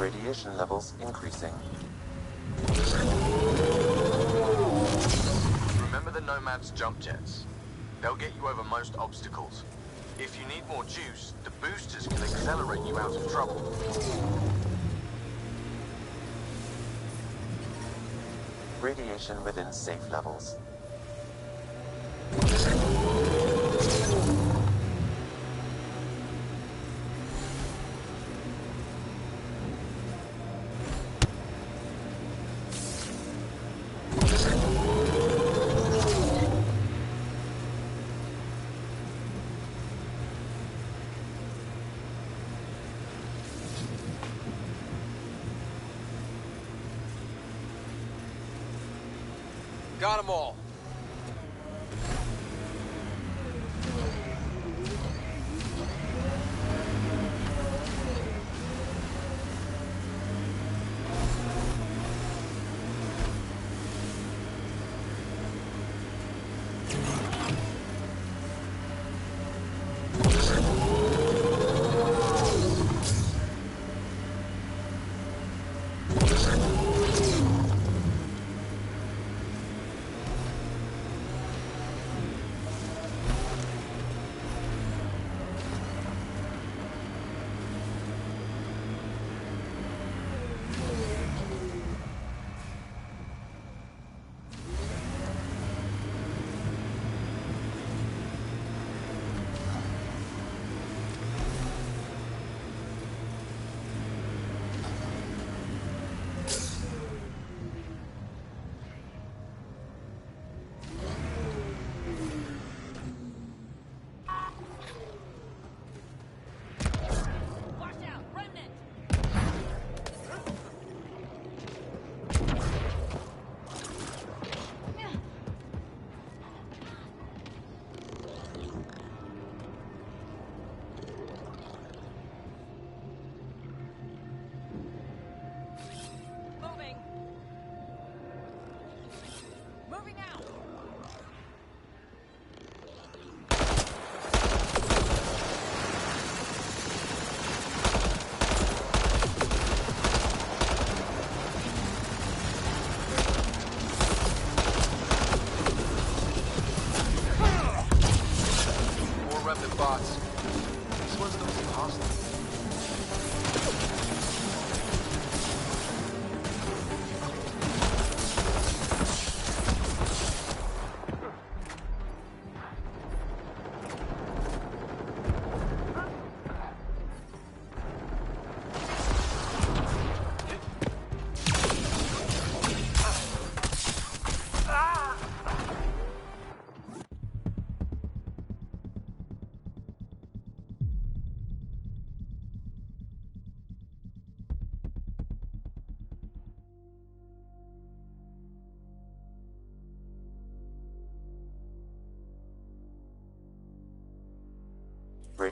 Radiation levels increasing. Remember the Nomad's jump jets. They'll get you over most obstacles. If you need more juice, the boosters can accelerate you out of trouble. Radiation within safe levels. Got them all.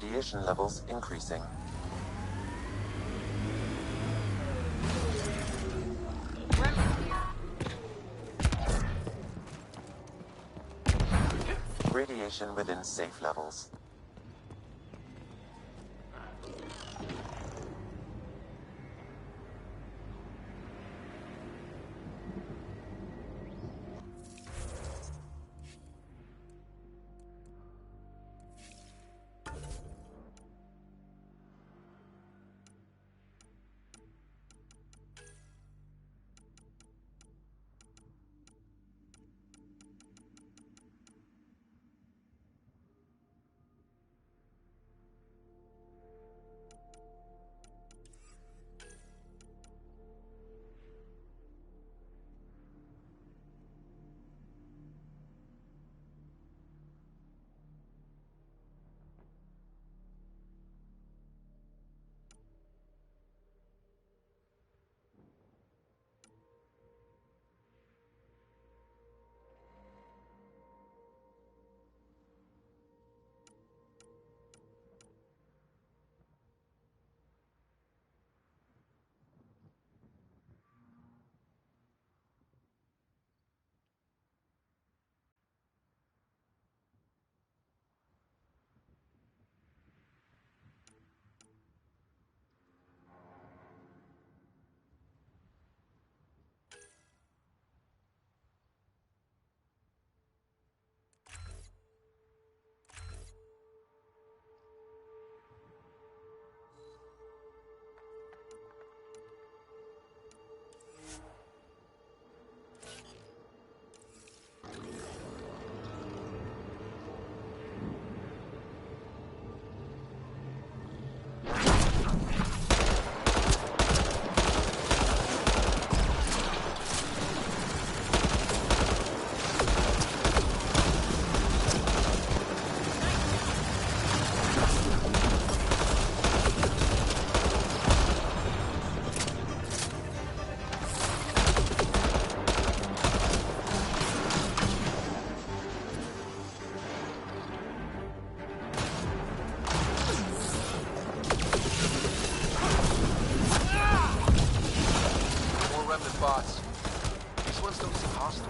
Radiation levels increasing. Radiation within safe levels. Bots. These ones don't seem hostile.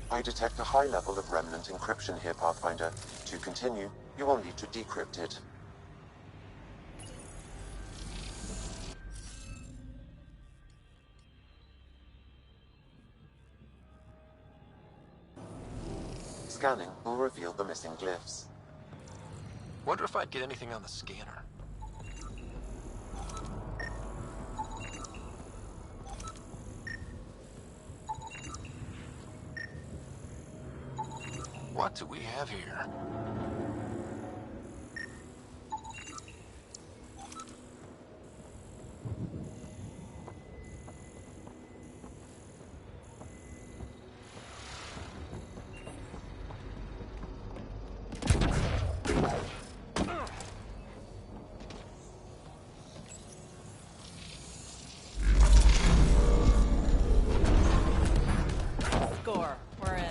I detect a high level of remnant encryption here, Pathfinder. To continue, you will need to decrypt it. Scanning will reveal the missing glyphs. Wonder if I'd get anything on the scanner. What do we have here? Score. We're in.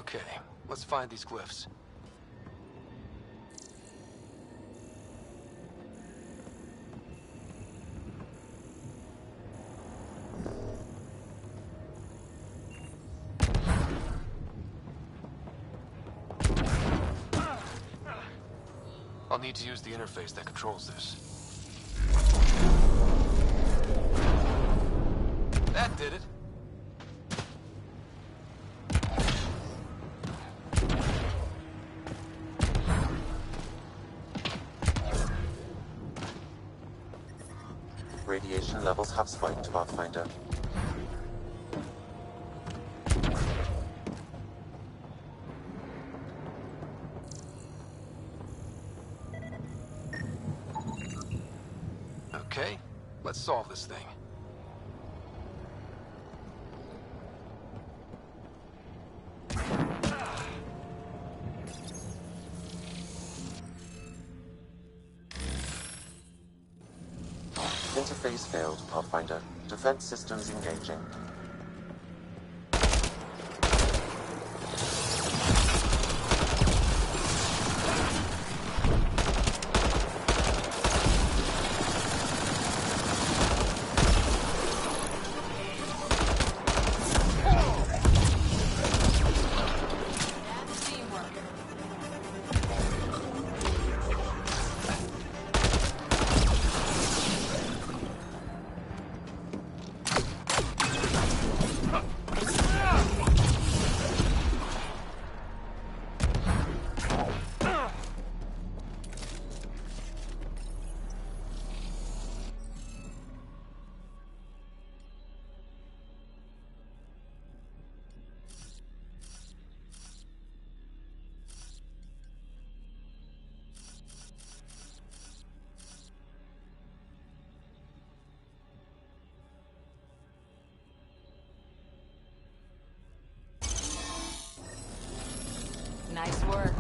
Okay, let's find these glyphs. I'll need to use the interface that controls this. That did it. Radiation levels have spiked, Pathfinder. Okay, let's solve this thing. Interface failed, Pathfinder. Defense systems engaging. Nice work.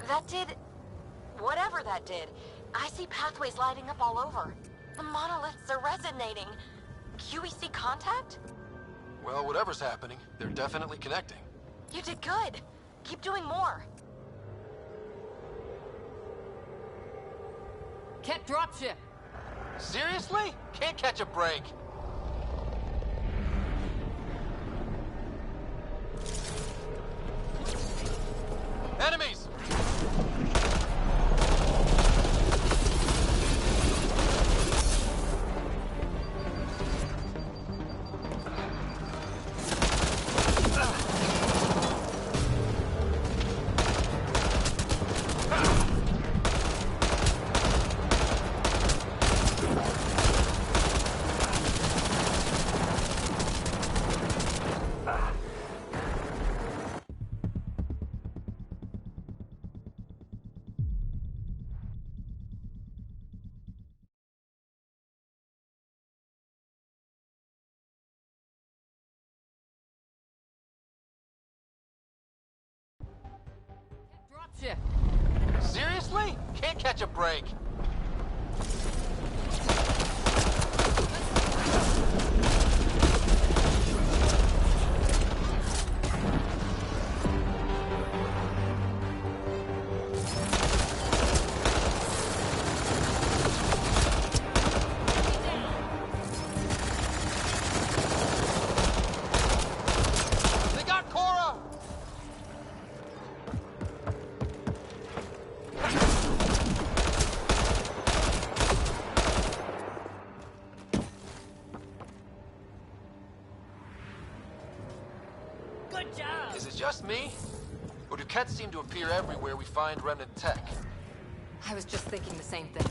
That did... whatever that did. I see pathways lighting up all over. The monoliths are resonating. QEC contact? Well, whatever's happening, they're definitely connecting. You did good. Keep doing more. Ket dropship. Seriously? Can't catch a break. Enemies! Dropship. Seriously? Can't catch a break. They got Cora! Good job. Is it just me? Or do Kets seem to appear everywhere we find remnant tech? I was just thinking the same thing.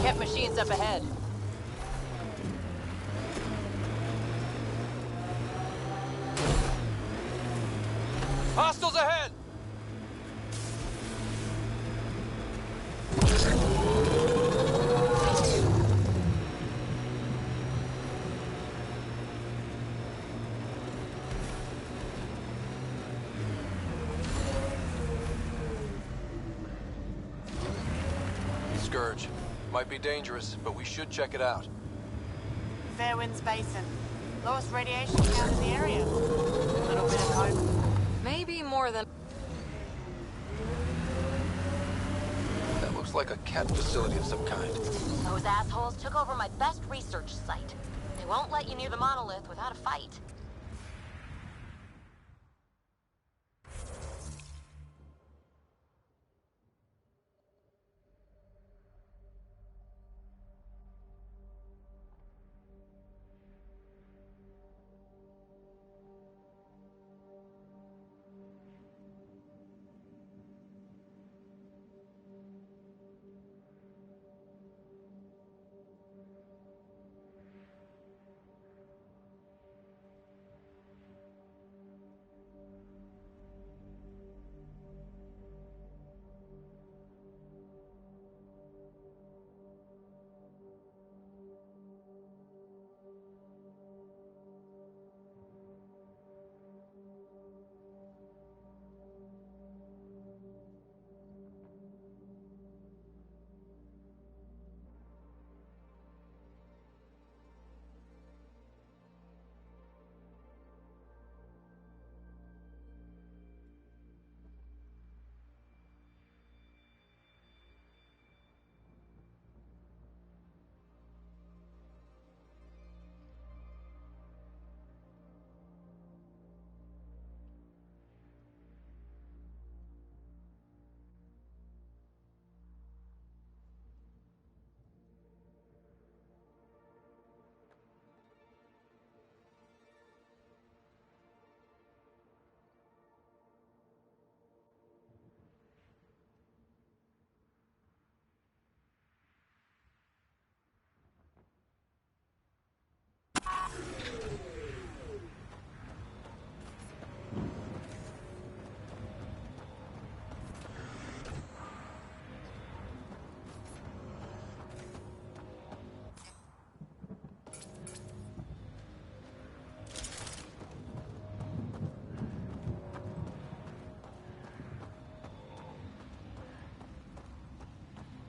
Ket machines up ahead. Hostiles ahead! Scourge. Might be dangerous, but we should check it out. Fairwinds Basin. Lowest radiation count in the area. Little bit of hope. Maybe more than... That looks like a cat facility of some kind. Those assholes took over my best research site. They won't let you near the monolith without a fight.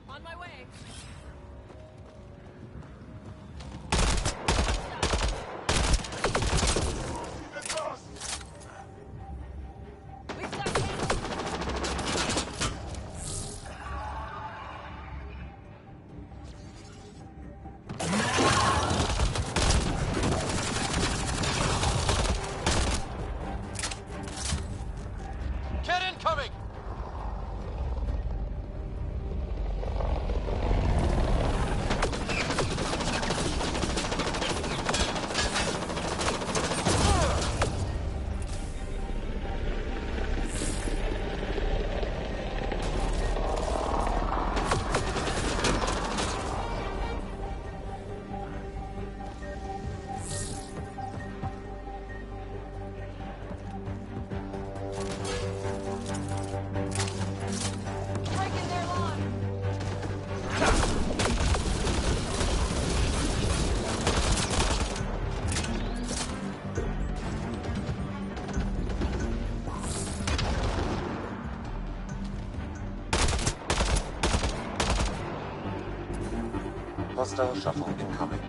On my way. We've got him. Get incoming! Breaking their line. Hostile shuttle incoming.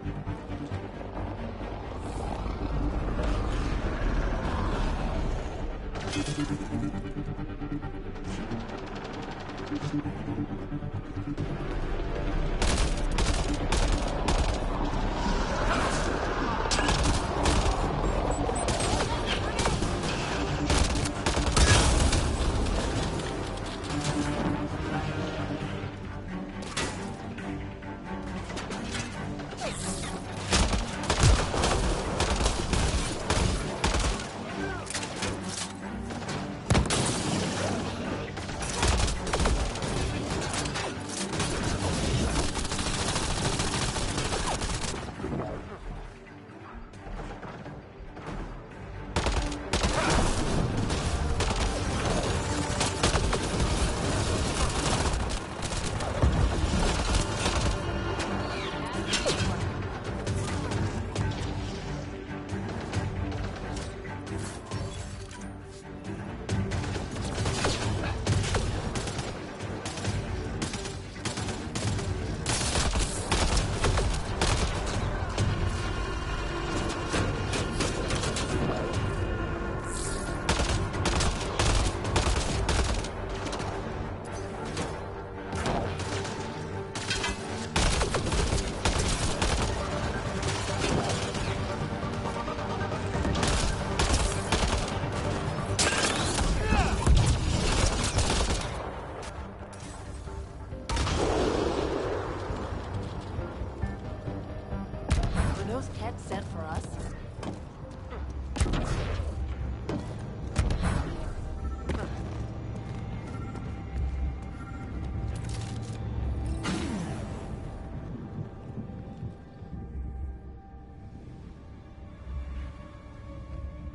those cats sent for us?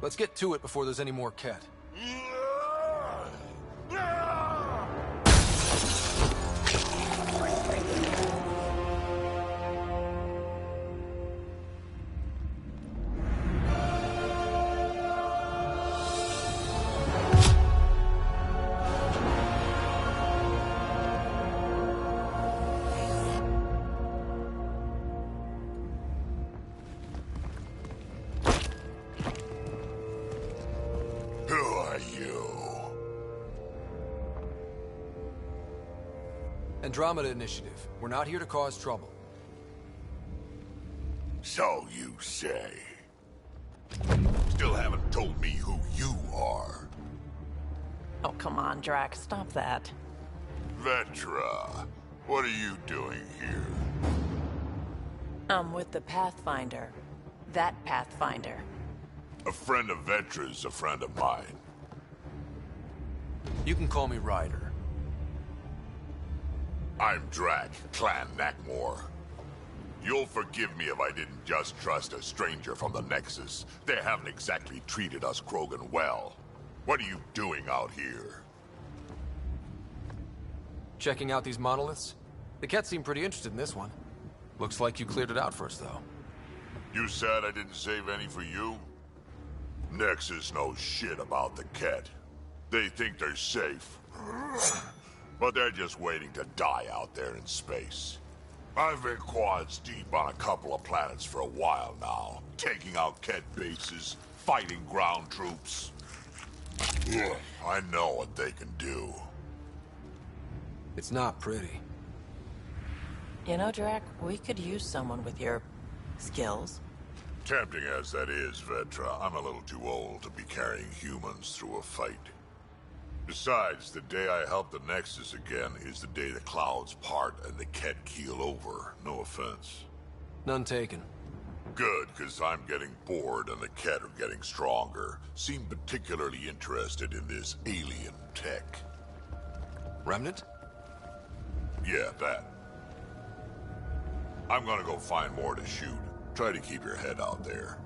Let's get to it before there's any more Ket. Andromeda Initiative. We're not here to cause trouble. So you say. Still haven't told me who you are. Oh, come on, Drax. Stop that. Vetra, what are you doing here? I'm with the Pathfinder. That Pathfinder. A friend of Vetra's a friend of mine. You can call me Ryder. I'm Drac, Clan Nakmor. You'll forgive me if I didn't just trust a stranger from the Nexus. They haven't exactly treated us Krogan well. What are you doing out here? Checking out these monoliths? The Ket seem pretty interested in this one. Looks like you cleared it out for us, though. You said I didn't save any for you? Nexus knows shit about the Ket. They think they're safe. But they're just waiting to die out there in space. I've been quads deep on a couple of planets for a while now, taking out Ket bases, fighting ground troops. Ugh, I know what they can do. It's not pretty. You know, Drac, we could use someone with your skills. Tempting as that is, Vetra, I'm a little too old to be carrying humans through a fight. Besides, the day I help the Nexus again is the day the clouds part and the Ket keel over. No offense. None taken. Good, because I'm getting bored and the Ket are getting stronger. Seem particularly interested in this alien tech. Remnant? Yeah, that. I'm gonna go find more to shoot. Try to keep your head out there.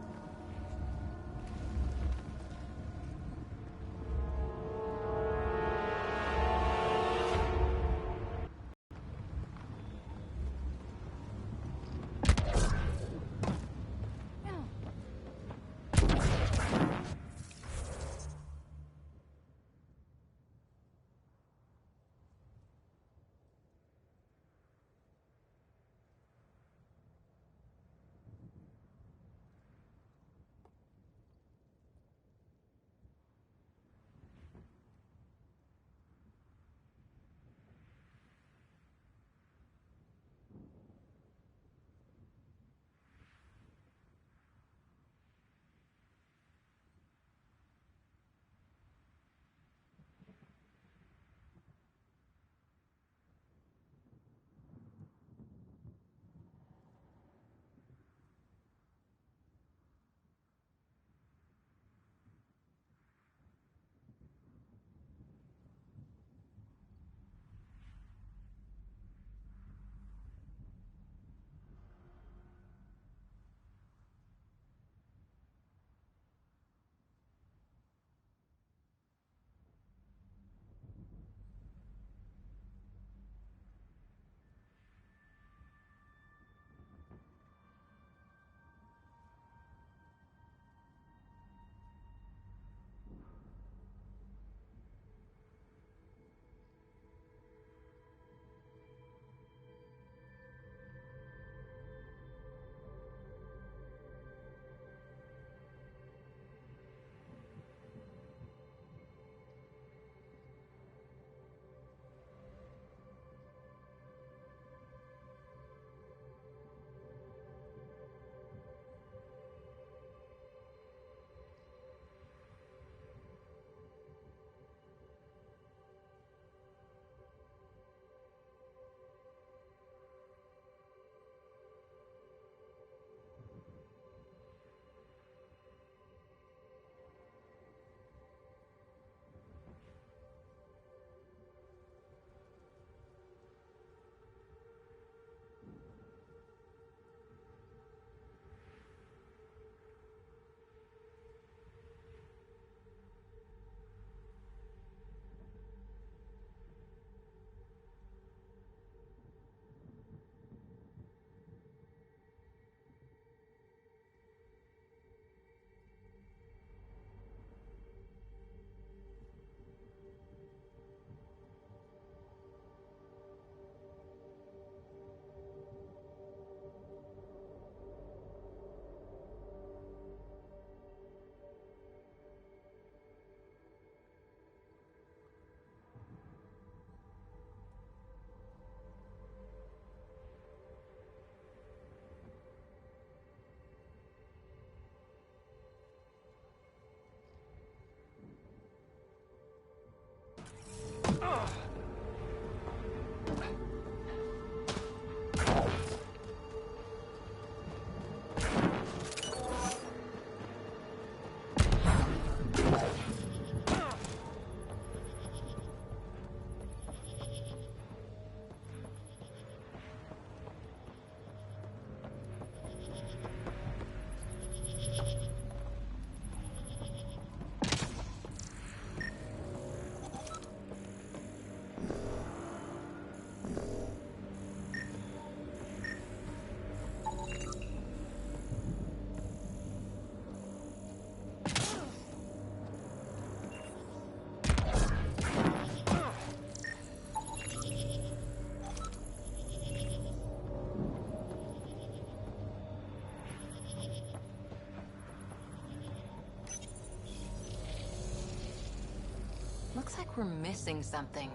Looks like we're missing something.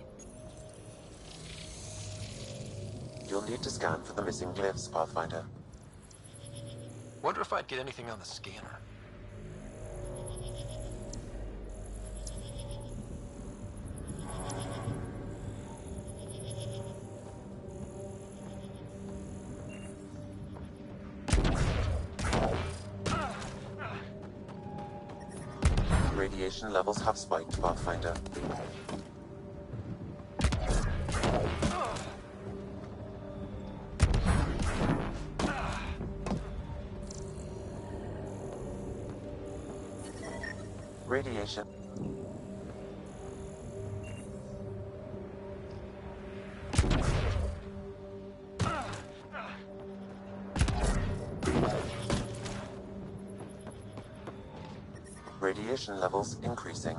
You'll need to scan for the missing glyphs, Pathfinder. Wonder if I'd get anything on the scanner. Radiation levels have spiked, Pathfinder. Radiation. Radiation levels increasing.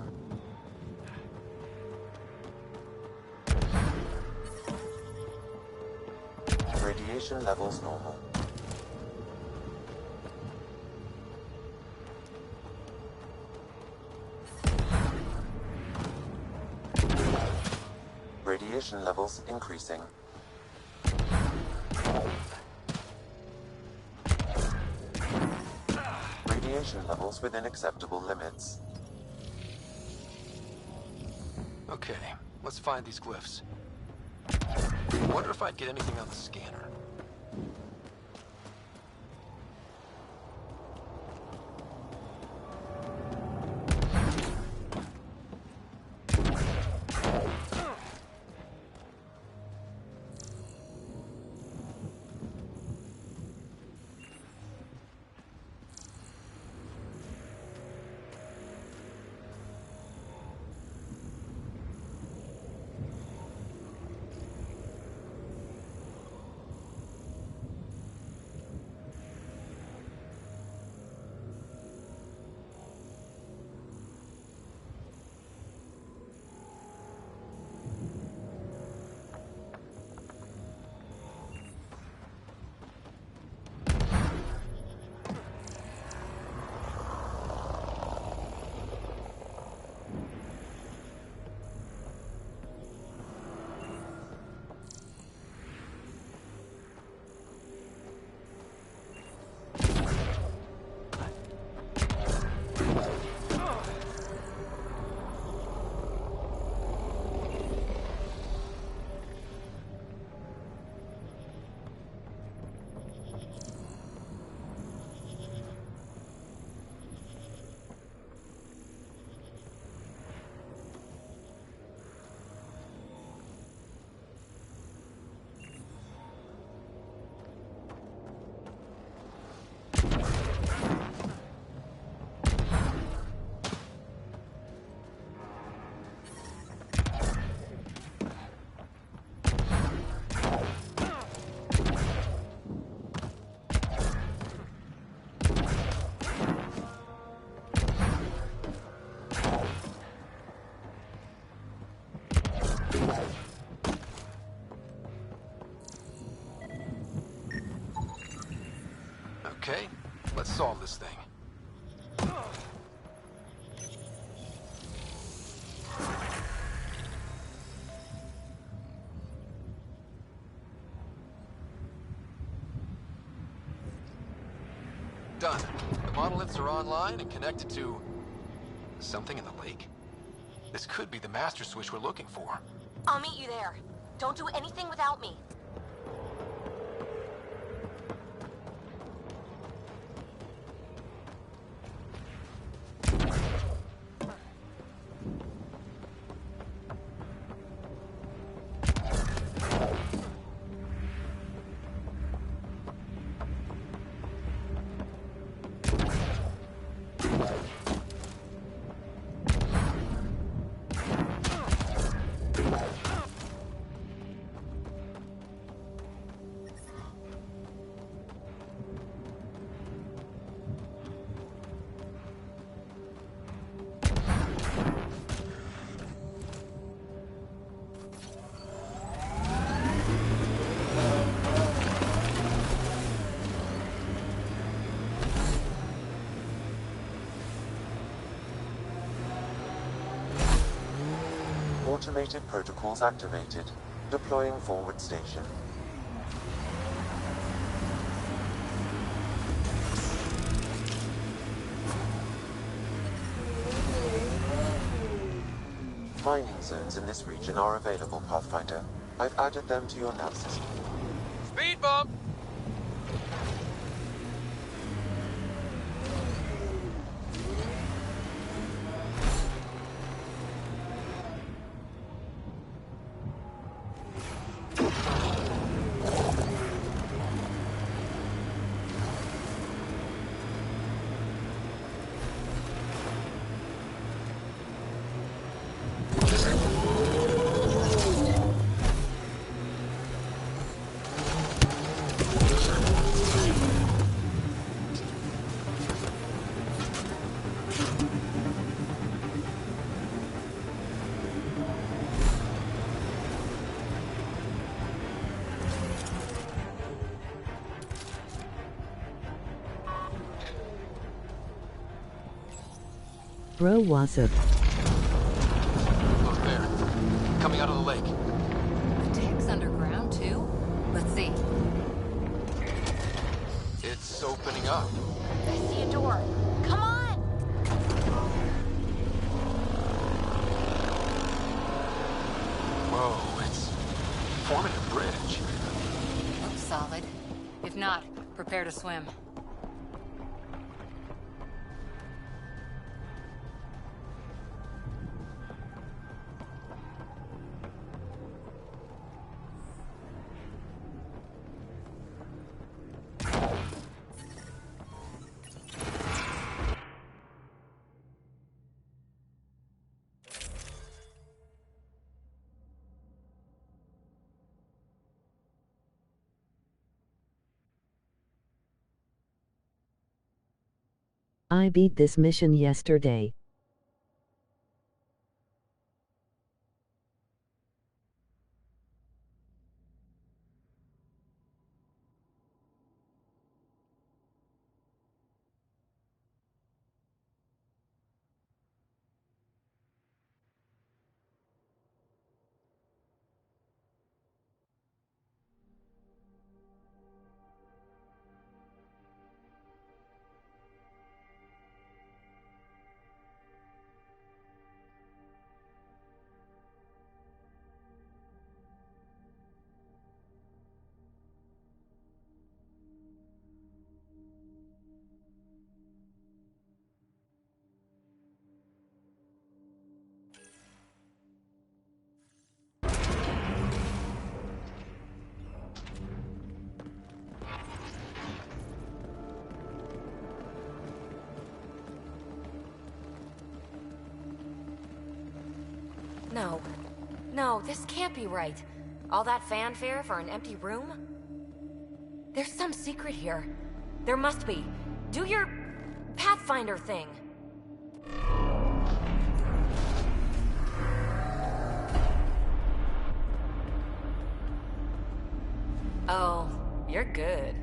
Radiation levels normal. Radiation levels increasing. Radiation levels within acceptable limits. Okay, let's find these glyphs. Wonder if I'd get anything on the scanner. Okay, let's solve this thing. Done. The monoliths are online and connected to something in the lake. This could be the master switch we're looking for. I'll meet you there. Don't do anything without me. Automated protocols activated. Deploying forward station. Mining zones in this region are available, Pathfinder. I've added them to your nav system. Speed bump! Bro was up. Look there. Coming out of the lake. The tank's underground, too? Let's see. It's opening up. I see a door. Come on! Whoa, it's forming a bridge. Looks solid. If not, prepare to swim. I beat this mission yesterday. No. No, this can't be right. All that fanfare for an empty room? There's some secret here. There must be. Do your Pathfinder thing. Oh, you're good.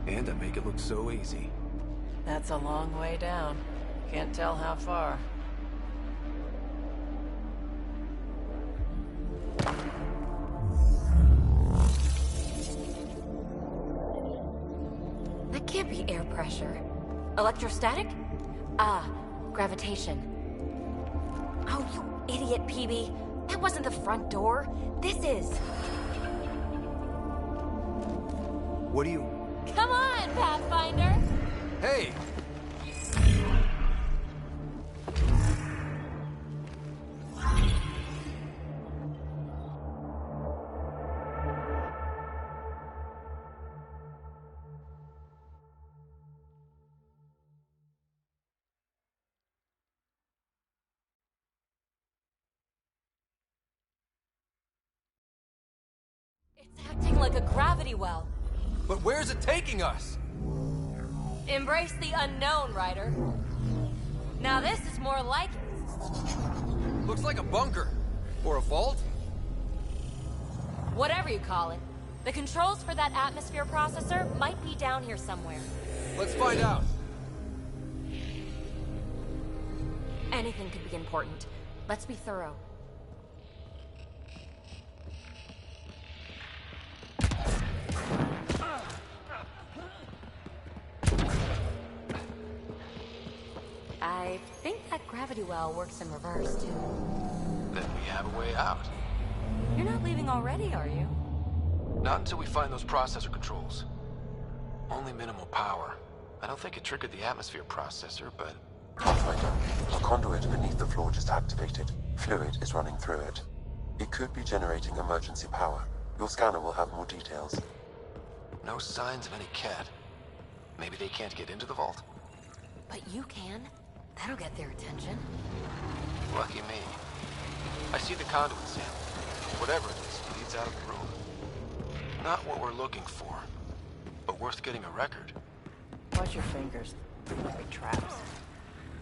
And I make it look so easy. That's a long way down. Can't tell how far. That can't be air pressure. Electrostatic? Ah, gravitation. Oh, you idiot, PB. That wasn't the front door. This is. What do you... Come on, Pathfinder! Hey! It's acting like a gravity well. But where's it taking us? Embrace the unknown, Ryder. Now this is more like it. Looks like a bunker. Or a vault. Whatever you call it. The controls for that atmosphere processor might be down here somewhere. Let's find out. Anything could be important. Let's be thorough. I think that gravity well works in reverse, too. Then we have a way out. You're not leaving already, are you? Not until we find those processor controls. Only minimal power. I don't think it triggered the atmosphere processor, but... Pathfinder, a conduit beneath the floor just activated. Fluid is running through it. It could be generating emergency power. Your scanner will have more details. No signs of any cat. Maybe they can't get into the vault? But you can. That'll get their attention. Lucky me. I see the conduit sample. Whatever it is, leads out of the room. Not what we're looking for, but worth getting a record. Watch your fingers. Like traps.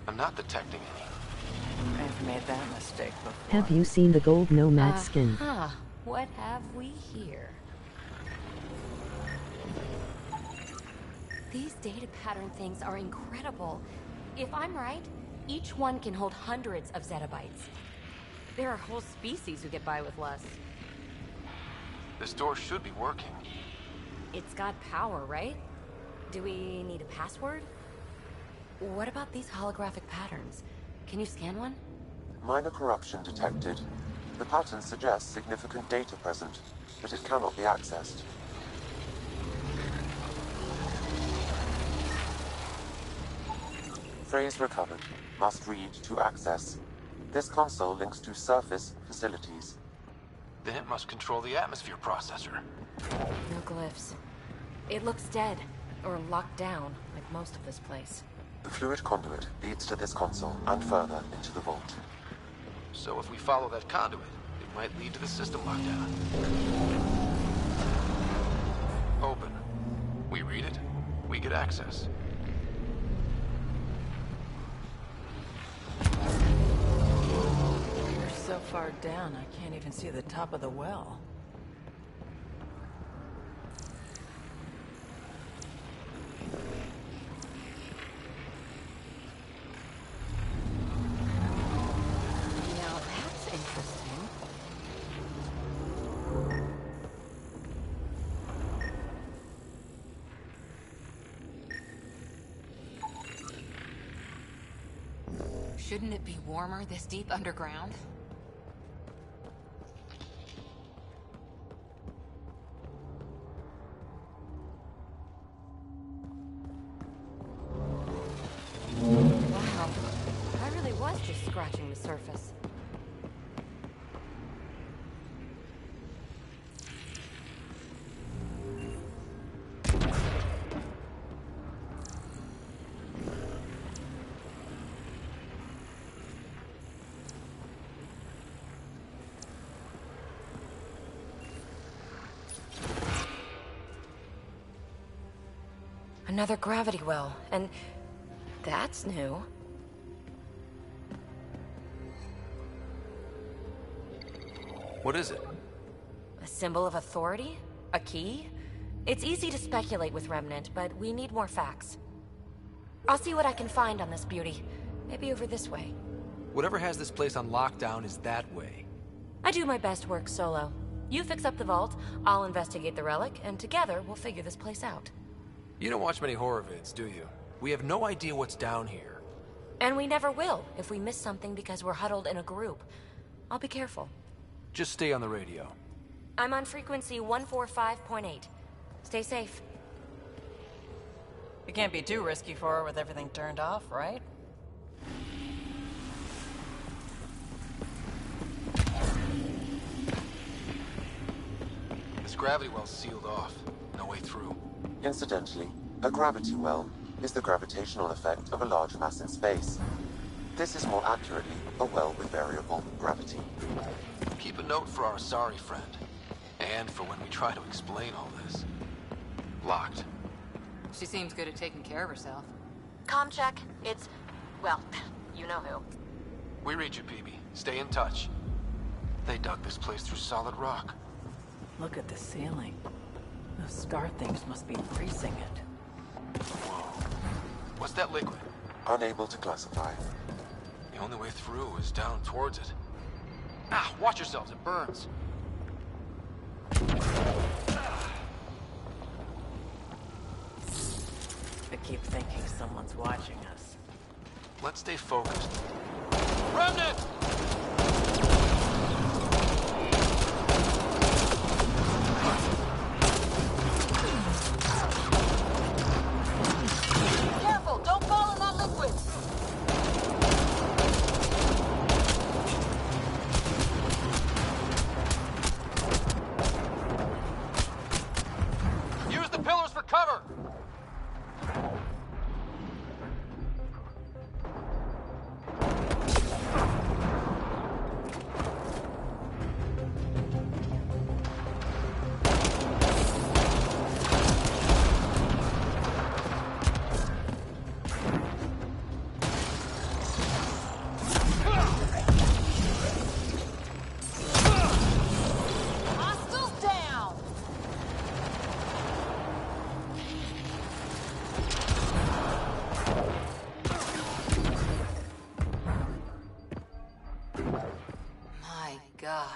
I'm not detecting any. I've made that mistake before. Have you seen the gold nomad skin? What have we here? These data pattern things are incredible. If I'm right, each one can hold hundreds of zettabytes. There are whole species who get by with less. This door should be working. It's got power, right? Do we need a password? What about these holographic patterns? Can you scan one? Minor corruption detected. The pattern suggests significant data present, but it cannot be accessed. Phrase recovered. Must read to access. This console links to surface facilities. Then it must control the atmosphere processor. No glyphs. It looks dead, or locked down, like most of this place. The fluid conduit leads to this console and further into the vault. So if we follow that conduit, it might lead to the system lockdown. Open. We read it, we get access. We're so far down, I can't even see the top of the well. Now that's interesting. Shouldn't it be warmer this deep underground? Wow. I really was just scratching the surface. Another gravity well, and that's new. What is it? A symbol of authority? A key? It's easy to speculate with Remnant, but we need more facts. I'll see what I can find on this beauty. Maybe over this way. Whatever has this place on lockdown is that way. I do my best work solo. You fix up the vault, I'll investigate the relic, and together we'll figure this place out. You don't watch many horror vids, do you? We have no idea what's down here. And we never will if we miss something because we're huddled in a group. I'll be careful. Just stay on the radio. I'm on frequency 145.8. Stay safe. It can't be too risky for her with everything turned off, right? This gravity well's sealed off. No way through. Incidentally, a gravity well is the gravitational effect of a large mass in space. This is more accurately a well with variable gravity. Keep a note for our sorry friend. And for when we try to explain all this. Locked. She seems good at taking care of herself. Comm check. It's, well, you know who. We read you, PB. Stay in touch. They dug this place through solid rock. Look at the ceiling. Those scar things must be freezing it. Whoa. What's that liquid? Unable to classify. The only way through is down towards it. Ah, watch yourselves, it burns. I keep thinking someone's watching us. Let's stay focused. Remnant! Careful! Don't fall in that liquid! Use the pillars for cover! Hostiles down! My God.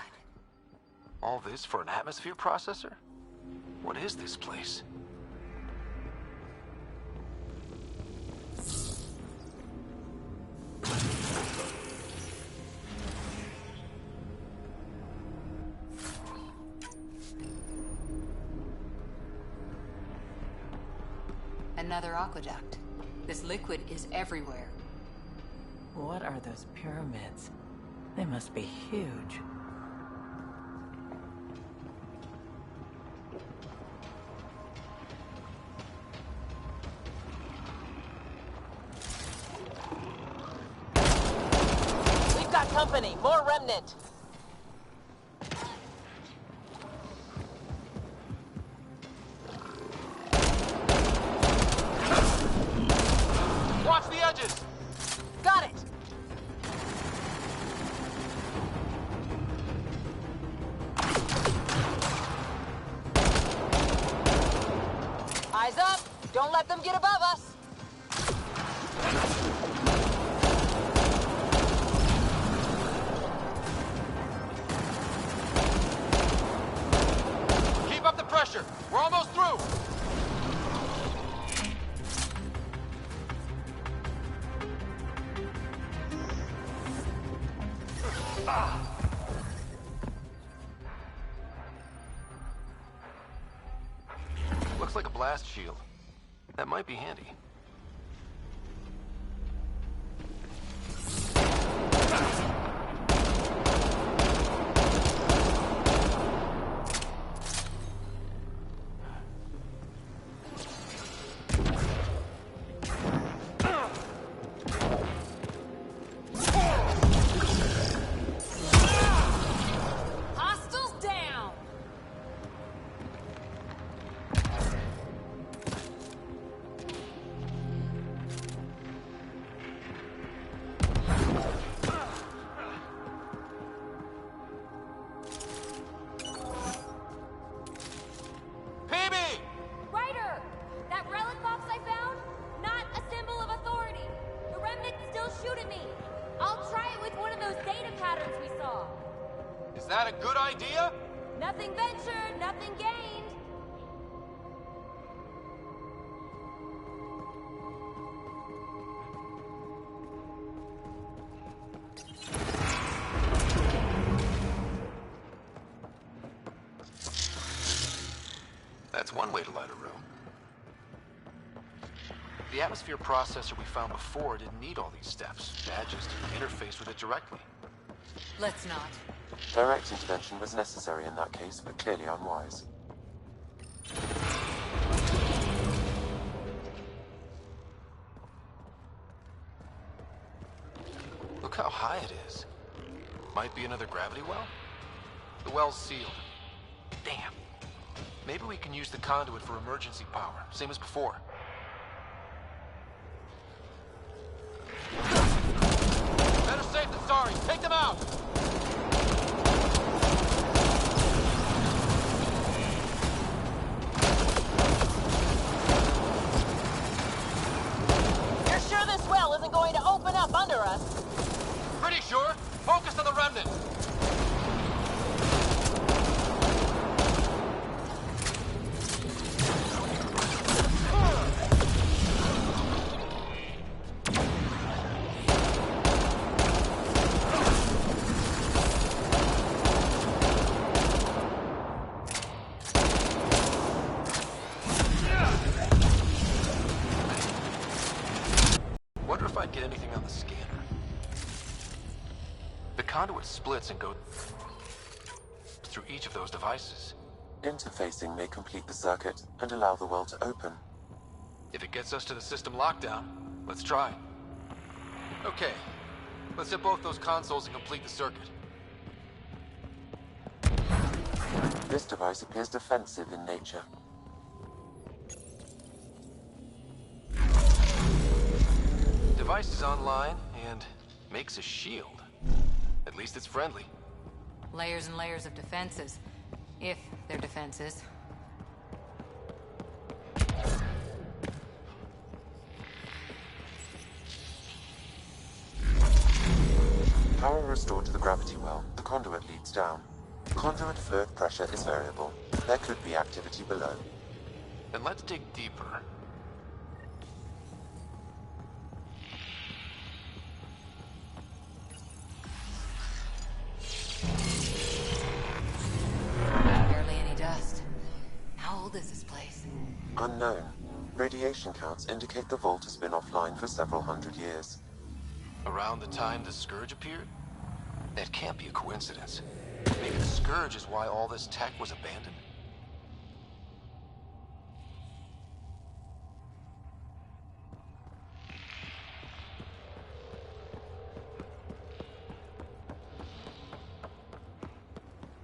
All this for an atmosphere processor? What is this place? Another aqueduct. This liquid is everywhere. What are those pyramids? They must be huge. We've got company. More remnant. Watch the edges! Got it! Eyes up! Don't let them get above us! Keep up the pressure! We're almost through! Looks like a blast shield. That might be handy. Hostiles down! PB! Ryder! That relic box I found? Not a symbol of authority. The remnants still shoot at me. I'll try it with one of those data patterns we saw. Is that a good idea? Nothing ventured, nothing gained. That's one way to light a room. The atmosphere processor we found before didn't need all these steps. Dad just interfaced with it directly. Let's not. Direct intervention was necessary in that case, but clearly unwise. Look how high it is. Might be another gravity well? The well's sealed. Damn. Maybe we can use the conduit for emergency power, same as before. Better safe than sorry. Take them out! conduit splits and goes through each of those devices. Interfacing may complete the circuit and allow the well to open. If it gets us to the system lockdown, let's try. Okay, let's hit both those consoles and complete the circuit. This device appears defensive in nature. Device is online and makes a shield. At least it's friendly. Layers and layers of defenses. If they're defenses. Power restored to the gravity well. The conduit leads down. Conduit fluid pressure is variable. There could be activity below. Then let's dig deeper. Barely any dust. How old is this place? Unknown. Radiation counts indicate the vault has been offline for several hundred years. Around the time the Scourge appeared? That can't be a coincidence. Maybe the Scourge is why all this tech was abandoned?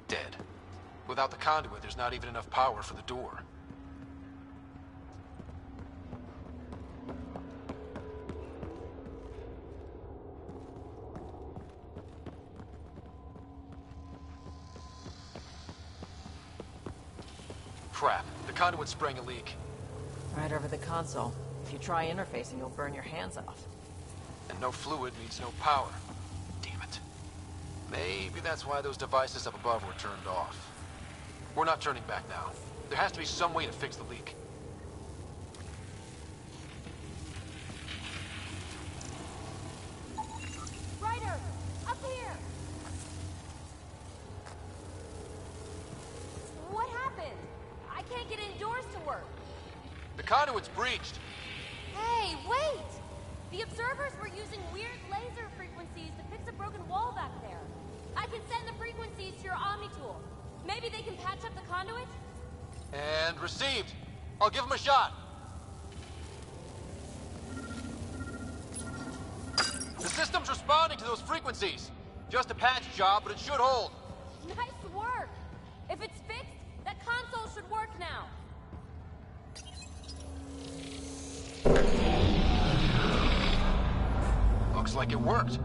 Dead. Without the conduit, there's not even enough power for the door. Crap. The conduit's spraying a leak. Right over the console. If you try interfacing, you'll burn your hands off. And no fluid means no power. Damn it. Maybe that's why those devices up above were turned off. We're not turning back now. There has to be some way to fix the leak. Ryder! Up here! What happened? I can't get indoors to work. The conduit's breached. Hey, wait! The observers were using weird laser frequencies to fix a broken wall back there. I can send the frequencies to your Omni tool. Maybe they can patch up the conduit? And received. I'll give him a shot. The system's responding to those frequencies. Just a patch job, but it should hold. Nice work! If it's fixed, that console should work now. Looks like it worked.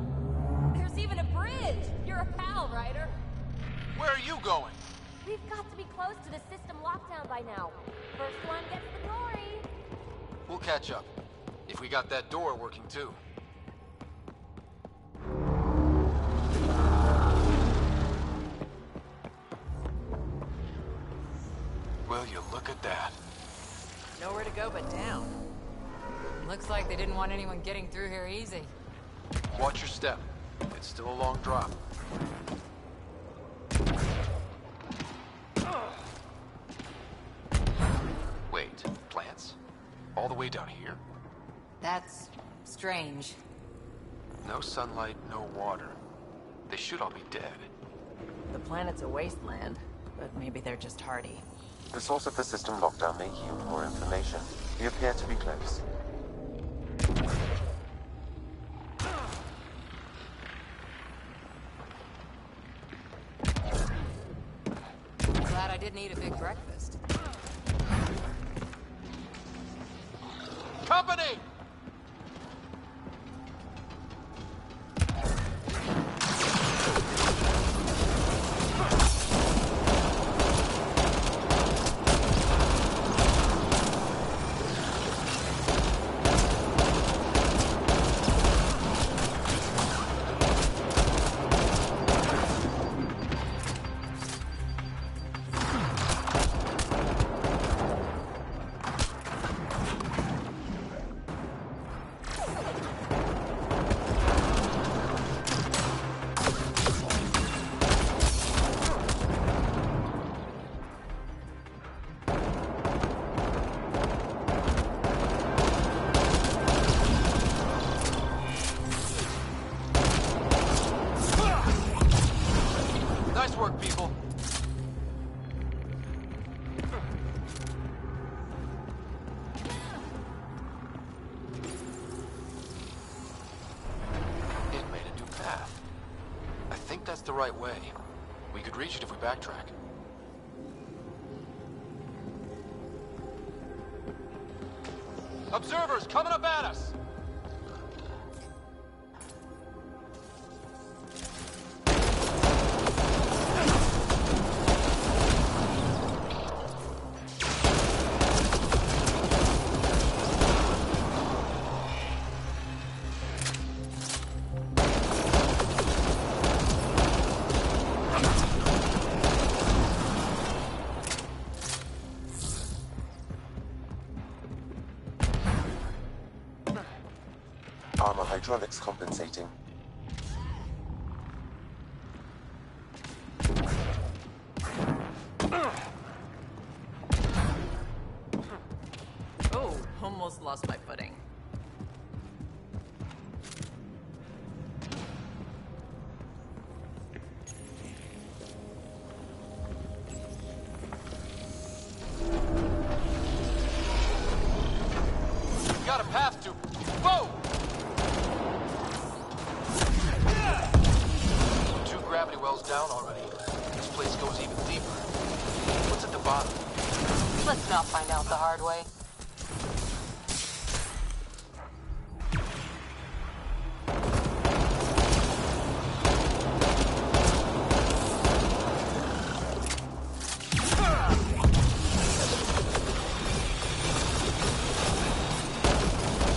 There's even a bridge! You're a pal, Ryder. Where are you going? We've got to be close to the system lockdown by now. First one gets the glory. We'll catch up. If we got that door working too. Will you look at that? Nowhere to go but down. Looks like they didn't want anyone getting through here easy. Watch your step. It's still a long drop. Wait, plants? All the way down here? That's strange. No sunlight, no water. They should all be dead. The planet's a wasteland, but maybe they're just hardy. The source of the system lockdown may yield more information. We appear to be close. Glad I didn't eat a big breakfast. Company! Nice work, people. It made a new path. I think that's the right way. We could reach it if we backtrack. Observers coming up at us! Armor hydraulics compensating. Oh, almost lost my footing. Got a path to... Whoa! Two gravity wells down already. This place goes even deeper. What's at the bottom? Let's not find out the hard way.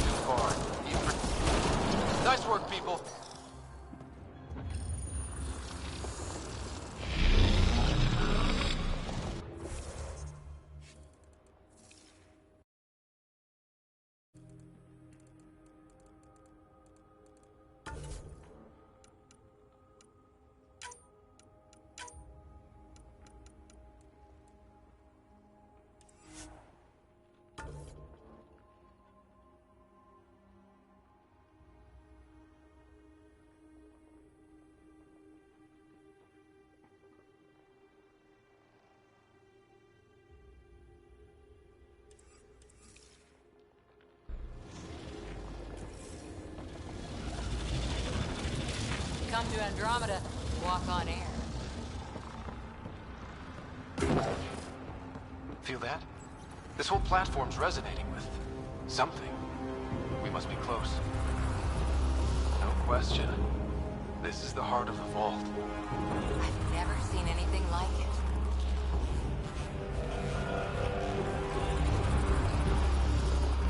Too far. Nice work, people. Come to Andromeda, walk on air. Feel that? This whole platform's resonating with something. We must be close. No question. This is the heart of the vault. I've never seen anything like it.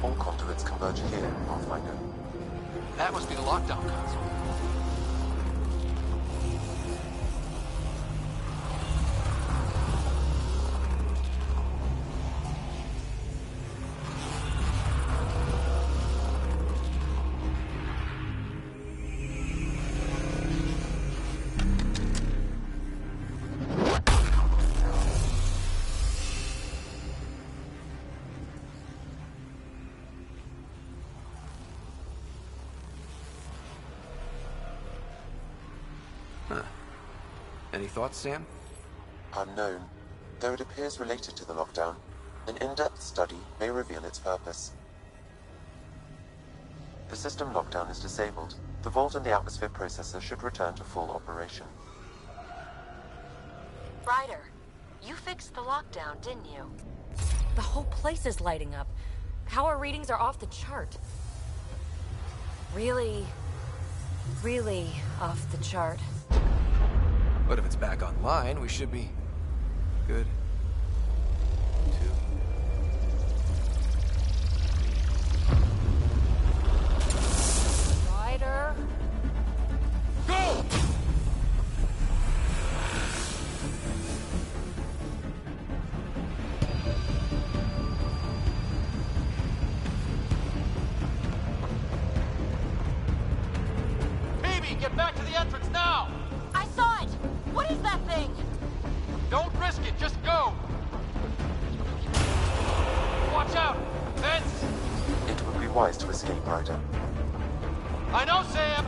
All conduits converge here, Pathfinder. That must be the lockdown console. Any thoughts, Sam? Unknown. Though it appears related to the lockdown, an in-depth study may reveal its purpose. The system lockdown is disabled. The vault and the atmosphere processor should return to full operation. Ryder, you fixed the lockdown, didn't you? The whole place is lighting up. Power readings are off the chart. Really off the chart. But if it's back online, we should be good. Too. Ryder? Go! Phoebe, get back to the entrance now! I saw it! What is that thing? Don't risk it, just go! Watch out! Vents! It would be wise to escape, Ryder. I know, Sam!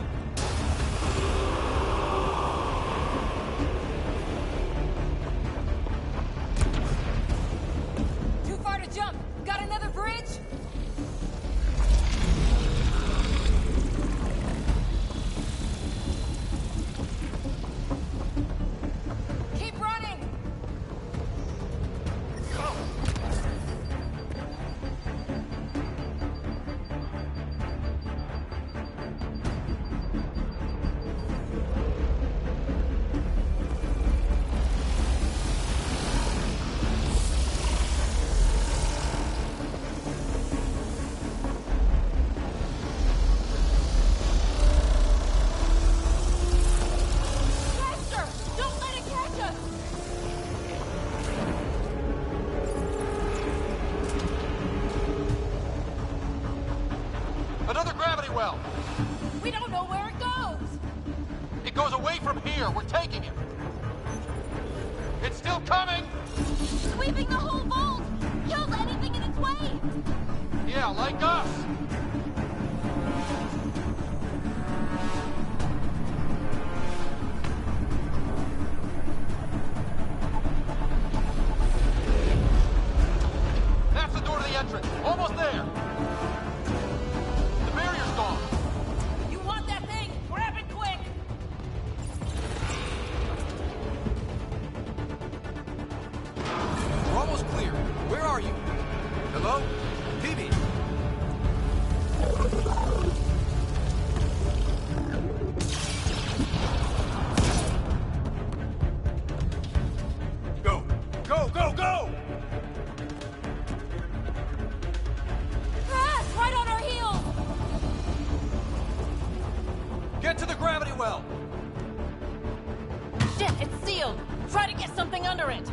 It's still coming! Sweeping the whole vault! Kills anything in its way! Yeah, like us! That's the door to the entrance. Almost there. The barrier's gone. You want that thing? Grab it quick! We're almost clear. Where are you? Hello? PB? Go! Go, go, go! Crash! Right on our heels! Get to the gravity well! Shit, it's sealed! Try to get something under it!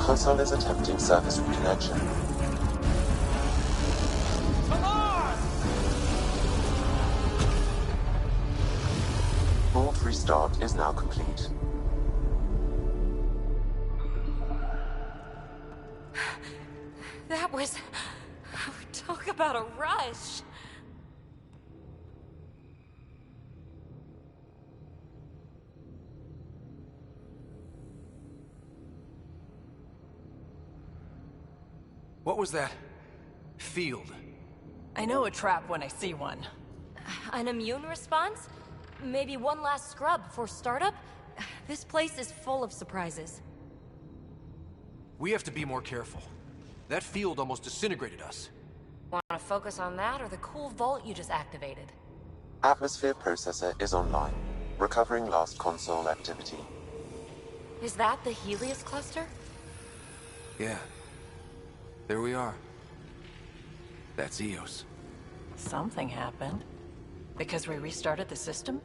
Console is attempting service reconnection. Come on! Vault restart is now complete. That was... Talk about a rush! What was that? Field. I know a trap when I see one. An immune response? Maybe one last scrub for startup? This place is full of surprises. We have to be more careful. That field almost disintegrated us. Want to focus on that or the cool vault you just activated? Atmosphere processor is online, recovering last console activity. Is that the Helios cluster? Yeah. There we are. That's Eos. Something happened. Because we restarted the system?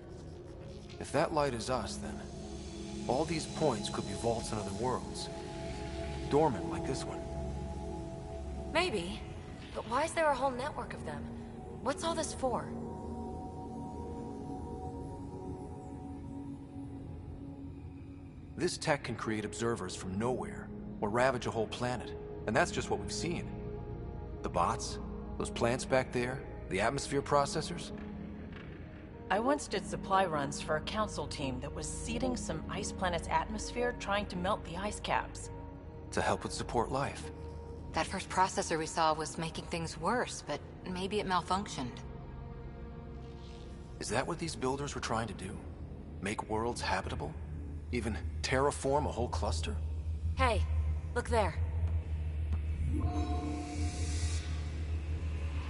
If that light is us, then all these points could be vaults in other worlds. Dormant like this one. Maybe. But why is there a whole network of them? What's all this for? This tech can create observers from nowhere, or ravage a whole planet. And that's just what we've seen. The bots, those plants back there, the atmosphere processors. I once did supply runs for a council team that was seeding some ice planet's atmosphere, trying to melt the ice caps. To help with support life. That first processor we saw was making things worse, but maybe it malfunctioned. Is that what these builders were trying to do? Make worlds habitable? Even terraform a whole cluster? Hey, look there.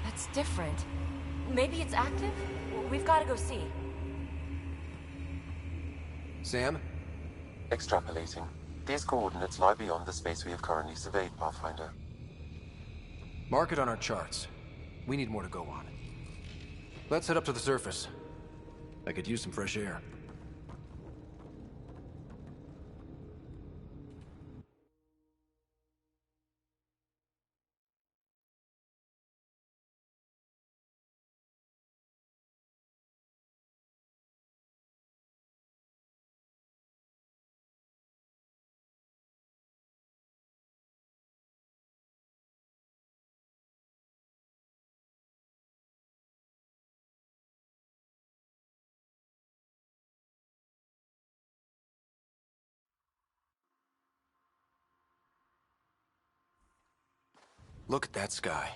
That's different. Maybe it's active? We've got to go see. Sam? Extrapolating. These coordinates lie beyond the space we have currently surveyed, Pathfinder. Mark it on our charts. We need more to go on. Let's head up to the surface. I could use some fresh air. Look at that sky.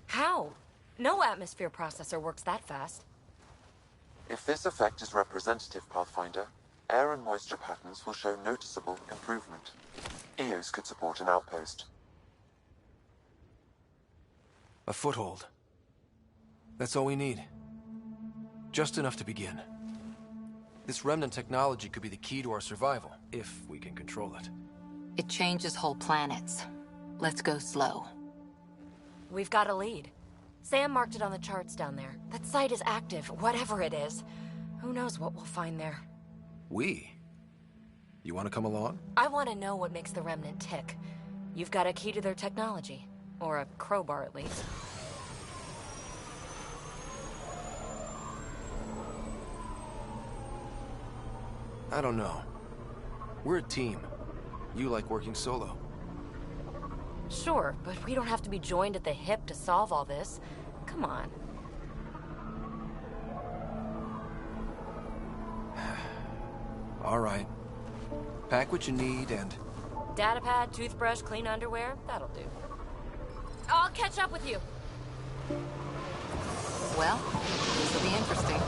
How? No atmosphere processor works that fast. If this effect is representative, Pathfinder, air and moisture patterns will show noticeable improvement. Eos could support an outpost. A foothold. That's all we need. Just enough to begin. This remnant technology could be the key to our survival, if we can control it. It changes whole planets. Let's go slow. We've got a lead. Sam marked it on the charts down there. That site is active, whatever it is. Who knows what we'll find there. We? You want to come along? I want to know what makes the Remnant tick. You've got a key to their technology. Or a crowbar, at least. I don't know. We're a team. You like working solo. Sure, but we don't have to be joined at the hip to solve all this. Come on. All right. Pack what you need and... Datapad, toothbrush, clean underwear, that'll do. I'll catch up with you. Well, this will be interesting.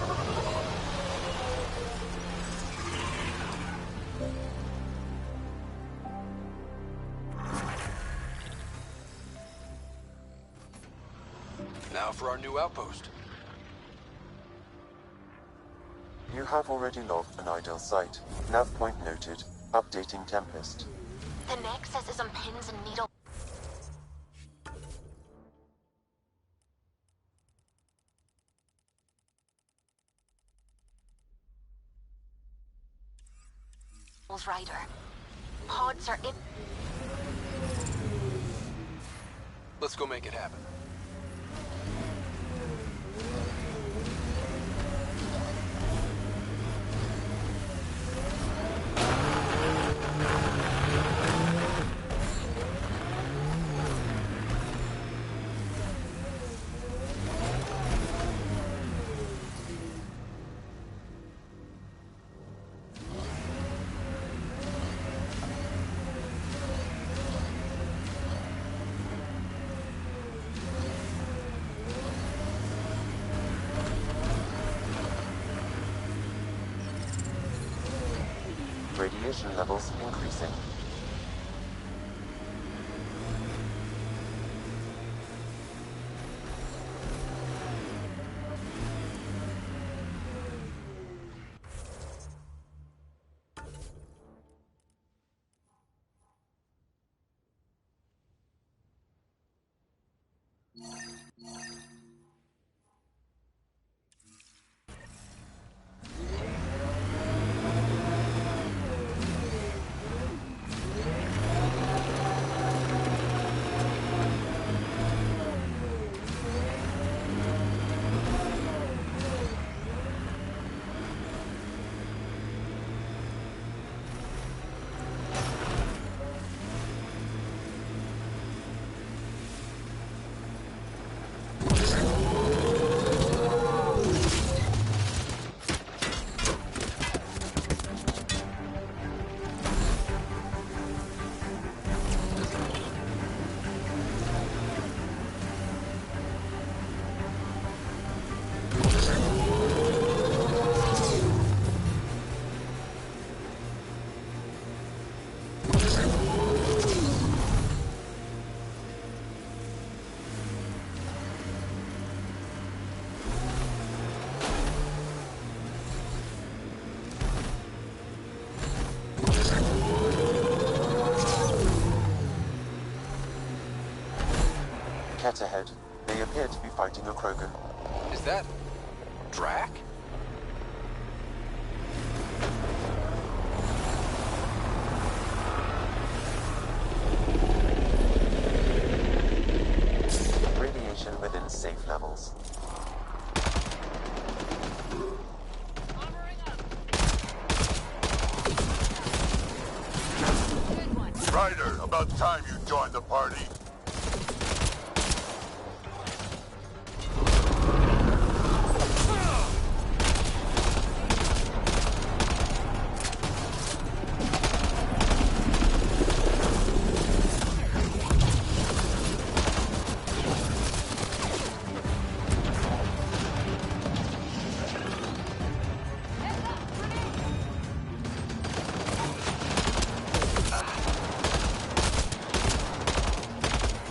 Now for our new outpost. You have already logged an ideal site. Nav point noted. Updating Tempest. The Nexus is on pins and needles. Rider. Pods are in. Let's go make it happen. Radiation levels increasing. Cat ahead. They appear to be fighting a Krogan. Is that... Drac? Radiation within safe levels. Ryder, about time you joined the party.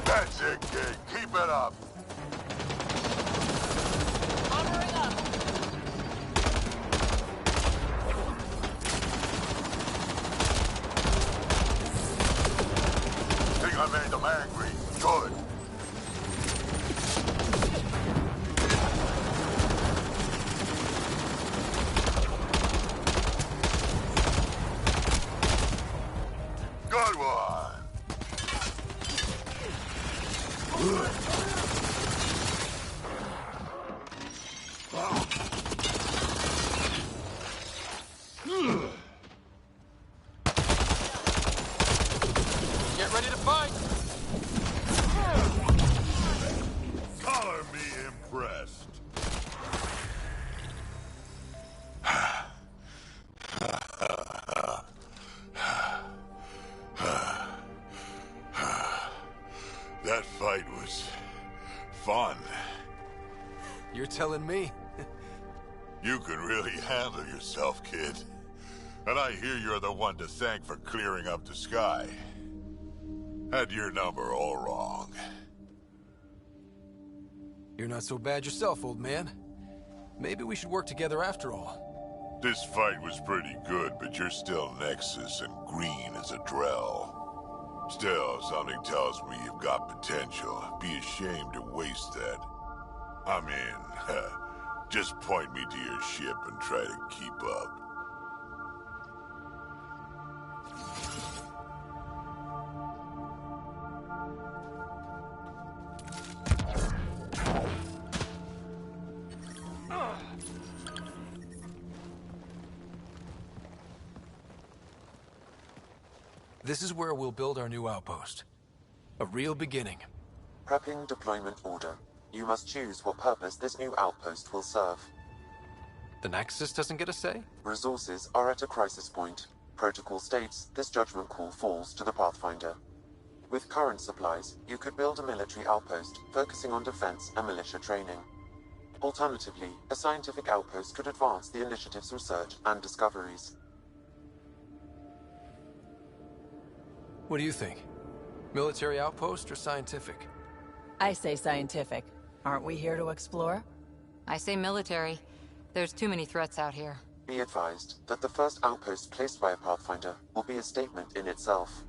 That's it, kid. Keep it up. Think I made them angry. Good. Good one. impressed. That fight was fun. You're telling me? You can really handle yourself, kid. And I hear you're the one to thank for clearing up the sky. Had your number all wrong. You're not so bad yourself, old man. Maybe we should work together after all. This fight was pretty good, but you're still Nexus and green as a Drell. Still, something tells me you've got potential. Be ashamed to waste that. I mean, just point me to your ship and try to keep up. This is where we'll build our new outpost. A real beginning. Prepping deployment order. You must choose what purpose this new outpost will serve. The Nexus doesn't get a say? Resources are at a crisis point. Protocol states this judgment call falls to the Pathfinder. With current supplies, you could build a military outpost focusing on defense and militia training. Alternatively, a scientific outpost could advance the initiative's research and discoveries. What do you think? Military outpost or scientific? I say scientific. Aren't we here to explore? I say military. There's too many threats out here. Be advised that the first outpost placed by a Pathfinder will be a statement in itself.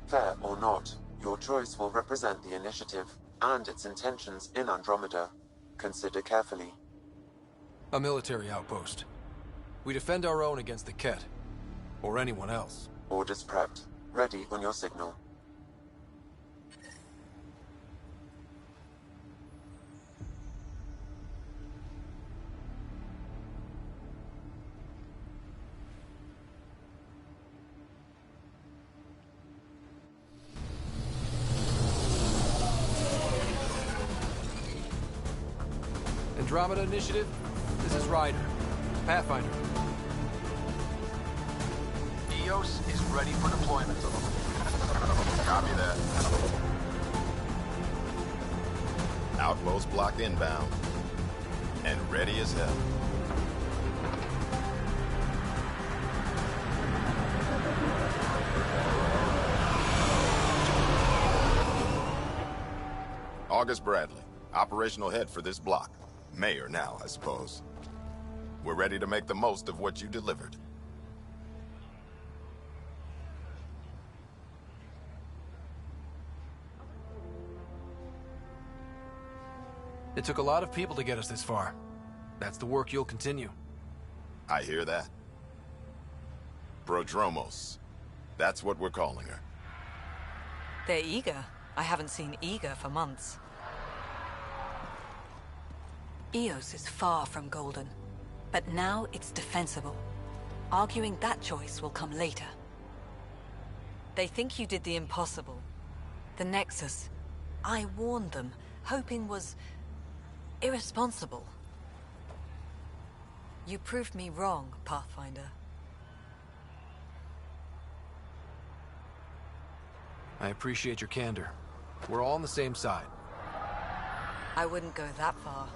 Fair or not, your choice will represent the initiative and its intentions in Andromeda. Consider carefully. A military outpost. We defend our own against the Ket. Or anyone else. Orders prepped. Ready on your signal. Andromeda Initiative, this is Ryder. Pathfinder. EOS is ready for deployment. Copy that. Outpost block inbound. And ready as hell. August Bradley, operational head for this block. Mayor now, I suppose. We're ready to make the most of what you delivered. It took a lot of people to get us this far. That's the work you'll continue. I hear that. Prodromos. That's what we're calling her. They're eager. I haven't seen eager for months. EOS is far from golden, but now it's defensible. Arguing that choice will come later. They think you did the impossible. The Nexus. I warned them, hoping was irresponsible. You proved me wrong, Pathfinder. I appreciate your candor. We're all on the same side. I wouldn't go that far.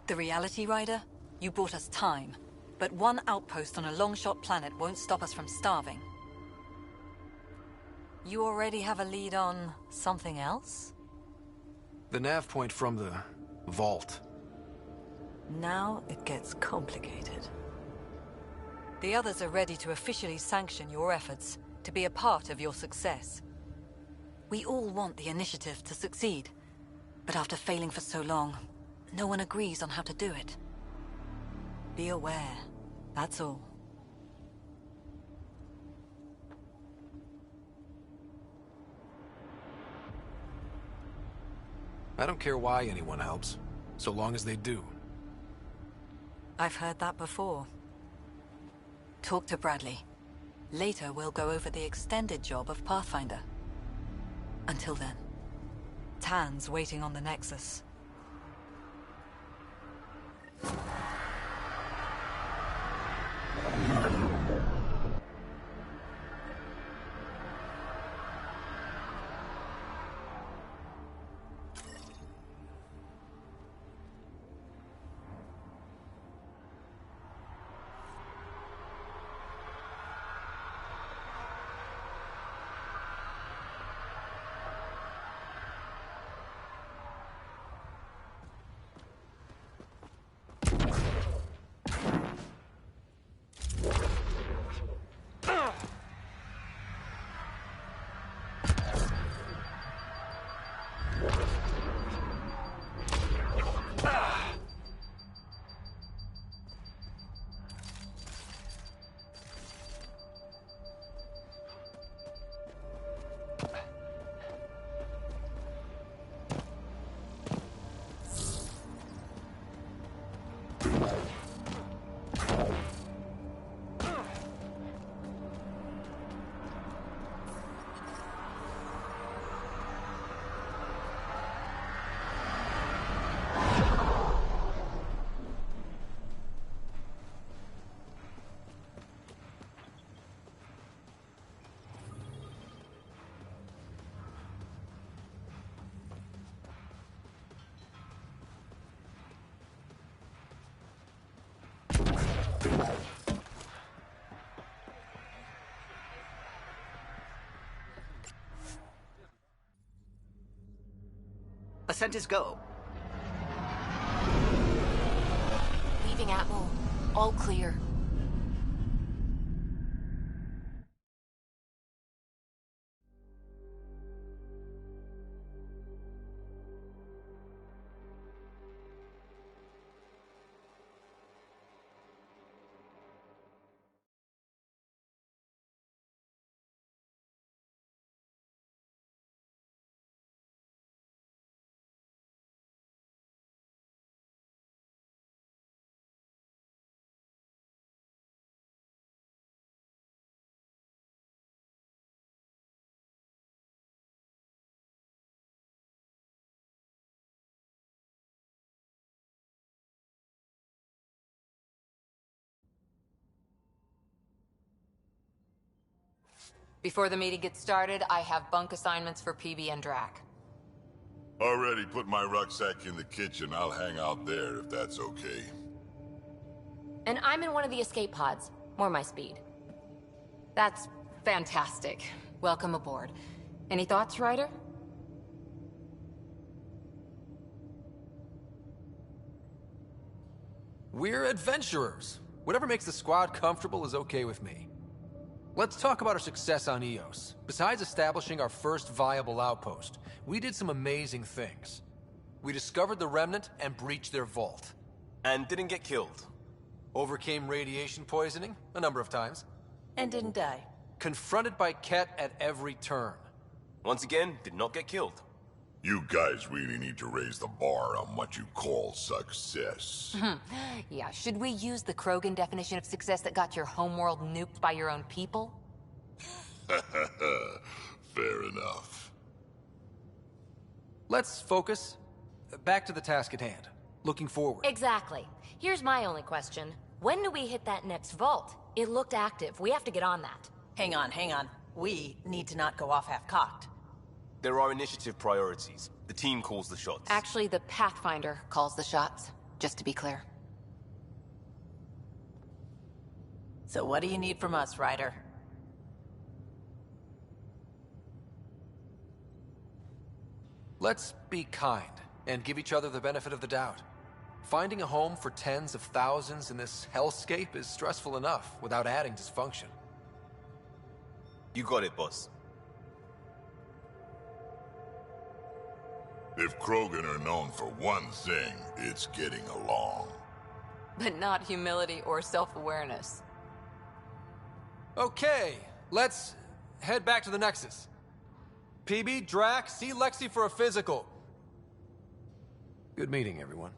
The Reality Rider? You brought us time. But one outpost on a long-shot planet won't stop us from starving. You already have a lead on something else? The nav point from the vault. Now it gets complicated. The others are ready to officially sanction your efforts, to be a part of your success. We all want the initiative to succeed, but after failing for so long, no one agrees on how to do it. Be aware, that's all. I don't care why anyone helps, so long as they do. I've heard that before. Talk to Bradley. Later, we'll go over the extended job of Pathfinder. Until then, Tan's waiting on the Nexus. Ascent is go. Leaving Atmo. All clear. Before the meeting gets started, I have bunk assignments for PB and Drac. Already put my rucksack in the kitchen. I'll hang out there if that's okay. And I'm in one of the escape pods. More my speed. That's fantastic. Welcome aboard. Any thoughts, Ryder? We're adventurers. Whatever makes the squad comfortable is okay with me. Let's talk about our success on Eos. Besides establishing our first viable outpost, we did some amazing things. We discovered the Remnant and breached their vault. And didn't get killed. Overcame radiation poisoning a number of times. And didn't die. Confronted by Ket at every turn. Once again, did not get killed. You guys really need to raise the bar on what you call success. Yeah, should we use the Krogan definition of success that got your homeworld nuked by your own people? Fair enough. Let's focus. Back to the task at hand. Looking forward. Exactly. Here's my only question. When do we hit that next vault? It looked active. We have to get on that. Hang on, hang on. We need to not go off half-cocked. There are initiative priorities. The team calls the shots. Actually, the Pathfinder calls the shots, just to be clear. So what do you need from us, Ryder? Let's be kind and give each other the benefit of the doubt. Finding a home for tens of thousands in this hellscape is stressful enough without adding dysfunction. You got it, boss. If Krogan are known for one thing, it's getting along. But not humility or self-awareness. Okay, let's head back to the Nexus. PB, Drac, see Lexi for a physical. Good meeting, everyone.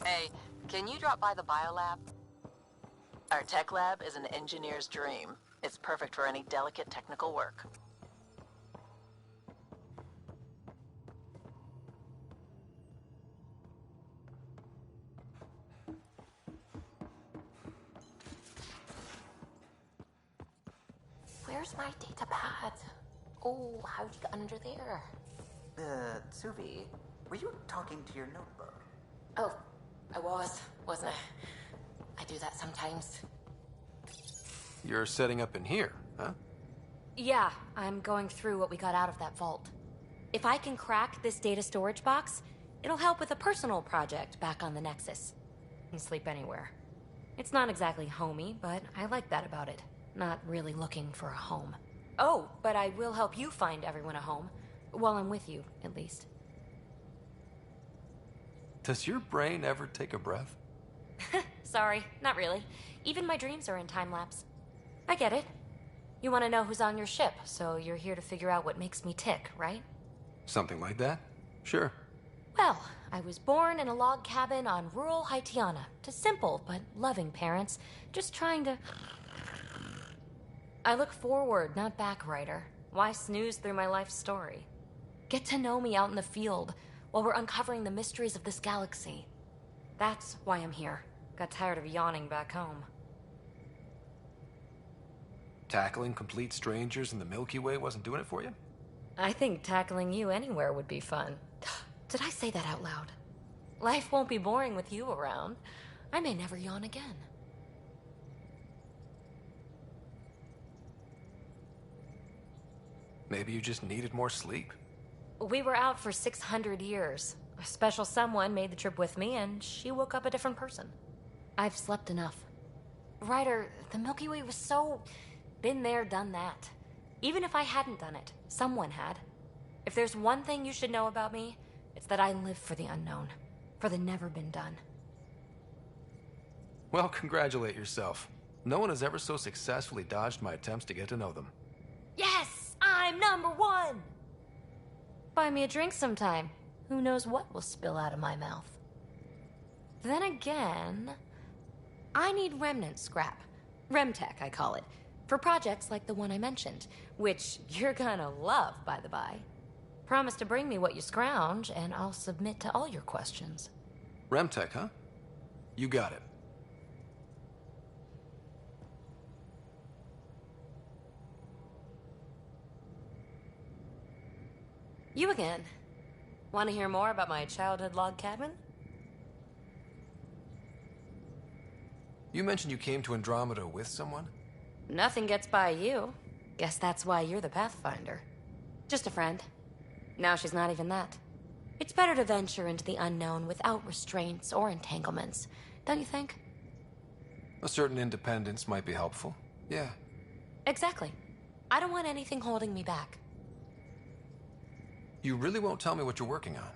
Hey, can you drop by the biolab? Our tech lab is an engineer's dream. It's perfect for any delicate technical work. Where's my data pad? Oh, how'd you get under there? Suvi, were you talking to your notebook? Oh, I wasn't I? I do that sometimes. You're setting up in here, huh? Yeah, I'm going through what we got out of that vault. If I can crack this data storage box, it'll help with a personal project back on the Nexus. I can sleep anywhere. It's not exactly homey, but I like that about it. Not really looking for a home. Oh, but I will help you find everyone a home. While I'm with you, at least. Does your brain ever take a breath? Sorry, not really. Even my dreams are in time-lapse. I get it. You want to know who's on your ship, so you're here to figure out what makes me tick, right? Something like that? Sure. Well, I was born in a log cabin on rural Haitiana to simple but loving parents, just trying to... I look forward, not back, writer. Why snooze through my life story? Get to know me out in the field while we're uncovering the mysteries of this galaxy. That's why I'm here. Got tired of yawning back home. Tackling complete strangers in the Milky Way wasn't doing it for you? I think tackling you anywhere would be fun. Did I say that out loud? Life won't be boring with you around. I may never yawn again. Maybe you just needed more sleep. We were out for 600 years. A special someone made the trip with me, and she woke up a different person. I've slept enough. Ryder, the Milky Way was so... been there, done that. Even if I hadn't done it, someone had. If there's one thing you should know about me, it's that I live for the unknown. For the never been done. Well, congratulate yourself. No one has ever so successfully dodged my attempts to get to know them. Yes! I'm #1! Buy me a drink sometime. Who knows what will spill out of my mouth. Then again... I need remnant scrap. Remtech, I call it. For projects like the one I mentioned. Which you're gonna love, by the by. Promise to bring me what you scrounge, and I'll submit to all your questions. Remtech, huh? You got it. You again. Want to hear more about my childhood log cabin? You mentioned you came to Andromeda with someone? Nothing gets by you. Guess that's why you're the Pathfinder. Just a friend. Now she's not even that. It's better to venture into the unknown without restraints or entanglements, don't you think? A certain independence might be helpful. Yeah. Exactly. I don't want anything holding me back. You really won't tell me what you're working on?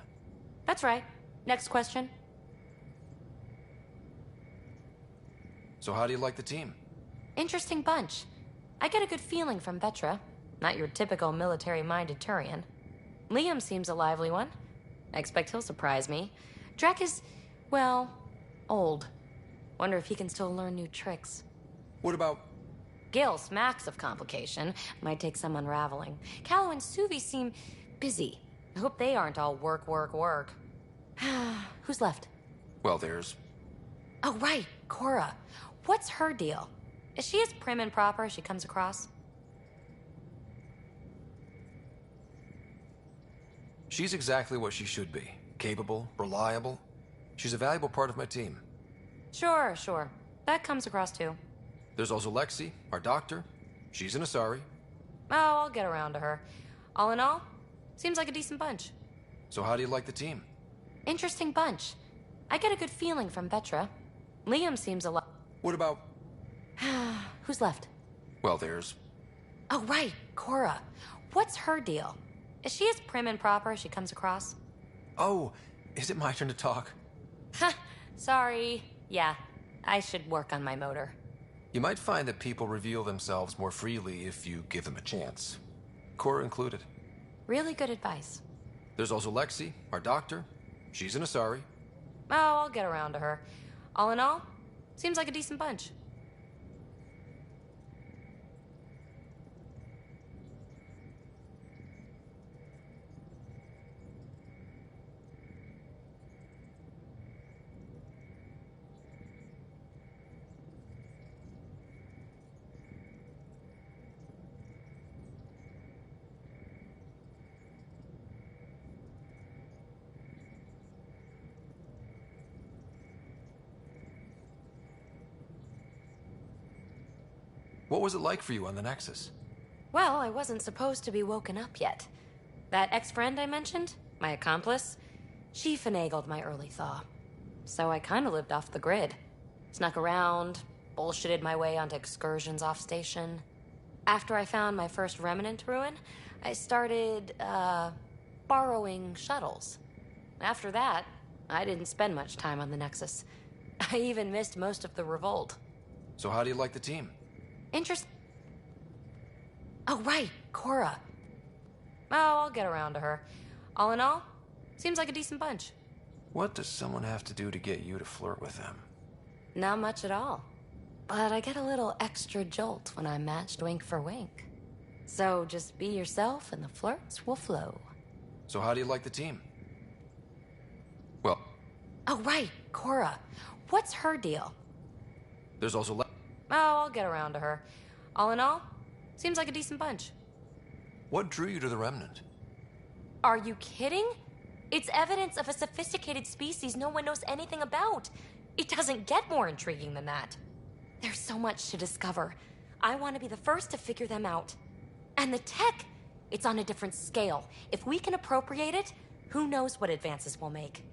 That's right. Next question. So how do you like the team? Interesting bunch. I get a good feeling from Vetra. Not your typical military-minded Turian. Liam seems a lively one. I expect he'll surprise me. Drek is, well, old. Wonder if he can still learn new tricks. What about... Gil smacks of complication. Might take some unraveling. Callow and Suvi seem busy. I hope they aren't all work, work, work. Who's left? Well, there's... Oh, right. Cora. What's her deal? Is she as prim and proper as she comes across? She's exactly what she should be. Capable, reliable. She's a valuable part of my team. Sure, sure. That comes across too. There's also Lexi, our doctor. She's an Asari. Oh, I'll get around to her. All in all, seems like a decent bunch. So how do you like the team? Interesting bunch. I get a good feeling from Vetra. Liam seems a lot... What about... Who's left? Well, there's... Oh, right. Cora. What's her deal? Is she as prim and proper as she comes across? Oh, is it my turn to talk? Sorry. Yeah, I should work on my motor. You might find that people reveal themselves more freely if you give them a chance. Cora included. Really good advice. There's also Lexi, our doctor. She's an Asari. Oh, I'll get around to her. All in all, seems like a decent bunch. What was it like for you on the Nexus? Well, I wasn't supposed to be woken up yet. That ex-friend I mentioned, my accomplice, she finagled my early thaw. So I kind of lived off the grid. Snuck around, bullshitted my way onto excursions off station. After I found my first remnant ruin, I started, borrowing shuttles. After that, I didn't spend much time on the Nexus. I even missed most of the revolt. So how do you like the team? Oh, right, Cora. Oh, I'll get around to her. All in all, seems like a decent bunch. What does someone have to do to get you to flirt with them? Not much at all. But I get a little extra jolt when I'm matched wink for wink. So just be yourself and the flirts will flow. So how do you like the team? Well... Oh, right, Cora. What's her deal? There's also... Oh, I'll get around to her. All in all, seems like a decent bunch. What drew you to the Remnant? Are you kidding? It's evidence of a sophisticated species no one knows anything about. It doesn't get more intriguing than that. There's so much to discover. I want to be the first to figure them out. And the tech, it's on a different scale. If we can appropriate it, who knows what advances we'll make.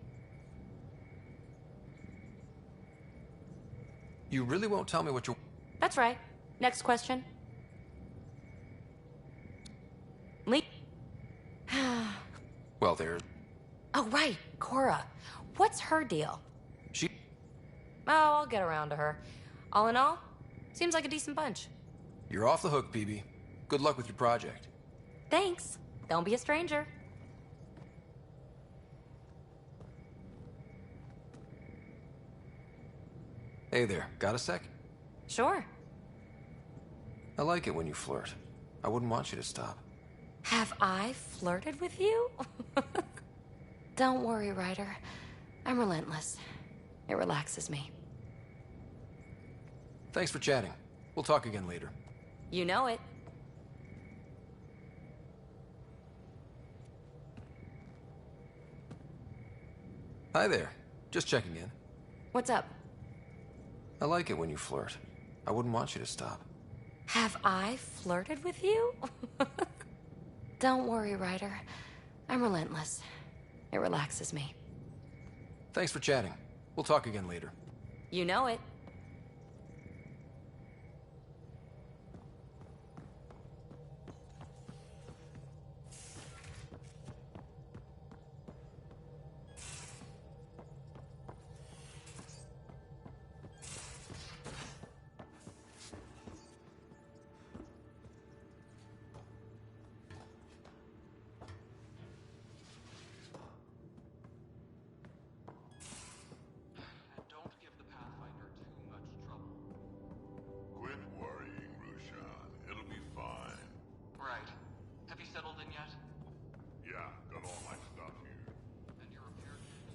You really won't tell me what you're... That's right. Next question. Lee? Well, there's... Oh, right, Cora. What's her deal? She... Oh, I'll get around to her. All in all, seems like a decent bunch. You're off the hook, BB. Good luck with your project. Thanks. Don't be a stranger. Hey there, got a sec? Sure. I like it when you flirt. I wouldn't want you to stop. Have I flirted with you? Don't worry, Ryder. I'm relentless. It relaxes me. Thanks for chatting. We'll talk again later. You know it. Hi there. Just checking in. What's up? I like it when you flirt. I wouldn't want you to stop. Have I flirted with you? Don't worry, Ryder. I'm relentless. It relaxes me. Thanks for chatting. We'll talk again later. You know it. Quit worrying, Rushan. It'll be fine. Right. Have you settled in yet? Yeah, got all my stuff here. And your repair kit?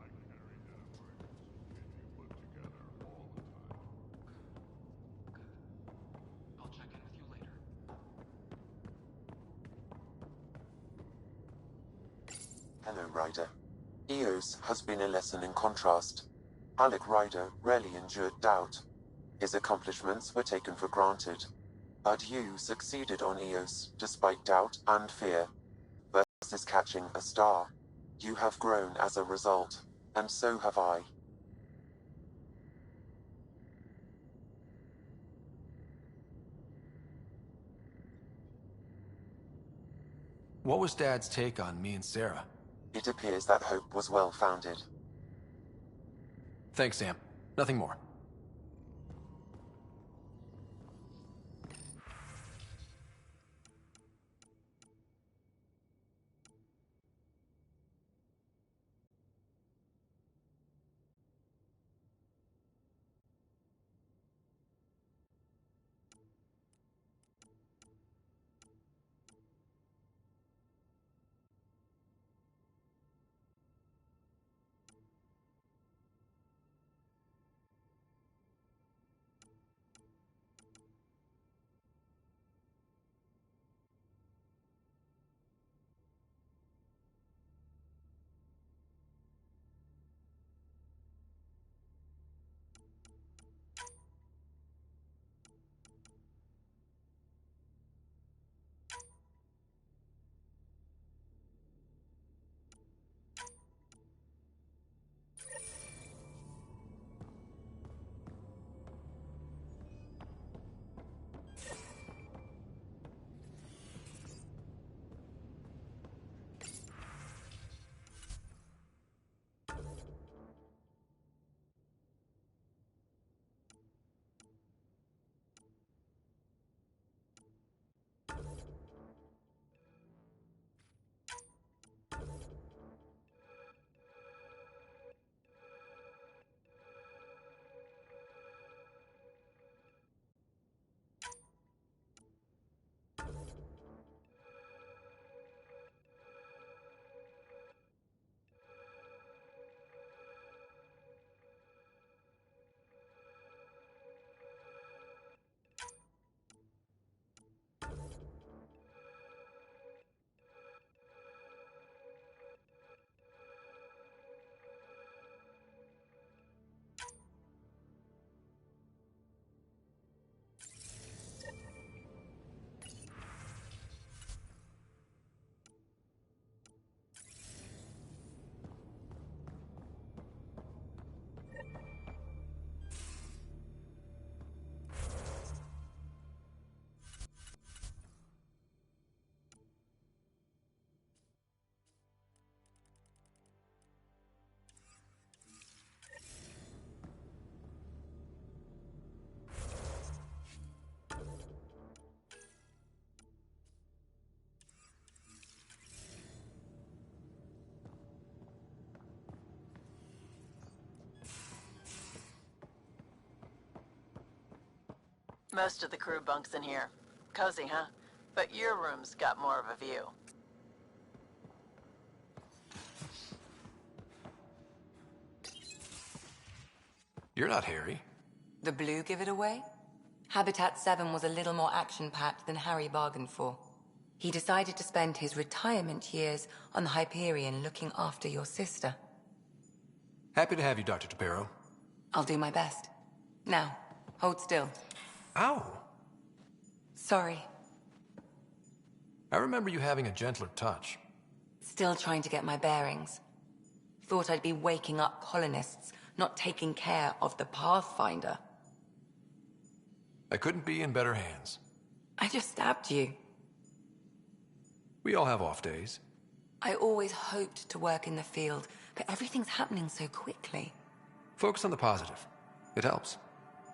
I carry that emergency kit you put together all the time. Good. I'll check in with you later. Hello, Ryder. Eos has been a lesson in contrast. Alec Ryder rarely endured doubt. His accomplishments were taken for granted. But you succeeded on Eos, despite doubt and fear. Versus catching a star. You have grown as a result, and so have I. What was Dad's take on me and Sarah? It appears that hope was well-founded. Thanks, Sam. Nothing more. Most of the crew bunks in here. Cozy, huh? But your room's got more of a view. You're not Harry. The blue give it away? Habitat 7 was a little more action-packed than Harry bargained for. He decided to spend his retirement years on the Hyperion looking after your sister. Happy to have you, Dr. Tapero. I'll do my best. Now, hold still. Ow! Sorry. I remember you having a gentler touch. Still trying to get my bearings. Thought I'd be waking up colonists, not taking care of the Pathfinder. I couldn't be in better hands. I just stabbed you. We all have off days. I always hoped to work in the field, but everything's happening so quickly. Focus on the positive. It helps.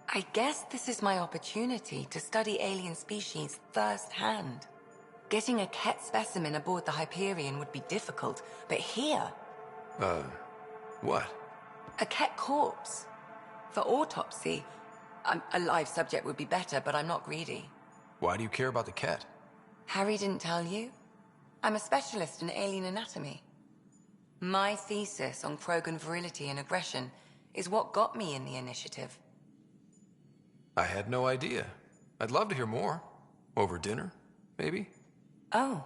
I guess this is my opportunity to study alien species firsthand. Getting a Ket specimen aboard the Hyperion would be difficult, but here... What? A Ket corpse. For autopsy, a live subject would be better, but I'm not greedy. Why do you care about the Ket? Harry didn't tell you? I'm a specialist in alien anatomy. My thesis on Krogan virility and aggression is what got me in the initiative. I had no idea. I'd love to hear more. Over dinner, maybe? Oh.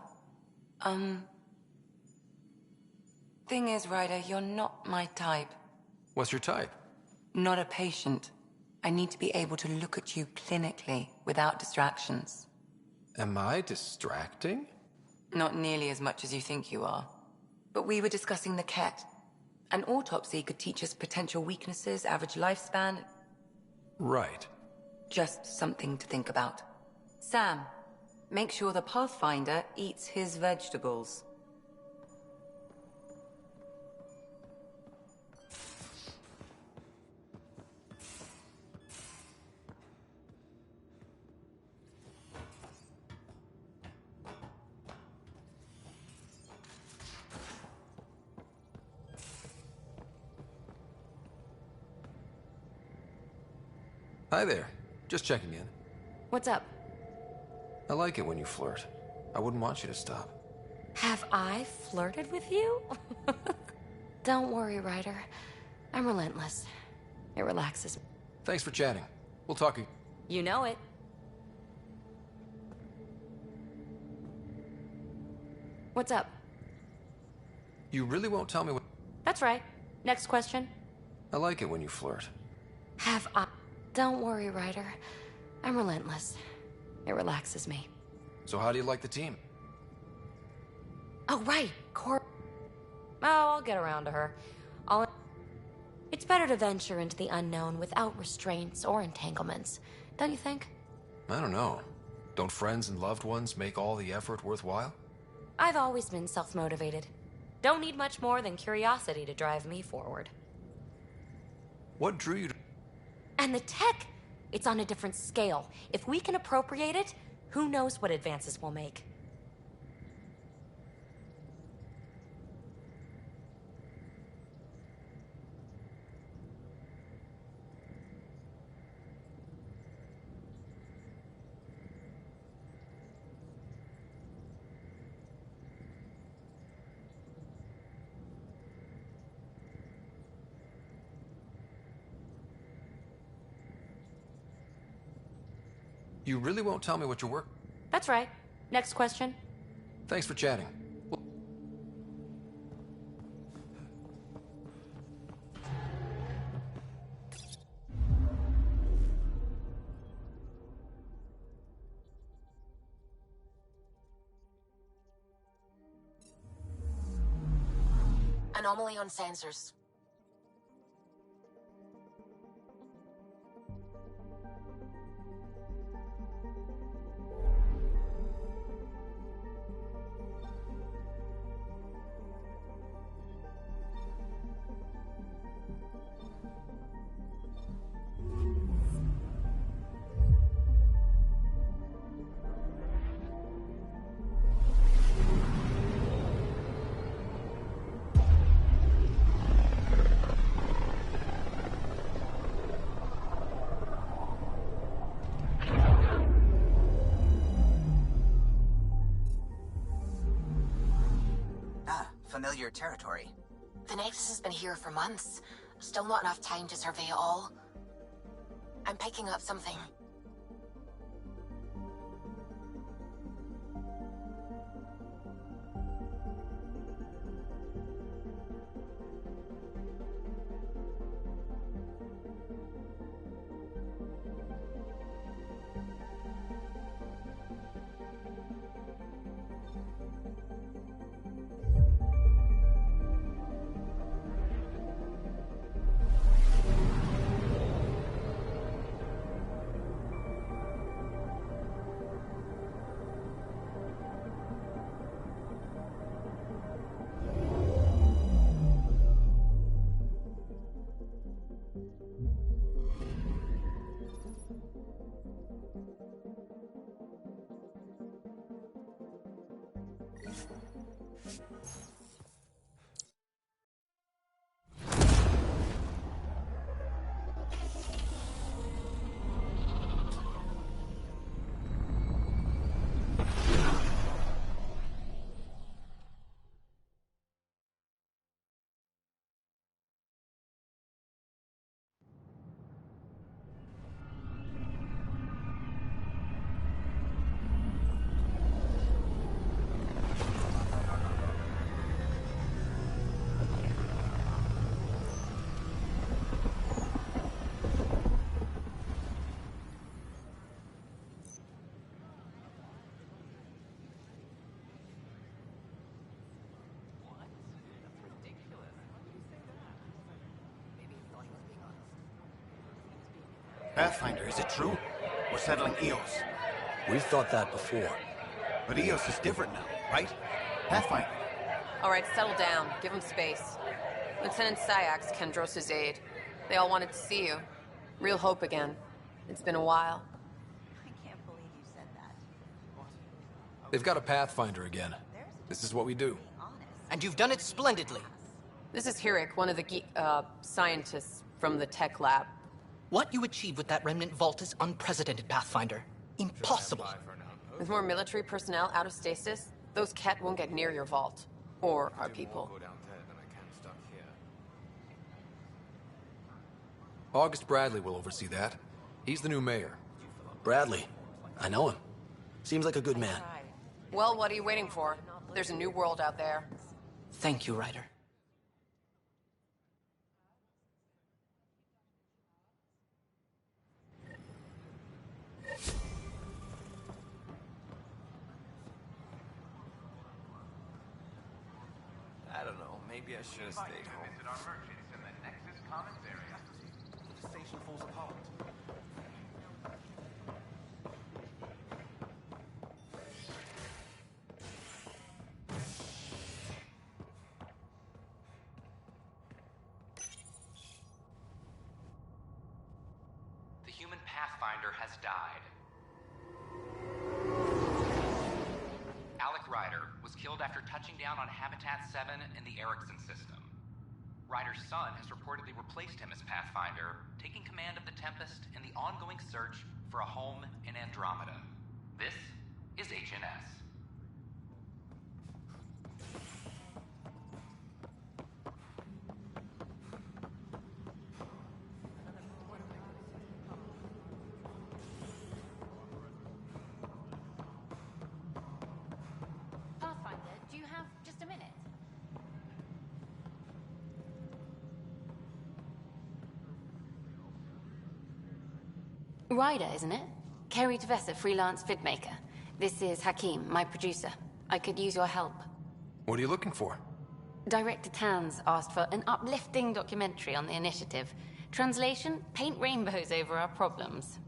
Thing is, Ryder, you're not my type. What's your type? Not a patient. I need to be able to look at you clinically without distractions. Am I distracting? Not nearly as much as you think you are. But we were discussing the Ket. An autopsy could teach us potential weaknesses, average lifespan. Right. Just something to think about. Sam, make sure the Pathfinder eats his vegetables. Hi there. Just checking in. What's up? I like it when you flirt. I wouldn't want you to stop. Have I flirted with you? Don't worry, Ryder. I'm relentless. It relaxes me. Thanks for chatting. We'll talk. You know it. What's up? You really won't tell me what... That's right. Next question. I like it when you flirt. Have I... Don't worry, Ryder. I'm relentless. It relaxes me. So how do you like the team? Oh, right. Oh, I'll get around to her. It's better to venture into the unknown without restraints or entanglements, don't you think? I don't know. Don't friends and loved ones make all the effort worthwhile? I've always been self-motivated. Don't need much more than curiosity to drive me forward. What drew you to... And the tech, it's on a different scale. If we can appropriate it, who knows what advances we'll make. You really won't tell me what your work... That's right. Next question. Thanks for chatting. Anomaly on sensors. unfamiliar territory. The Nexus has been here for months. Still not enough time to survey it all. I'm picking up something. Pathfinder, is it true? We're settling Eos. We've thought that before. But Eos is different now, right? Pathfinder. All right, settle down. Give him space. Lieutenant Syax, Kendros' aide. They all wanted to see you. Real hope again. It's been a while. I can't believe you said that. They've got a Pathfinder again. This is what we do. And you've done it splendidly. This is Hirik, one of the scientists from the tech lab. What you achieved with that remnant vault is unprecedented, Pathfinder. Impossible. With more military personnel out of stasis, those Ket won't get near your vault. Or our people. August Bradley will oversee that. He's the new mayor. Bradley. I know him. Seems like a good man. Well, what are you waiting for? There's a new world out there. Thank you, Ryder. I don't know, maybe I should have stayed home. Our merchants in the Nexus Commons area. The station falls apart. The human Pathfinder has died. Alec Ryder was killed after touching down on Habitat 7 in the Erickson system. Ryder's son has reportedly replaced him as Pathfinder, taking command of the Tempest in the ongoing search for a home in Andromeda. This is HNS. Pathfinder, do you have just a minute? Ryder, isn't it? Kerry Tavessa, freelance vidmaker. This is Hakim, my producer. I could use your help. What are you looking for? Director Tans asked for an uplifting documentary on the initiative. Translation, paint rainbows over our problems.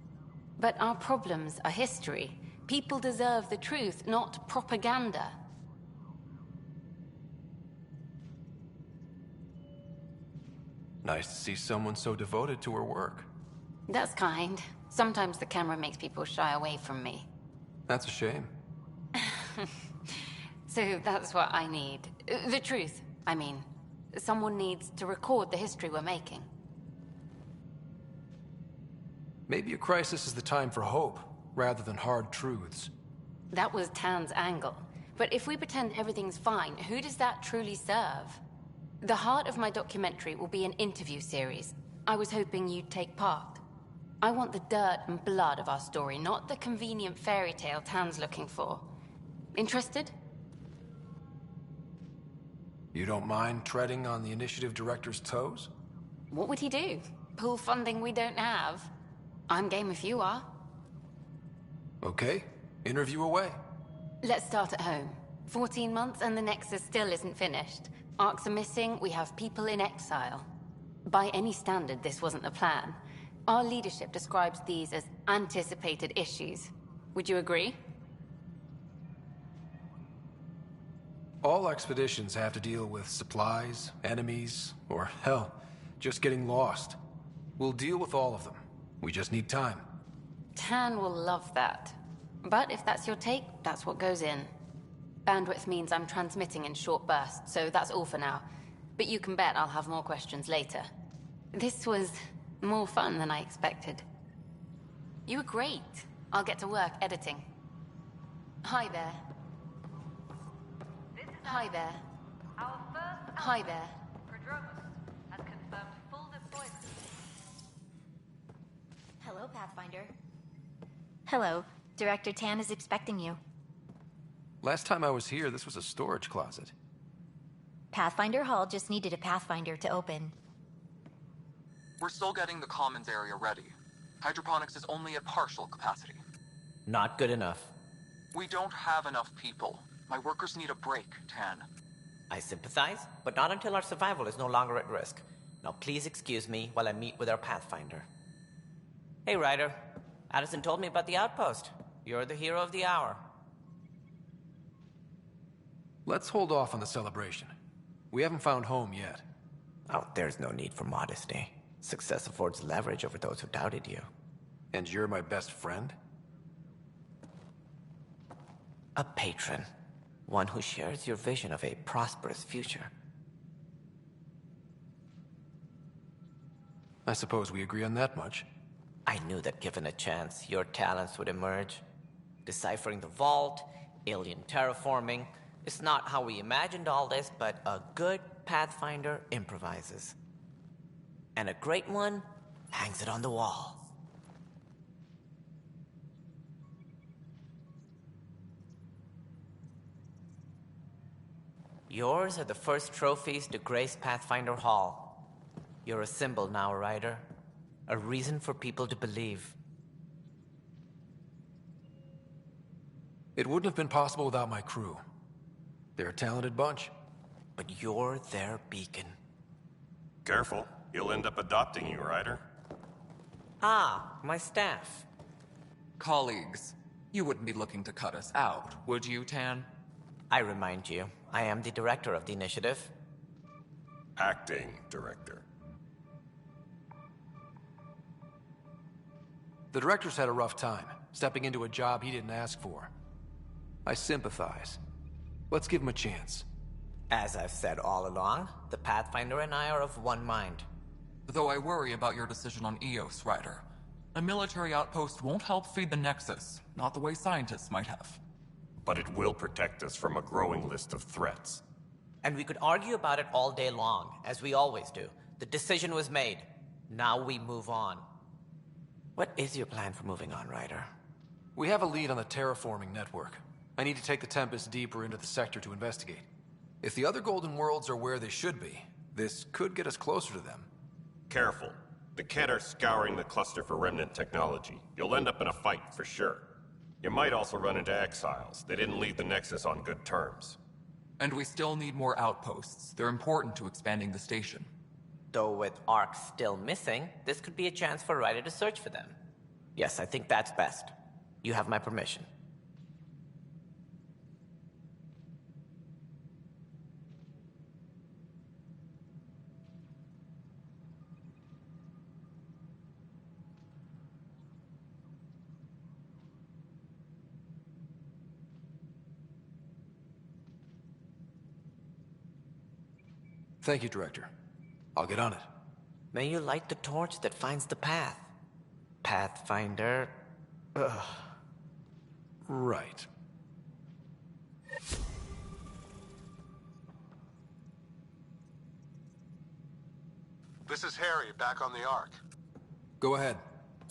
But our problems are history. People deserve the truth, not propaganda. Nice to see someone so devoted to her work. That's kind. Sometimes the camera makes people shy away from me. That's a shame. So that's what I need. The truth, I mean. Someone needs to record the history we're making. Maybe a crisis is the time for hope, rather than hard truths. That was Tan's angle. But if we pretend everything's fine, who does that truly serve? The heart of my documentary will be an interview series. I was hoping you'd take part. I want the dirt and blood of our story, not the convenient fairy tale Tan's looking for. Interested? You don't mind treading on the initiative director's toes? What would he do? Pull funding we don't have? I'm game if you are. Okay, interview away. Let's start at home. 14 months and the Nexus still isn't finished. Arcs are missing, we have people in exile. By any standard, this wasn't the plan. Our leadership describes these as anticipated issues. Would you agree? All expeditions have to deal with supplies, enemies, or hell, just getting lost. We'll deal with all of them. We just need time. Tan will love that. But if that's your take, that's what goes in. Bandwidth means I'm transmitting in short bursts, so that's all for now. But you can bet I'll have more questions later. This was more fun than I expected. You were great. I'll get to work editing. Hi there. Hi there. Hi there. Hello, Pathfinder. Hello. Director Tan is expecting you. Last time I was here, this was a storage closet. Pathfinder Hall just needed a Pathfinder to open. We're still getting the commons area ready. Hydroponics is only at partial capacity. Not good enough. We don't have enough people. My workers need a break, Tan. I sympathize, but not until our survival is no longer at risk. Now please excuse me while I meet with our Pathfinder. Hey, Ryder. Addison told me about the outpost. You're the hero of the hour. Let's hold off on the celebration. We haven't found home yet. Oh, there's no need for modesty. Success affords leverage over those who doubted you. And you're my best friend? A patron. One who shares your vision of a prosperous future. I suppose we agree on that much. I knew that given a chance, your talents would emerge. Deciphering the vault, alien terraforming. It's not how we imagined all this, but a good Pathfinder improvises. And a great one hangs it on the wall. Yours are the first trophies to grace Pathfinder Hall. You're a symbol now, Ryder. A reason for people to believe. It wouldn't have been possible without my crew. They're a talented bunch. But you're their beacon. Careful. He'll end up adopting you, Ryder. Ah, my staff. Colleagues, you wouldn't be looking to cut us out, would you, Tan? I remind you, I am the director of the initiative. Acting director. The director's had a rough time, stepping into a job he didn't ask for. I sympathize. Let's give him a chance. As I've said all along, the Pathfinder and I are of one mind. Though I worry about your decision on Eos, Ryder. A military outpost won't help feed the Nexus, not the way scientists might have. But it will protect us from a growing list of threats. And we could argue about it all day long, as we always do. The decision was made. Now we move on. What is your plan for moving on, Ryder? We have a lead on the terraforming network. I need to take the Tempest deeper into the sector to investigate. If the other Golden Worlds are where they should be, this could get us closer to them. Careful. The Kett are scouring the cluster for remnant technology. You'll end up in a fight for sure. You might also run into exiles. They didn't leave the Nexus on good terms. And we still need more outposts. They're important to expanding the station. Though with Ark still missing, this could be a chance for Ryder to search for them. Yes, I think that's best. You have my permission. Thank you, Director. I'll get on it. May you light the torch that finds the path. Pathfinder. Ugh. Right. This is Harry, back on the Ark. Go ahead.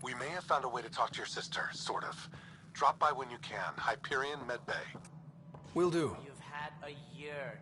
We may have found a way to talk to your sister, sort of. Drop by when you can. Hyperion Medbay. Will do. You've had a year.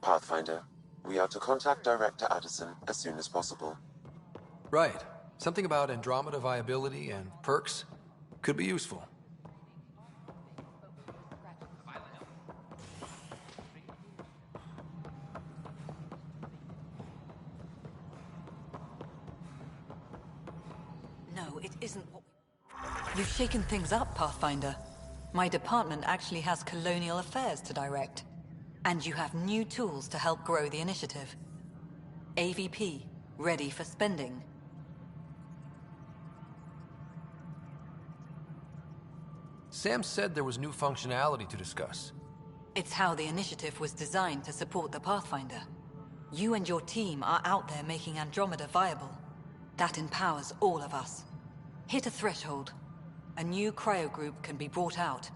Pathfinder, we are to contact Director Addison as soon as possible. Right. Something about Andromeda viability and perks could be useful. No, it isn't what You've shaken things up, Pathfinder. My department actually has colonial affairs to direct. And you have new tools to help grow the initiative. AVP, ready for spending. Sam said there was new functionality to discuss. It's how the initiative was designed to support the Pathfinder. You and your team are out there making Andromeda viable. That empowers all of us. Hit a threshold. A new cryo group can be brought out.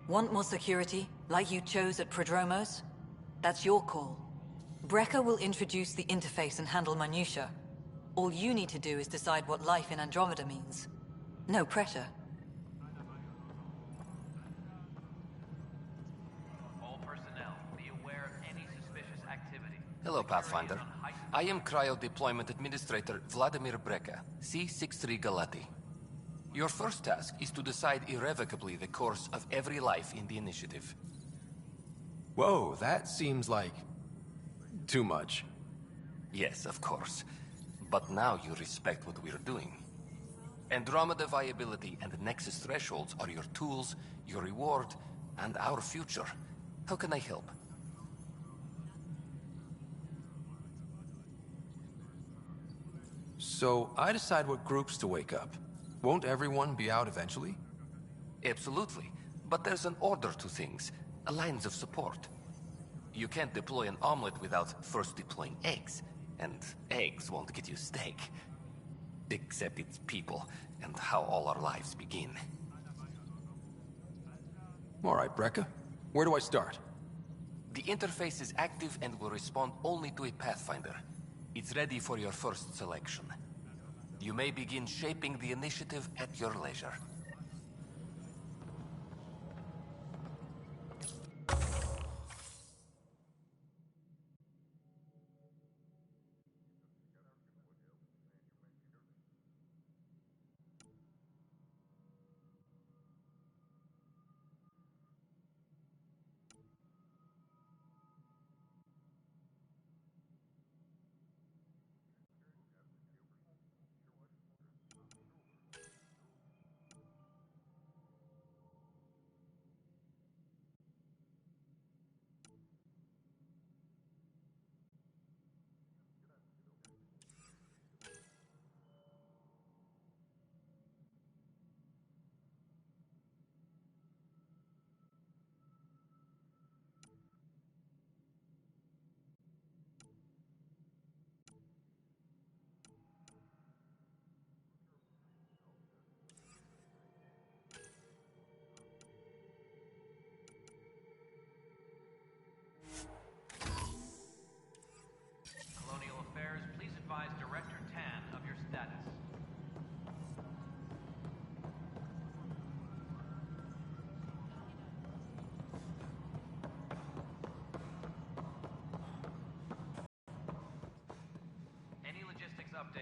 Want more security, like you chose at Prodromos? That's your call. Brecker will introduce the interface and handle minutiae. All you need to do is decide what life in Andromeda means. No pressure. All personnel, be aware of any suspicious activity. Hello, Pathfinder. I am Cryo Deployment Administrator Vladimir Brecker, C-63 Galati. Your first task is to decide irrevocably the course of every life in the initiative. Whoa, that seems like too much. Yes, of course. But now you respect what we're doing. Andromeda viability and Nexus thresholds are your tools, your reward, and our future. How can I help? So I decide what groups to wake up. Won't everyone be out eventually? Absolutely. But there's an order to things. Lines of support. You can't deploy an omelet without first deploying eggs. And eggs won't get you steak. Except it's people, and how all our lives begin. All right, Brecker. Where do I start? The interface is active and will respond only to a Pathfinder. It's ready for your first selection. You may begin shaping the initiative at your leisure.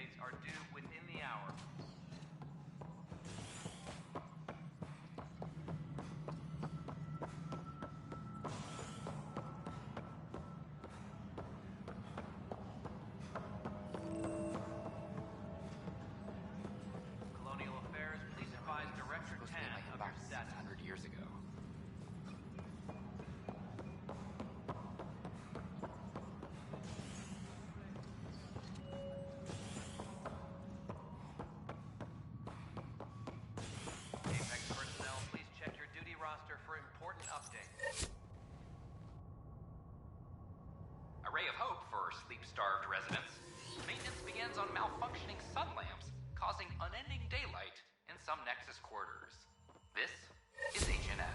updates are due within the hour. Colonial Affairs, please advise Director Tan of your status. 100 years ago. Apex personnel, please check your duty roster for important updates. A ray of hope for sleep-starved residents. Maintenance begins on malfunctioning sun lamps, causing unending daylight in some Nexus quarters. This is HNS.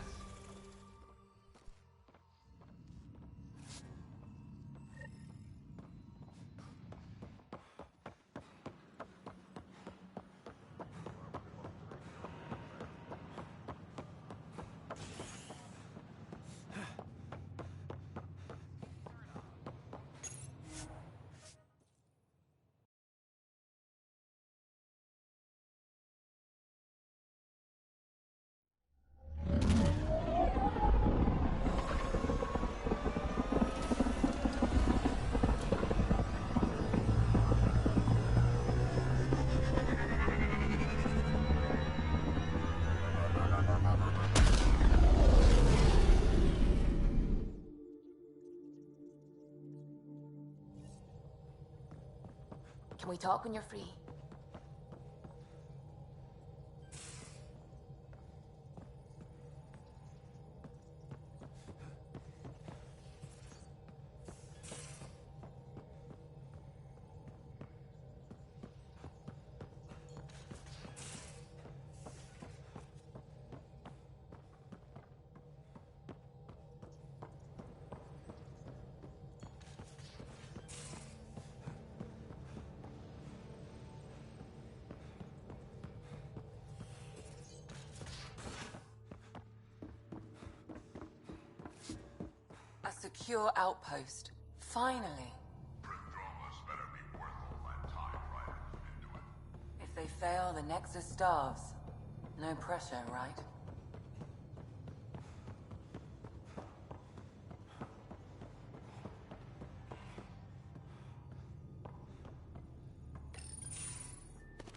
Can we talk when you're free? A secure outpost. Finally. Andromeda's better be worth all that time Ryder put into it. If they fail, the Nexus starves. No pressure, right?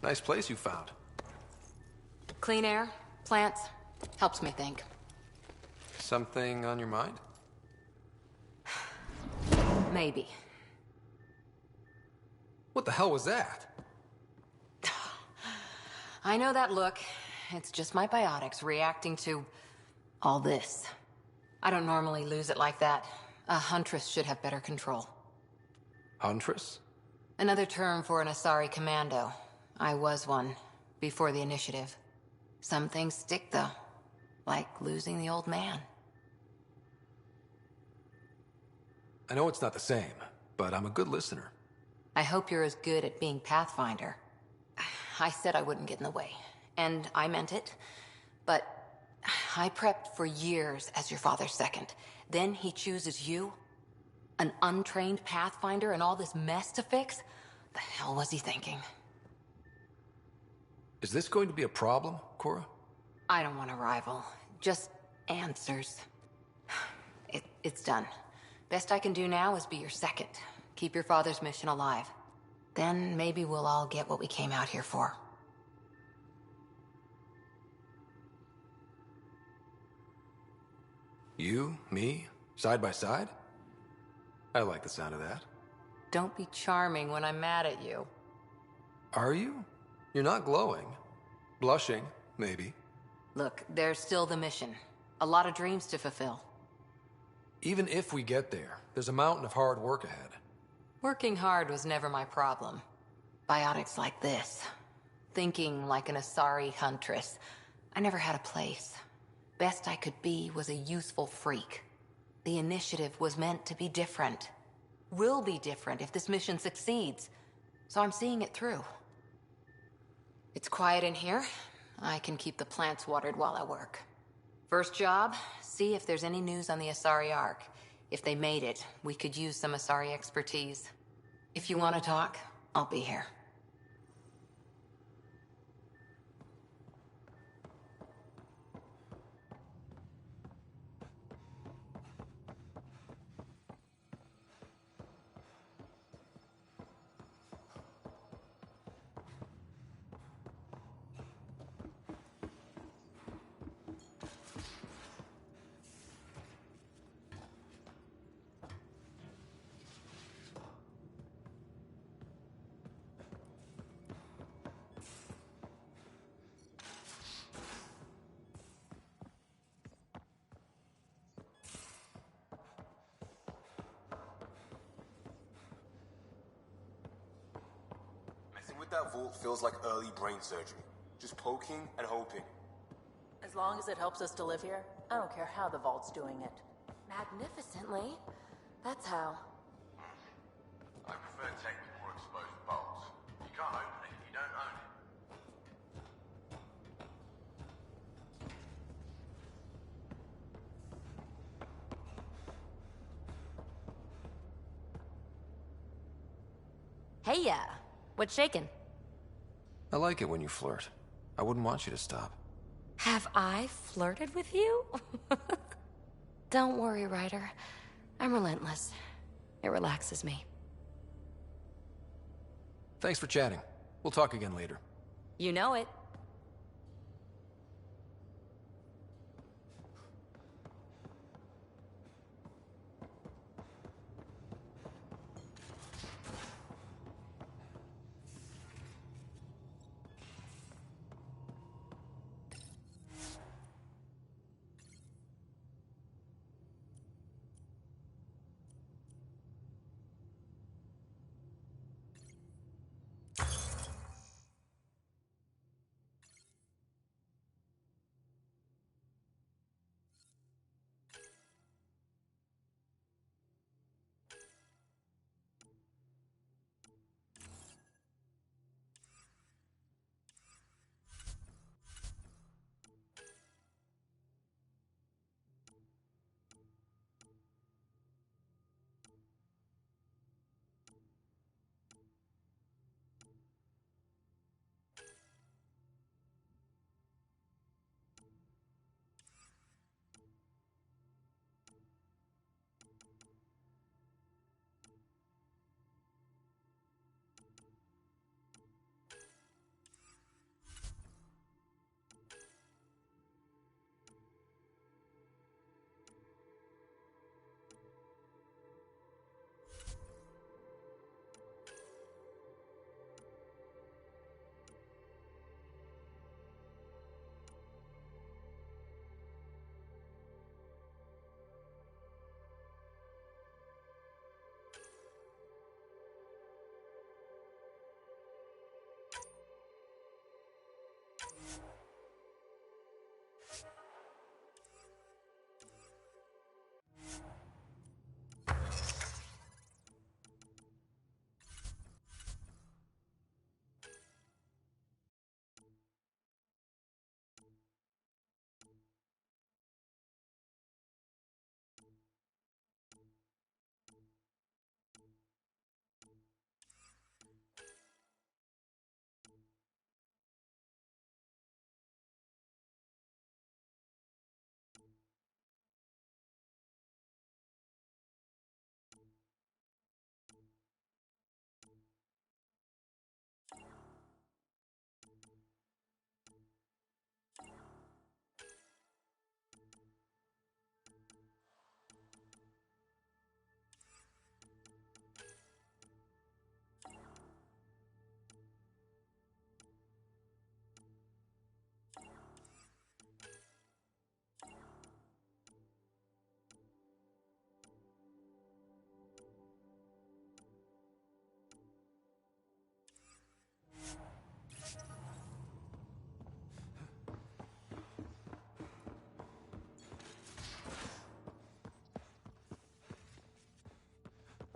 Nice place you found. Clean air, plants, helps me think. Something on your mind? Maybe. What the hell was that? I know that look. It's just my biotics reacting to all this. I don't normally lose it like that. A huntress should have better control. Huntress? Another term for an Asari commando. I was one, before the initiative. Some things stick, though. Like losing the old man. I know it's not the same, but I'm a good listener. I hope you're as good at being Pathfinder. I said I wouldn't get in the way, and I meant it. But I prepped for years as your father's second. Then he chooses you? An untrained Pathfinder and all this mess to fix? The hell was he thinking? Is this going to be a problem, Cora? I don't want a rival. Just answers. It's done. Best I can do now is be your second. Keep your father's mission alive. Then maybe we'll all get what we came out here for. You, me, side by side? I like the sound of that. Don't be charming when I'm mad at you. Are you? You're not glowing. Blushing, maybe. Look, there's still the mission. A lot of dreams to fulfill. Even if we get there, there's a mountain of hard work ahead. Working hard was never my problem. Biotics like this. Thinking like an Asari huntress. I never had a place. Best I could be was a useful freak. The initiative was meant to be different. Will be different if this mission succeeds. So I'm seeing it through. It's quiet in here. I can keep the plants watered while I work. First job, see if there's any news on the Asari Ark. If they made it, we could use some Asari expertise. If you want to talk, I'll be here. with that vault feels like early brain surgery. Just poking and hoping. As long as it helps us to live here, I don't care how the vault's doing it. Magnificently. That's how. I prefer tech with more exposed bolts. You can't open it if you don't own it. Hey, what's shaking? I like it when you flirt. I wouldn't want you to stop. Have I flirted with you? Don't worry, Ryder. I'm relentless. It relaxes me. Thanks for chatting. We'll talk again later. You know it.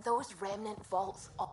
Those remnant vaults are...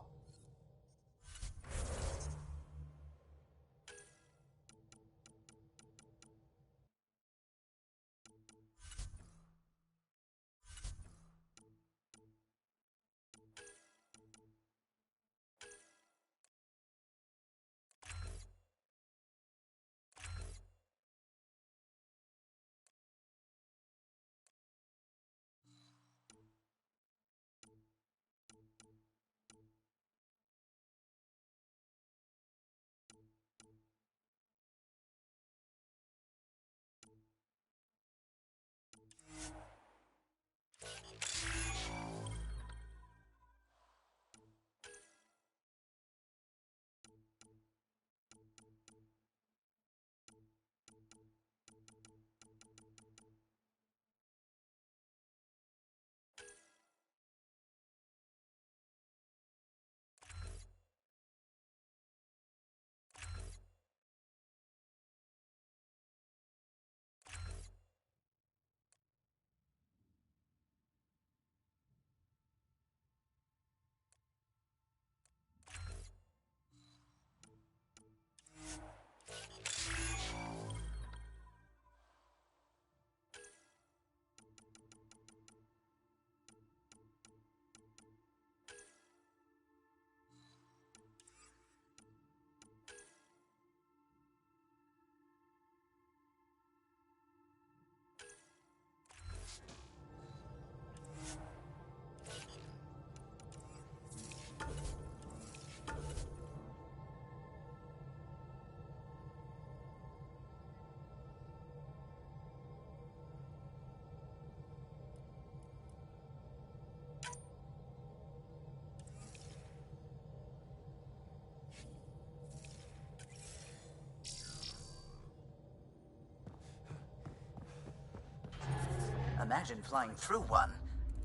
imagine flying through one.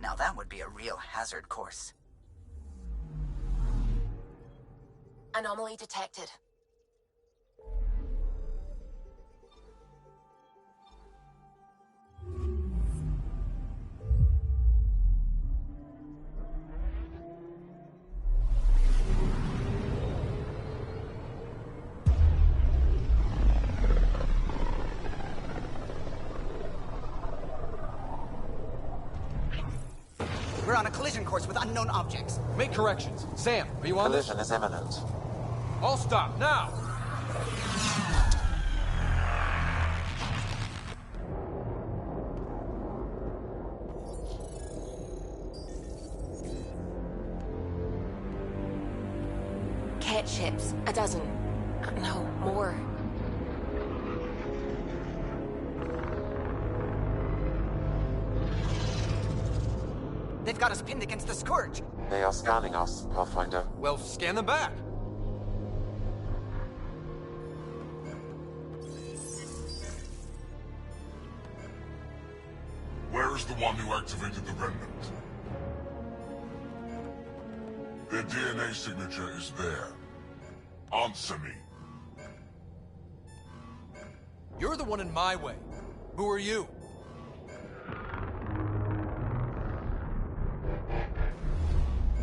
Now that would be a real hazard course. Anomaly detected. We're on a collision course with unknown objects. Make corrections. Sam, are you on this? Collision is imminent. All stop, now! Cat ships. A dozen. No, more. They've got us pinned against the Scourge. They are scanning us, Pathfinder. Well, scan them back. Where is the one who activated the Remnant? Their DNA signature is there. Answer me. You're the one in my way. Who are you?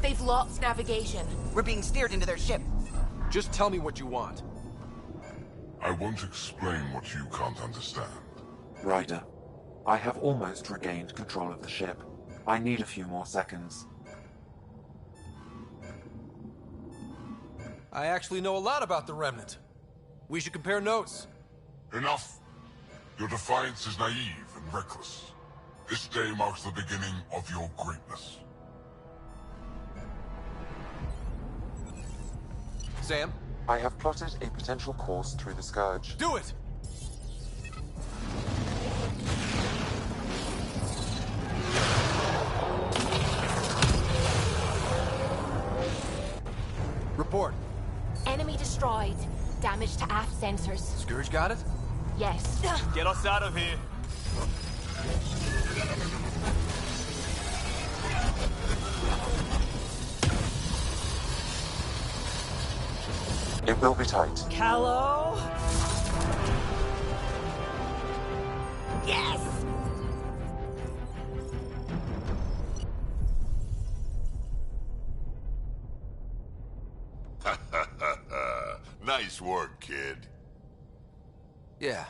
They've lost navigation. We're being steered into their ship. Just tell me what you want. I won't explain what you can't understand. Ryder, I have almost regained control of the ship. I need a few more seconds. I actually know a lot about the Remnant. We should compare notes. Enough! Your defiance is naive and reckless. This day marks the beginning of your greatness. Sam? I have plotted a potential course through the Scourge. Do it! Report. Enemy destroyed. Damage to aft sensors. Scourge got it? Yes. Get us out of here. It will be tight. Callow? Yes! Nice work, kid. Yeah.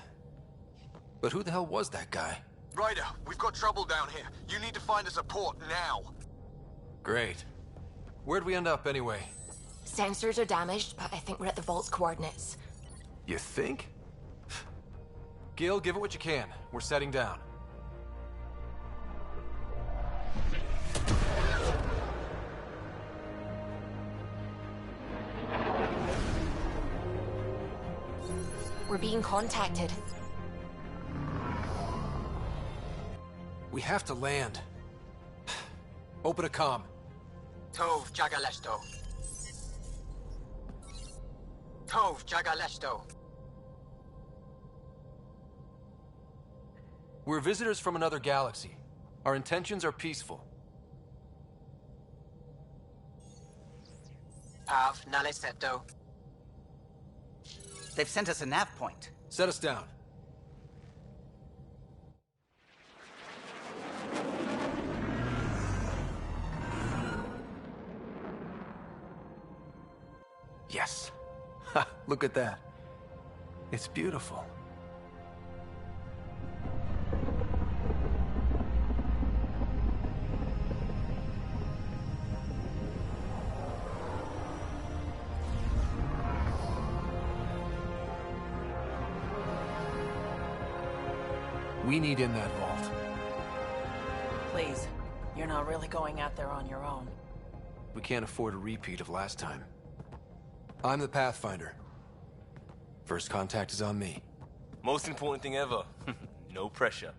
But who the hell was that guy? Ryder, we've got trouble down here. You need to find us a port now. Great. Where'd we end up anyway? Sensors are damaged, but I think we're at the vault's coordinates. You think? Gil, give it what you can. We're setting down. We're being contacted. We have to land. Open a comm. Tov Jagalesto. Tov Jagalesto. We're visitors from another galaxy. Our intentions are peaceful. Av Naleseto. They've sent us a nav point. Set us down. Yes. Ha, look at that. It's beautiful. We need in that vault. Please, you're not really going out there on your own. We can't afford a repeat of last time. I'm the Pathfinder. First contact is on me. Most important thing ever. No pressure.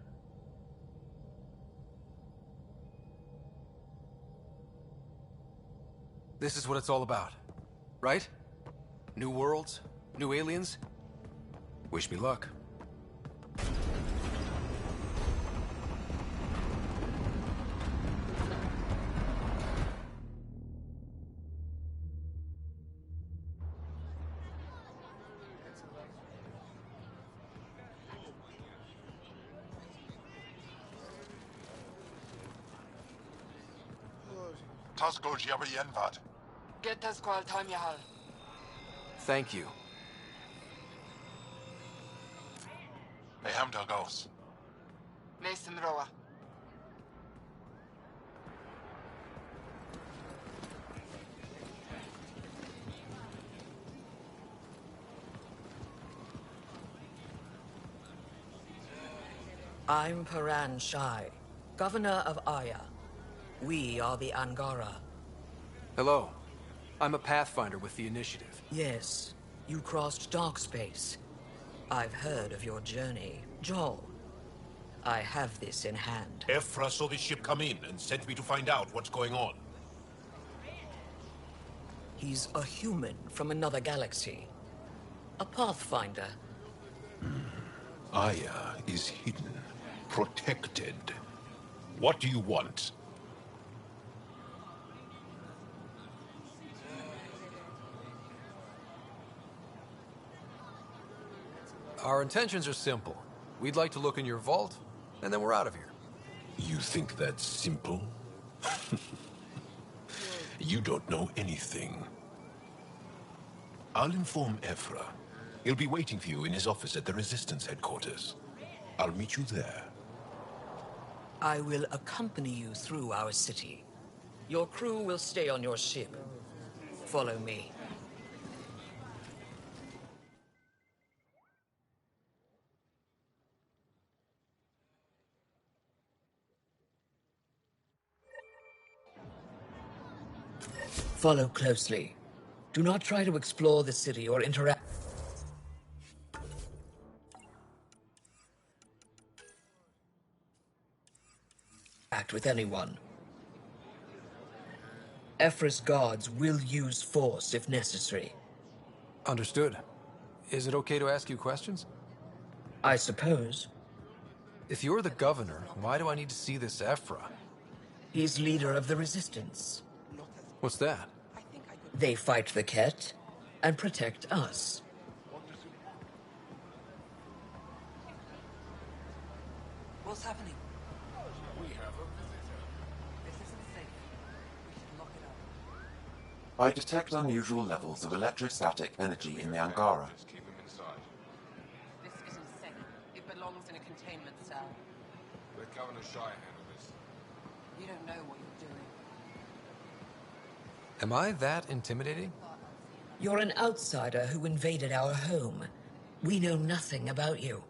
This is what it's all about, right? New worlds, new aliens. Wish me luck. Tasko Jabrienvad. Get Tasqual Tamyahal. Thank you. Mehamda Gauss. Mason Roa. I'm Paran Shai, Governor of Aya. We are the Angara. Hello. I'm a Pathfinder with the Initiative. Yes, you crossed dark space. I've heard of your journey, Joel. I have this in hand. Ephra saw this ship come in and sent me to find out what's going on. He's a human from another galaxy. A Pathfinder. Aya is hidden, protected. What do you want? Our intentions are simple. We'd like to look in your vault, and then we're out of here. You think that's simple? You don't know anything. I'll inform Ephra. He'll be waiting for you in his office at the Resistance headquarters. I'll meet you there. I will accompany you through our city. Your crew will stay on your ship. Follow me. Follow closely. Do not try to explore the city or interact with anyone. Ephra's guards will use force if necessary. Understood. Is it okay to ask you questions? I suppose. If you're the governor, why do I need to see this Ephra? He's leader of the Resistance. What's that? They fight the Ket and protect us. What's happening? We have a visitor. This isn't safe. We should lock it up. I detect unusual levels of electrostatic energy in the Angara. Just keep him inside. This isn't safe. It belongs in a containment cell. Let Governor Shai handle this. You don't know what you're doing. Am I that intimidating? You're an outsider who invaded our home. We know nothing about you.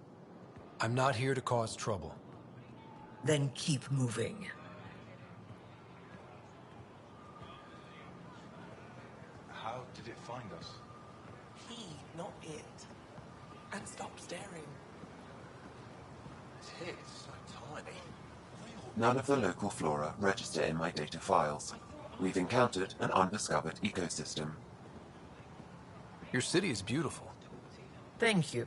I'm not here to cause trouble. Then keep moving. How did it find us? He, not it. And stop staring. Its head is so tiny. None of the local flora register in my data files. We've encountered an undiscovered ecosystem. Your city is beautiful. Thank you.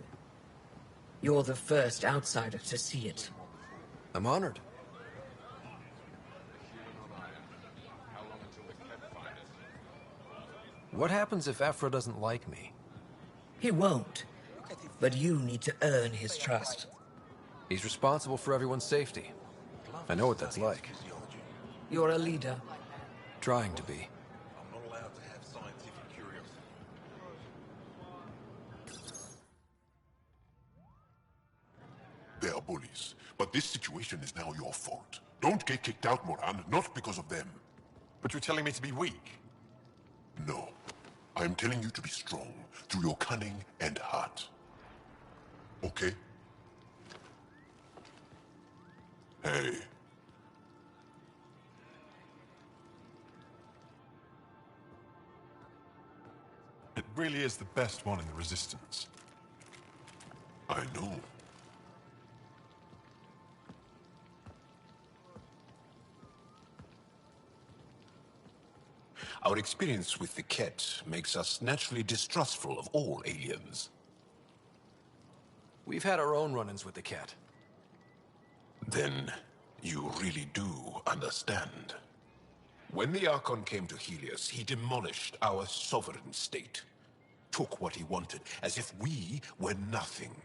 You're the first outsider to see it. I'm honored. What happens if Ephra doesn't like me? He won't. But you need to earn his trust. He's responsible for everyone's safety. I know what that's like. You're a leader. Trying to be. I'm not allowed to have scientific curiosity. They are bullies, but this situation is now your fault. Don't get kicked out, Moran, not because of them. But you're telling me to be weak? No. I'm telling you to be strong, through your cunning and heart. Okay? Hey. It really is the best one in the Resistance. I know. Our experience with the Ket makes us naturally distrustful of all aliens. We've had our own run-ins with the Ket. Then, you really do understand. When the Archon came to Helios, he demolished our sovereign state. Took what he wanted, as if we were nothing.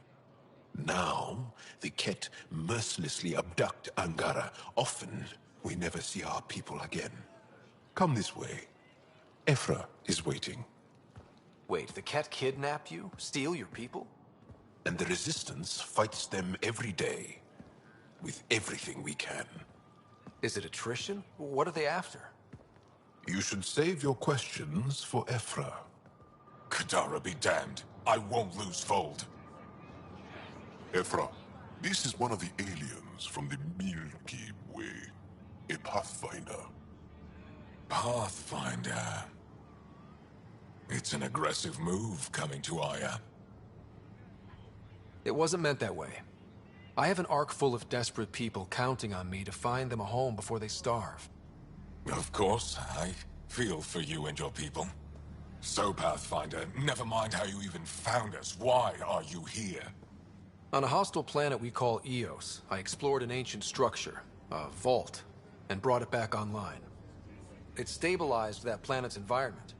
Now, the Ket mercilessly abduct Angara. Often, we never see our people again. Come this way. Ephra is waiting. Wait, the Ket kidnapped you? Steal your people? And the Resistance fights them every day. With everything we can. Is it attrition? What are they after? You should save your questions for Ephra. Kadara be damned. I won't lose Fold. Ephra, this is one of the aliens from the Milky Way. A Pathfinder. Pathfinder. It's an aggressive move coming to Aya. It wasn't meant that way. I have an ark full of desperate people counting on me to find them a home before they starve. Of course, I feel for you and your people. So, Pathfinder, never mind how you even found us. Why are you here? On a hostile planet we call Eos, I explored an ancient structure, a vault, and brought it back online. It stabilized that planet's environment.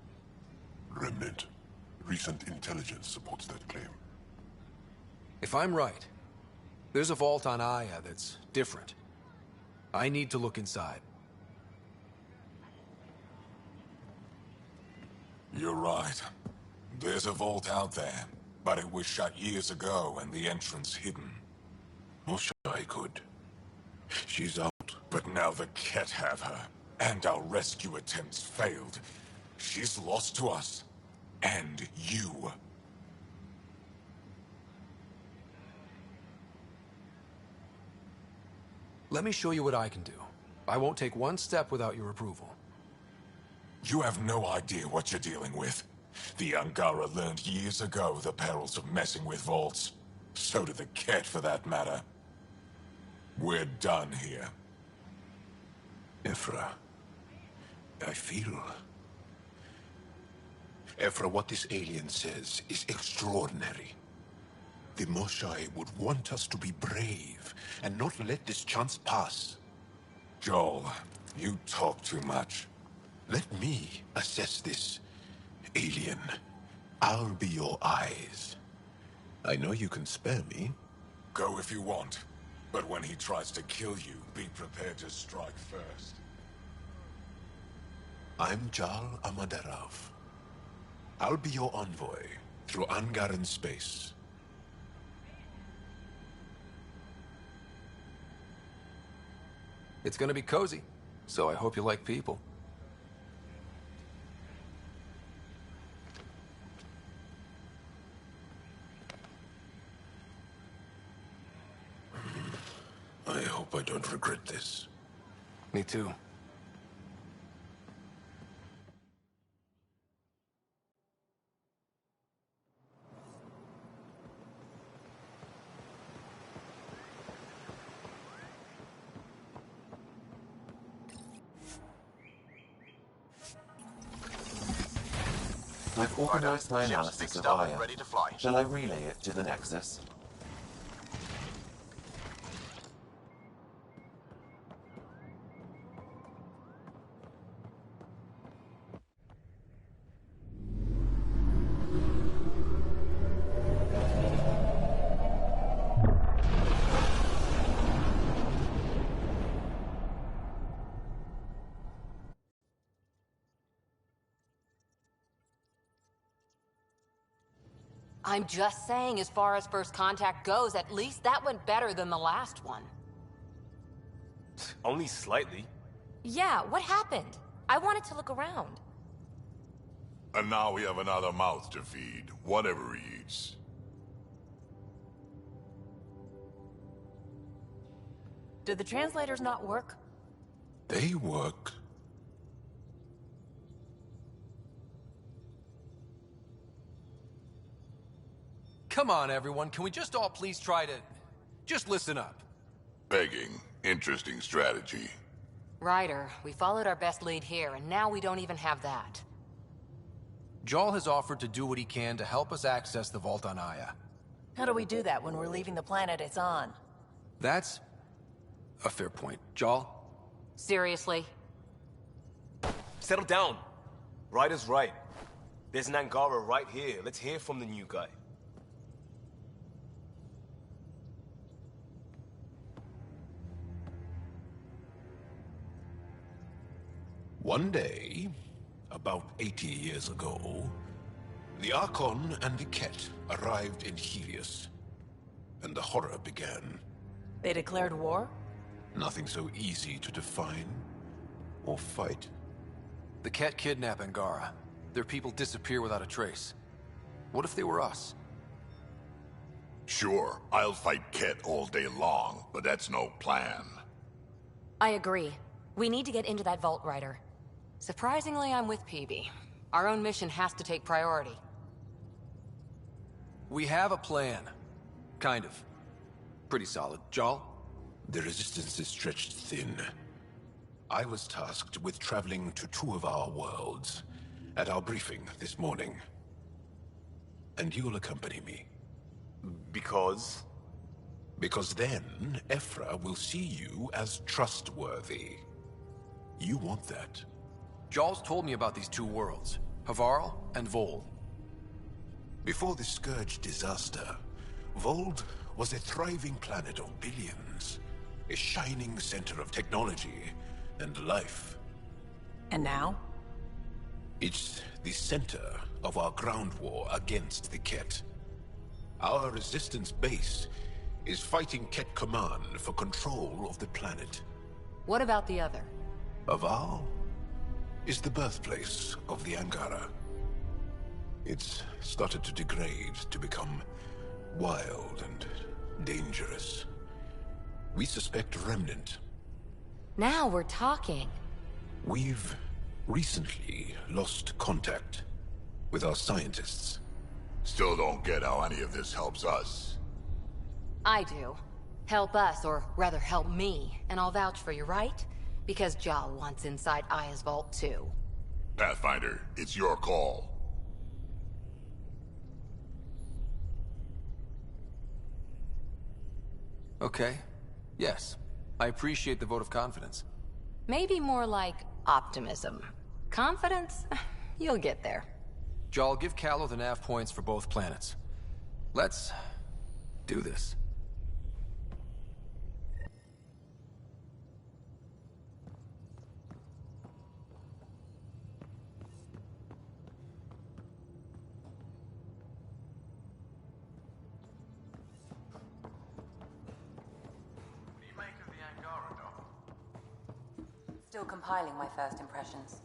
Remnant. Recent intelligence supports that claim. If I'm right, there's a vault on Aya that's different. I need to look inside. You're right. There's a vault out there, but it was shut years ago and the entrance hidden. Moshai could. She's out. But now the Ket have her, and our rescue attempts failed. She's lost to us. And you. Let me show you what I can do. I won't take one step without your approval. You have no idea what you're dealing with. The Angara learned years ago the perils of messing with vaults. So did the Ket, for that matter. We're done here. Ephra. I feel... Ephra, what this alien says is extraordinary. The Moshai would want us to be brave and not let this chance pass. Joel, you talk too much. Let me assess this, alien. I'll be your eyes. I know you can spare me. Go if you want. But when he tries to kill you, be prepared to strike first. I'm Jal Amaderov. I'll be your envoy through Angaran space. It's gonna be cozy, so I hope you like people. I hope I don't regret this. Me too. I've organized my analysis of Aya. Ready to fly. Shall I relay it to the Nexus? I'm just saying, as far as first contact goes, at least that went better than the last one. Only slightly. Yeah, what happened? I wanted to look around. And now we have another mouth to feed, whatever he eats. Did the translators not work? They work. Come on, everyone. Can we just all please try to... just listen up? Begging. Interesting strategy. Ryder, we followed our best lead here, and now we don't even have that. Jarl has offered to do what he can to help us access the vault on Aya. How do we do that when we're leaving the planet it's on? That's a fair point. Jarl? Seriously? Settle down. Ryder's right. There's an Angara right here. Let's hear from the new guy. One day, about 80 years ago, the Archon and the Ket arrived in Helios, and the horror began. They declared war? Nothing so easy to define or fight. The Ket kidnap Angara. Their people disappear without a trace. What if they were us? Sure, I'll fight Ket all day long, but that's no plan. I agree. We need to get into that vault, Ryder. Surprisingly, I'm with PB. Our own mission has to take priority. We have a plan. Kind of. Pretty solid. Jal? The resistance is stretched thin. I was tasked with traveling to two of our worlds at our briefing this morning. And you'll accompany me. Because? Because then, Ephra will see you as trustworthy. You want that. Jal's told me about these two worlds, Havarl and Vold. Before the Scourge disaster, Vold was a thriving planet of billions. A shining center of technology and life. And now? It's the center of our ground war against the Ket. Our resistance base is fighting Ket Command for control of the planet. What about the other? Havarl is the birthplace of the Angara. It's started to degrade, to become wild and dangerous. We suspect Remnant. Now we're talking. We've recently lost contact with our scientists. Still don't get how any of this helps us. I do. Help us, or rather help me, and I'll vouch for you, right? Because Jal wants inside Aya's vault too. Pathfinder, it's your call. Okay. Yes. I appreciate the vote of confidence. Maybe more like optimism. Confidence? You'll get there. Jal, give Callow the nav points for both planets. Let's do this. Still compiling my first impressions.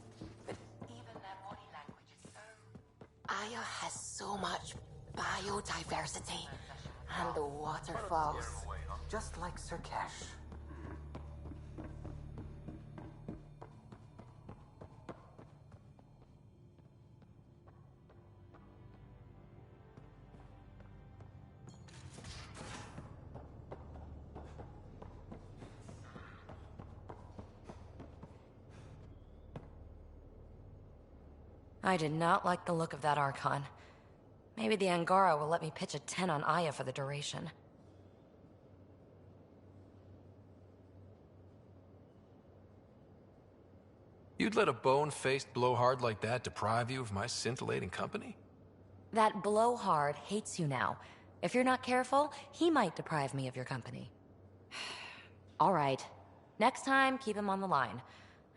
But even their body language is so... Aya has so much biodiversity. And the waterfalls. Just like Sirkesh. I did not like the look of that Archon. Maybe the Angara will let me pitch a 10 on Aya for the duration. You'd let a bone-faced blowhard like that deprive you of my scintillating company? That blowhard hates you now. If you're not careful, he might deprive me of your company. All right. Next time, keep him on the line.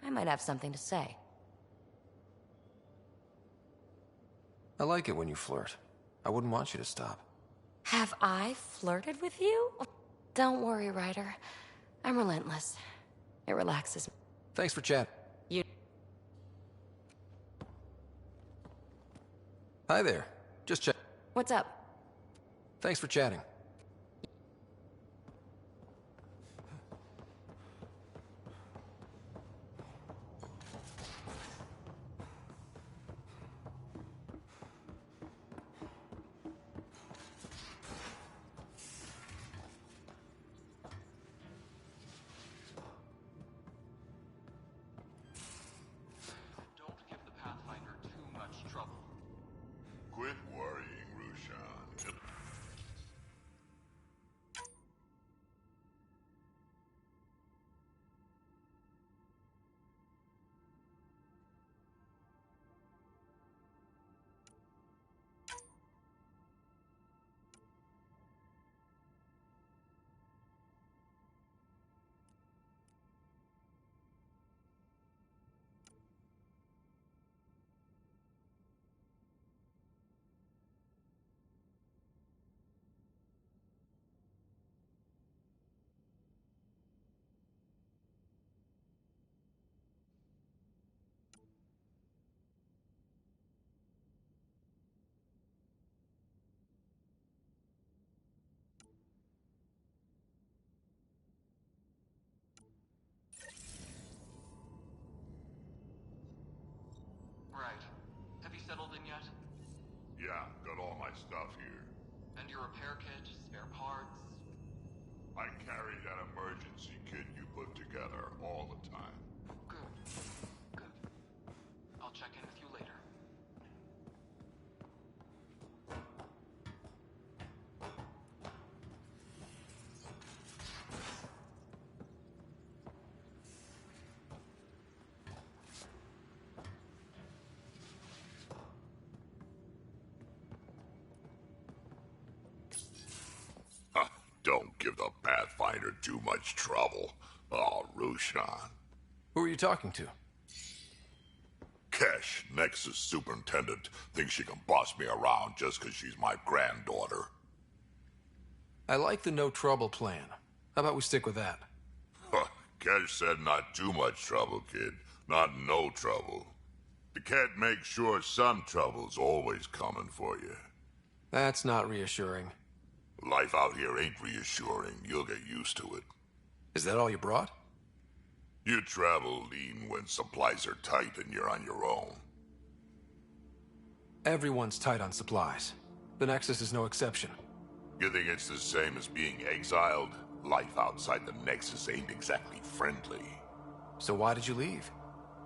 I might have something to say. I like it when you flirt. I wouldn't want you to stop. Have I flirted with you? Don't worry, Ryder. I'm relentless. It relaxes me. Thanks for chatting. You... Hi there. Just check. What's up? Thanks for chatting. Quit worrying, Rushan. Yeah, got all my stuff here. And your repair kit, spare parts? I carry that emergency kit you put together all the time. Good. Good. I'll check in with you later. Don't give the Pathfinder too much trouble. Oh, Rushan. Who are you talking to? Kesh, Nexus Superintendent, thinks she can boss me around just because she's my granddaughter. I like the no trouble plan. How about we stick with that? Kesh said not too much trouble, kid. Not no trouble. The cat makes sure some trouble's always coming for you. That's not reassuring. Life out here ain't reassuring. You'll get used to it. Is that all you brought? You travel lean when supplies are tight and you're on your own. Everyone's tight on supplies. The Nexus is no exception. You think it's the same as being exiled? Life outside the Nexus ain't exactly friendly. So why did you leave?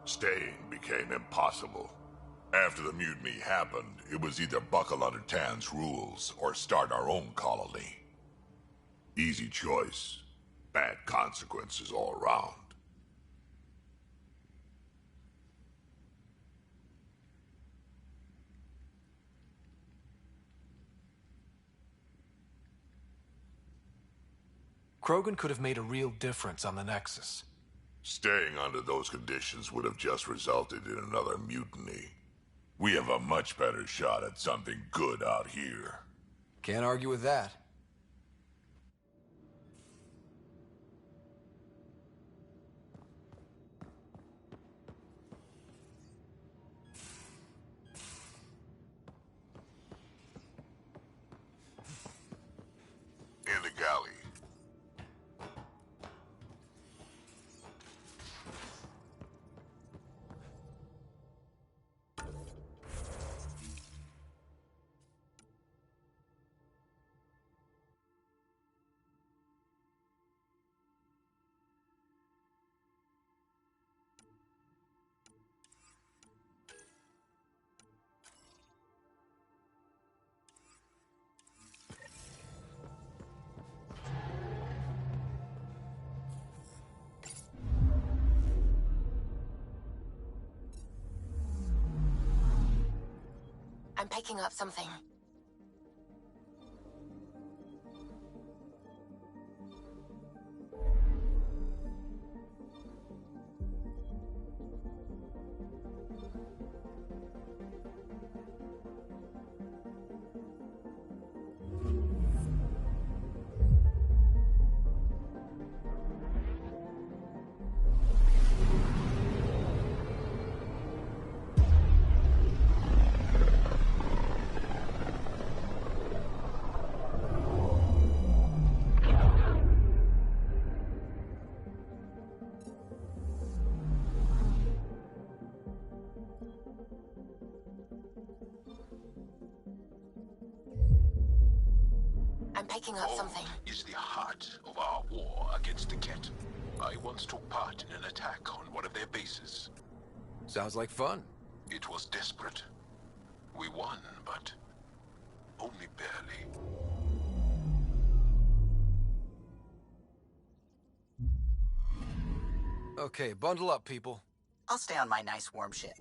Staying became impossible. After the mutiny happened, it was either buckle under Tan's rules or start our own colony. Easy choice. Bad consequences all around. Krogan could have made a real difference on the Nexus. Staying under those conditions would have just resulted in another mutiny. We have a much better shot at something good out here. Can't argue with that. In the galley. I'm picking up something. I'm picking up something. Is the heart of our war against the Ket. I once took part in an attack on one of their bases. Sounds like fun. It was desperate. We won, but only barely. Okay, bundle up, people. I'll stay on my nice warm ship.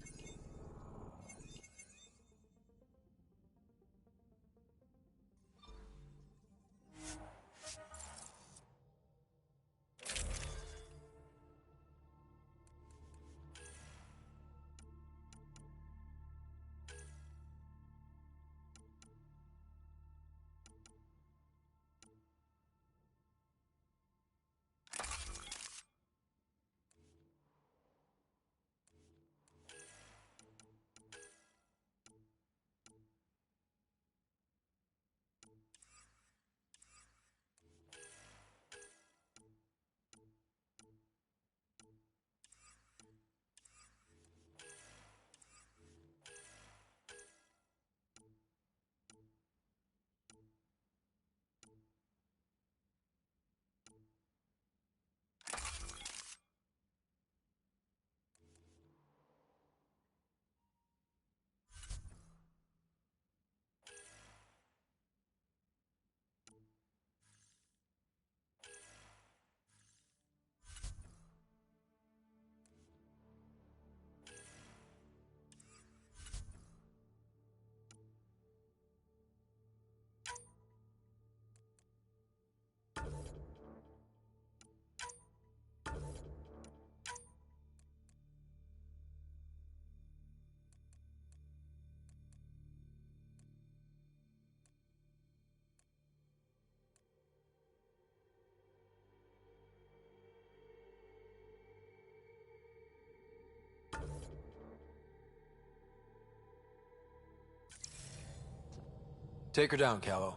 Take her down, Callow.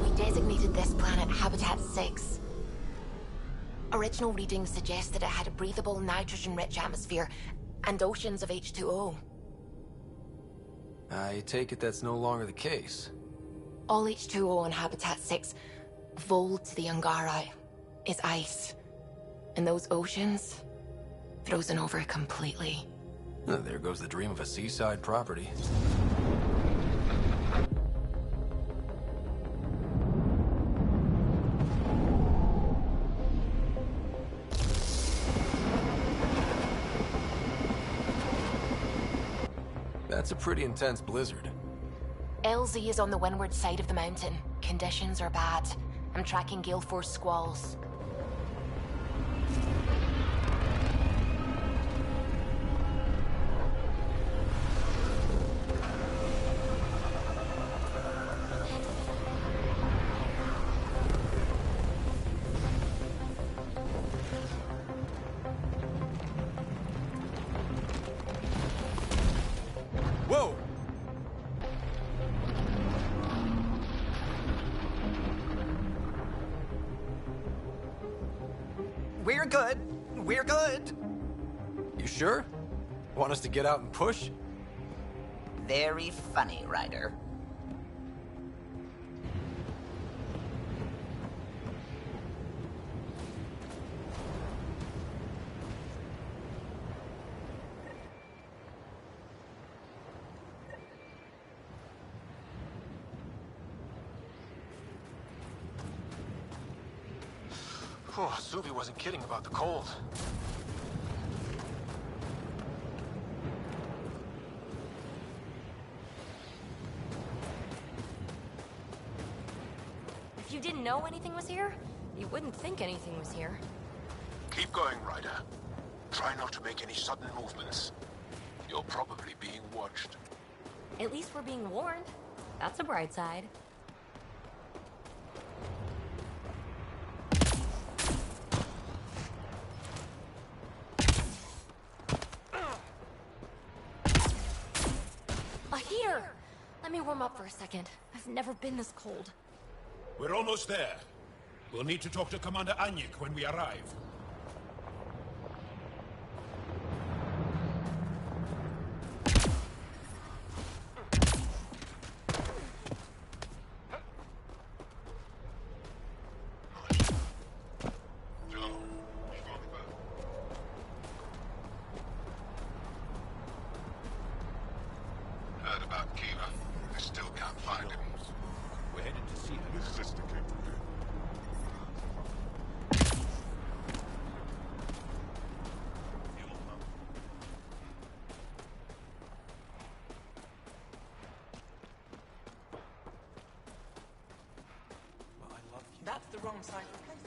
We designated this planet Habitat 6. Original readings suggest that it had a breathable, nitrogen-rich atmosphere and oceans of H2O. I take it that's no longer the case. All H2O on Habitat 6, vol to the Angara, is ice. And those oceans, frozen over completely. There goes the dream of a seaside property. That's a pretty intense blizzard. LZ is on the windward side of the mountain. Conditions are bad. I'm tracking gale force squalls. Whoa! We're good. We're good. You sure? Want us to get out and push? Very funny, Ryder. Oh, Suvi wasn't kidding about the cold. If you didn't know anything was here, you wouldn't think anything was here. Keep going, Ryder. Try not to make any sudden movements. You're probably being watched. At least we're being warned. That's a bright side. A heater! Let me warm up for a second. I've never been this cold. We're almost there. We'll need to talk to Commander Anyik when we arrive. Heard about Kiva. I still can't find him. We're headed to see her. His sister came from there. That's the wrong side of place.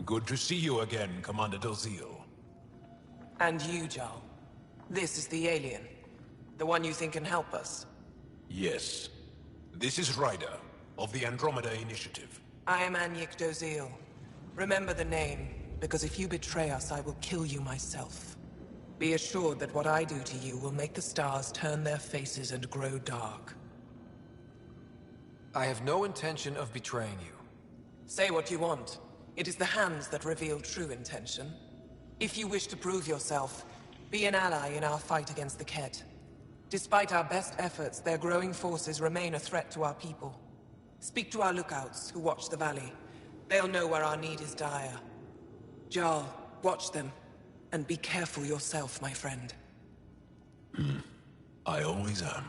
Good to see you again, Commander Dalziel. And you, Jarl. This is the alien. The one you think can help us. Yes. This is Ryder, of the Andromeda Initiative. I am Anyik Dalziel. Remember the name, because if you betray us, I will kill you myself. Be assured that what I do to you will make the stars turn their faces and grow dark. I have no intention of betraying you. Say what you want. It is the hands that reveal true intention. If you wish to prove yourself, be an ally in our fight against the Kett. Despite our best efforts, their growing forces remain a threat to our people. Speak to our lookouts, who watch the valley. They'll know where our need is dire. Jarl, watch them, and be careful yourself, my friend. I always am.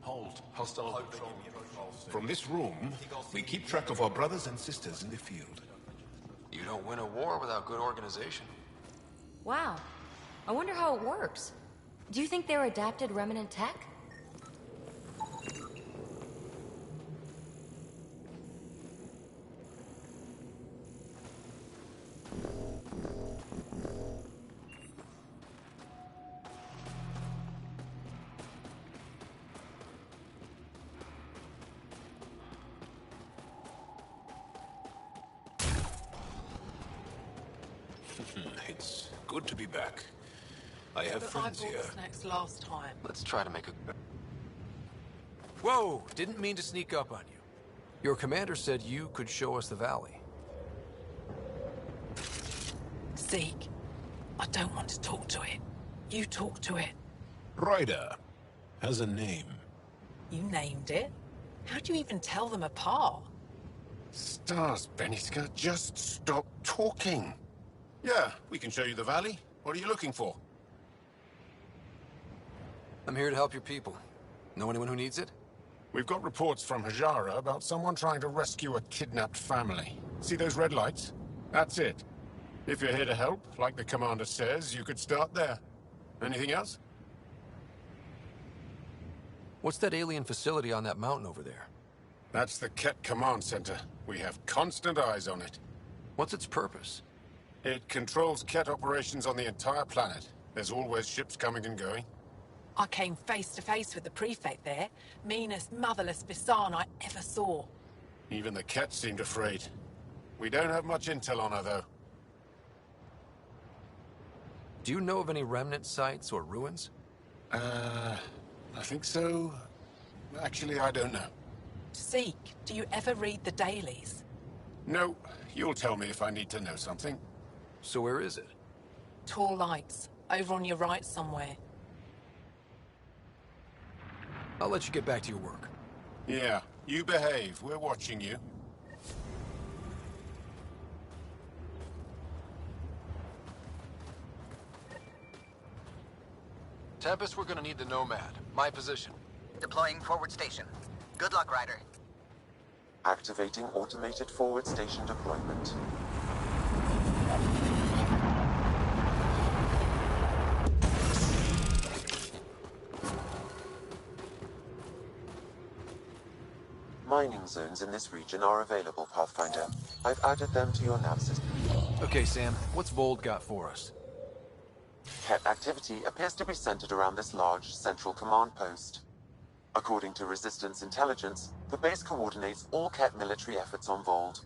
Hold. Hostile control. From this room, we keep track of our brothers and sisters in the field. You don't win a war without good organization. Wow. I wonder how it works. Do you think they're adapted remnant tech? It's good to be back. I have But friends I bought here. the snacks last time. Let's try to make a... Whoa! Didn't mean to sneak up on you. Your commander said you could show us the valley. Zeke, I don't want to talk to it. You talk to it. Ryder has a name. You named it. How do you even tell them apart? Stars, Beniska, just stop talking. Yeah, we can show you the valley. What are you looking for? I'm here to help your people. Know anyone who needs it? We've got reports from Hajara about someone trying to rescue a kidnapped family. See those red lights? That's it. If you're here to help, like the commander says, you could start there. Anything else? What's that alien facility on that mountain over there? That's the Ket Command Center. We have constant eyes on it. What's its purpose? It controls Ket operations on the entire planet. There's always ships coming and going. I came face to face with the prefect there. Meanest, motherless Bisan I ever saw. Even the Ket seemed afraid. We don't have much intel on her, though. Do you know of any remnant sites or ruins? I think so. Actually, I don't know. Zeke, do you ever read the dailies? No, you'll tell me if I need to know something. So where is it? Tall lights, over on your right somewhere. I'll let you get back to your work. Yeah, you behave. We're watching you. Tempest, we're gonna need the Nomad. My position. Deploying forward station. Good luck, Ryder. Activating automated forward station deployment. Mining zones in this region are available, Pathfinder. I've added them to your nav system. Okay, Sam. What's Vold got for us? Ket activity appears to be centered around this large central command post. According to Resistance intelligence, the base coordinates all Ket military efforts on Vold.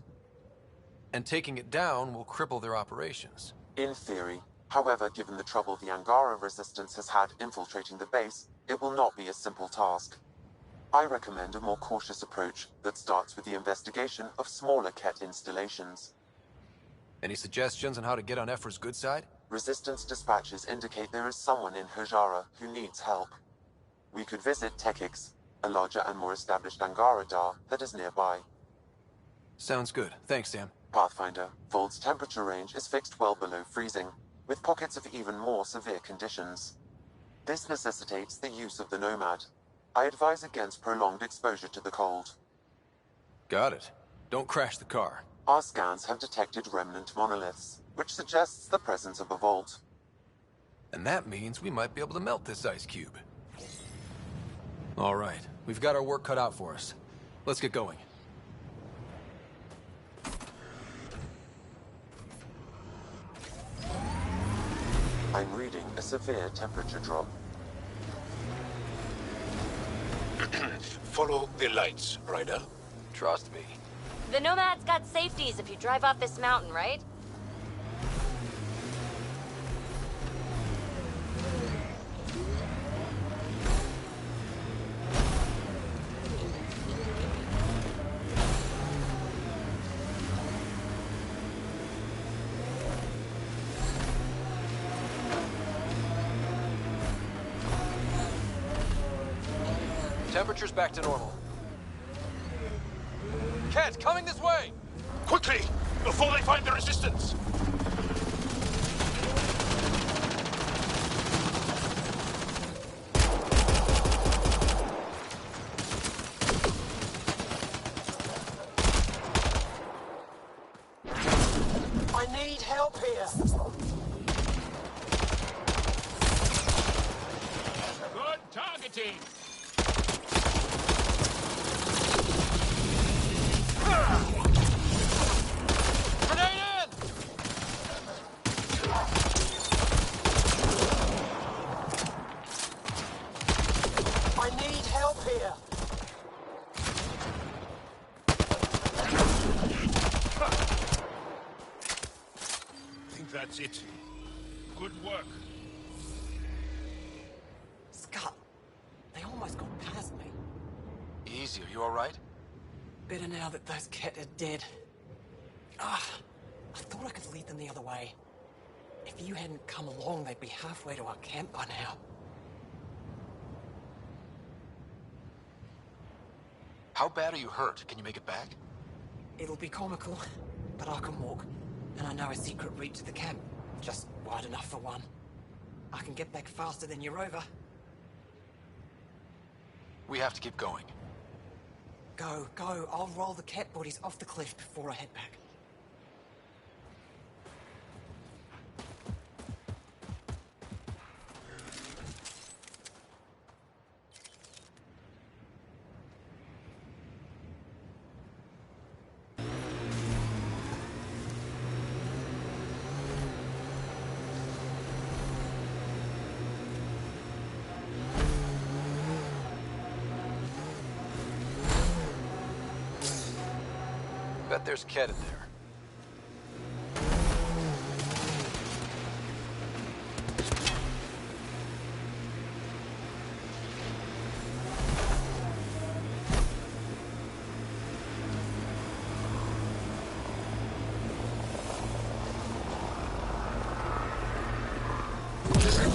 And taking it down will cripple their operations. In theory. However, given the trouble the Angara Resistance has had infiltrating the base, it will not be a simple task. I recommend a more cautious approach that starts with the investigation of smaller Ket installations. Any suggestions on how to get on Ephra's good side? Resistance dispatches indicate there is someone in Hajara who needs help. We could visit Tekix, a larger and more established Angara Dar that is nearby. Sounds good. Thanks, Sam. Pathfinder, Vold's temperature range is fixed well below freezing, with pockets of even more severe conditions. This necessitates the use of the Nomad. I advise against prolonged exposure to the cold. Got it. Don't crash the car. Our scans have detected remnant monoliths, which suggests the presence of a vault. And that means we might be able to melt this ice cube. All right, we've got our work cut out for us. Let's get going. I'm reading a severe temperature drop. Follow the lights, Ryder. Trust me. The Nomad's got safeties if you drive off this mountain, right? Temperature's back to normal. Ket, coming this way! Quickly! Before they find the resistance! I need help here. targeting! I need help here! I think that's it. Good work. Scott, they almost got past me. Easy, are you alright? Better now that those Ket are dead. I thought I could lead them the other way. If you hadn't come along, they'd be halfway to our camp by now. How bad are you hurt? Can you make it back? It'll be comical, but I can walk. And I know a secret route to the camp. Just wide enough for one. I can get back faster than your rover. We have to keep going. Go. I'll roll the cat bodies off the cliff before I head back. Bet there's Ket in there.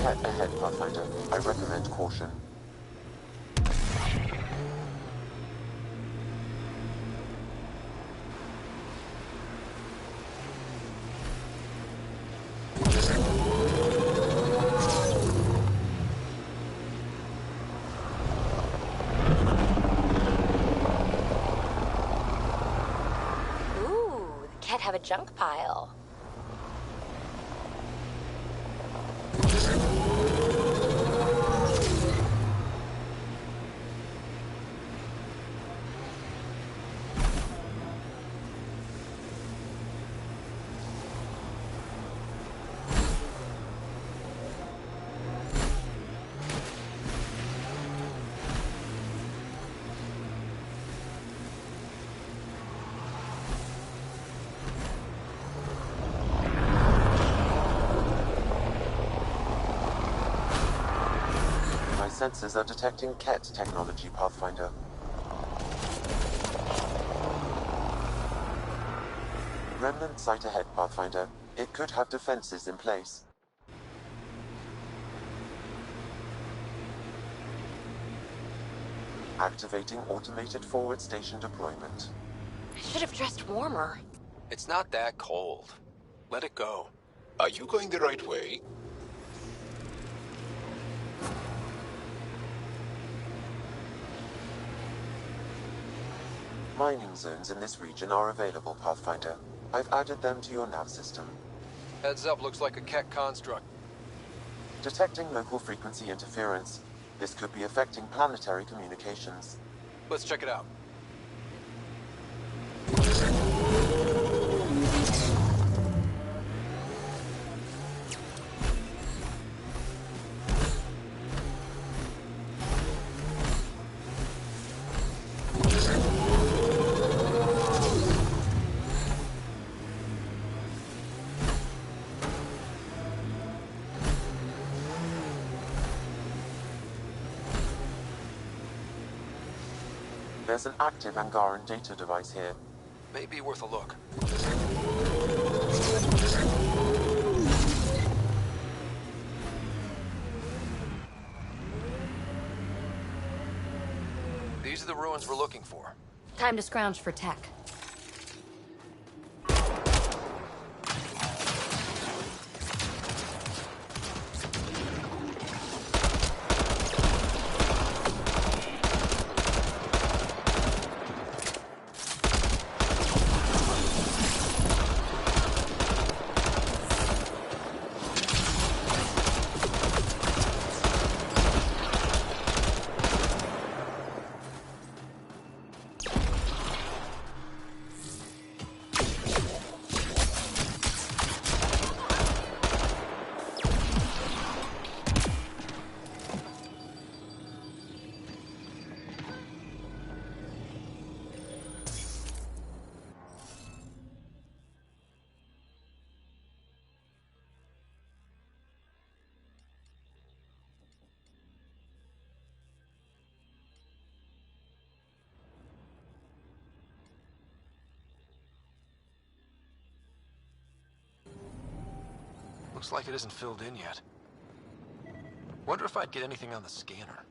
Head ahead, Pathfinder. I recommend caution. Ooh, the Ket have a junk pile. Sensors are detecting Ket technology, Pathfinder. Remnant site ahead, Pathfinder. It could have defenses in place. Activating automated forward station deployment. I should have dressed warmer. It's not that cold. Let it go. Are you going the right way? Mining zones in this region are available, Pathfinder. I've added them to your nav system. Heads up, looks like a Ket construct. Detecting local frequency interference. This could be affecting planetary communications. Let's check it out. There's an active Angaran data device here. May be worth a look. These are the ruins we're looking for. Time to scrounge for tech. Looks like it isn't filled in yet. Wonder if I'd get anything on the scanner.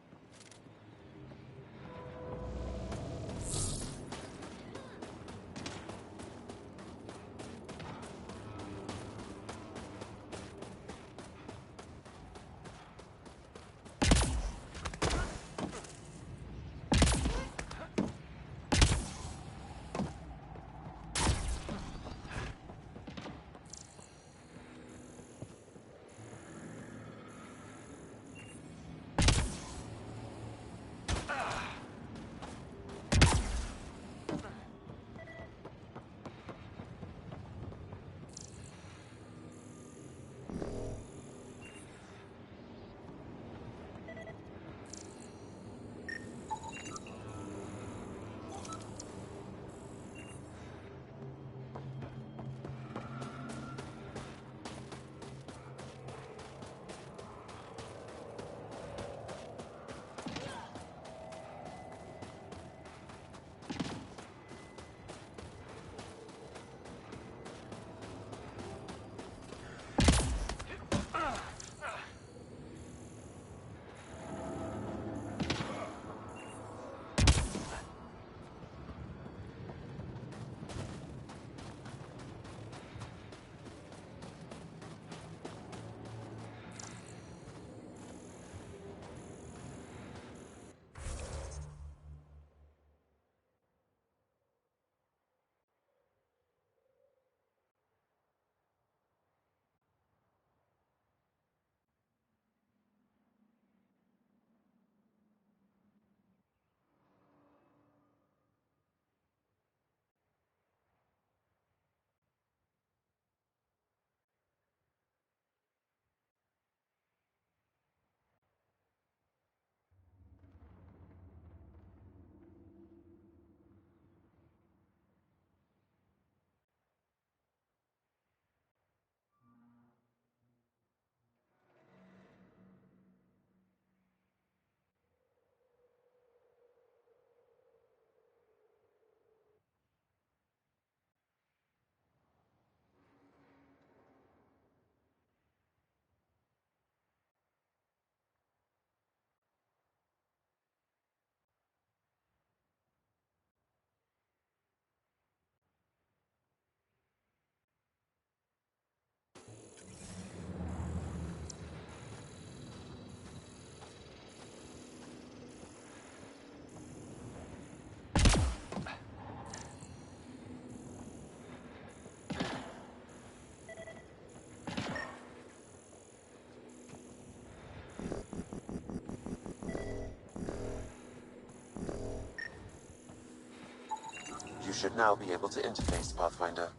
You should now be able to interface, Pathfinder.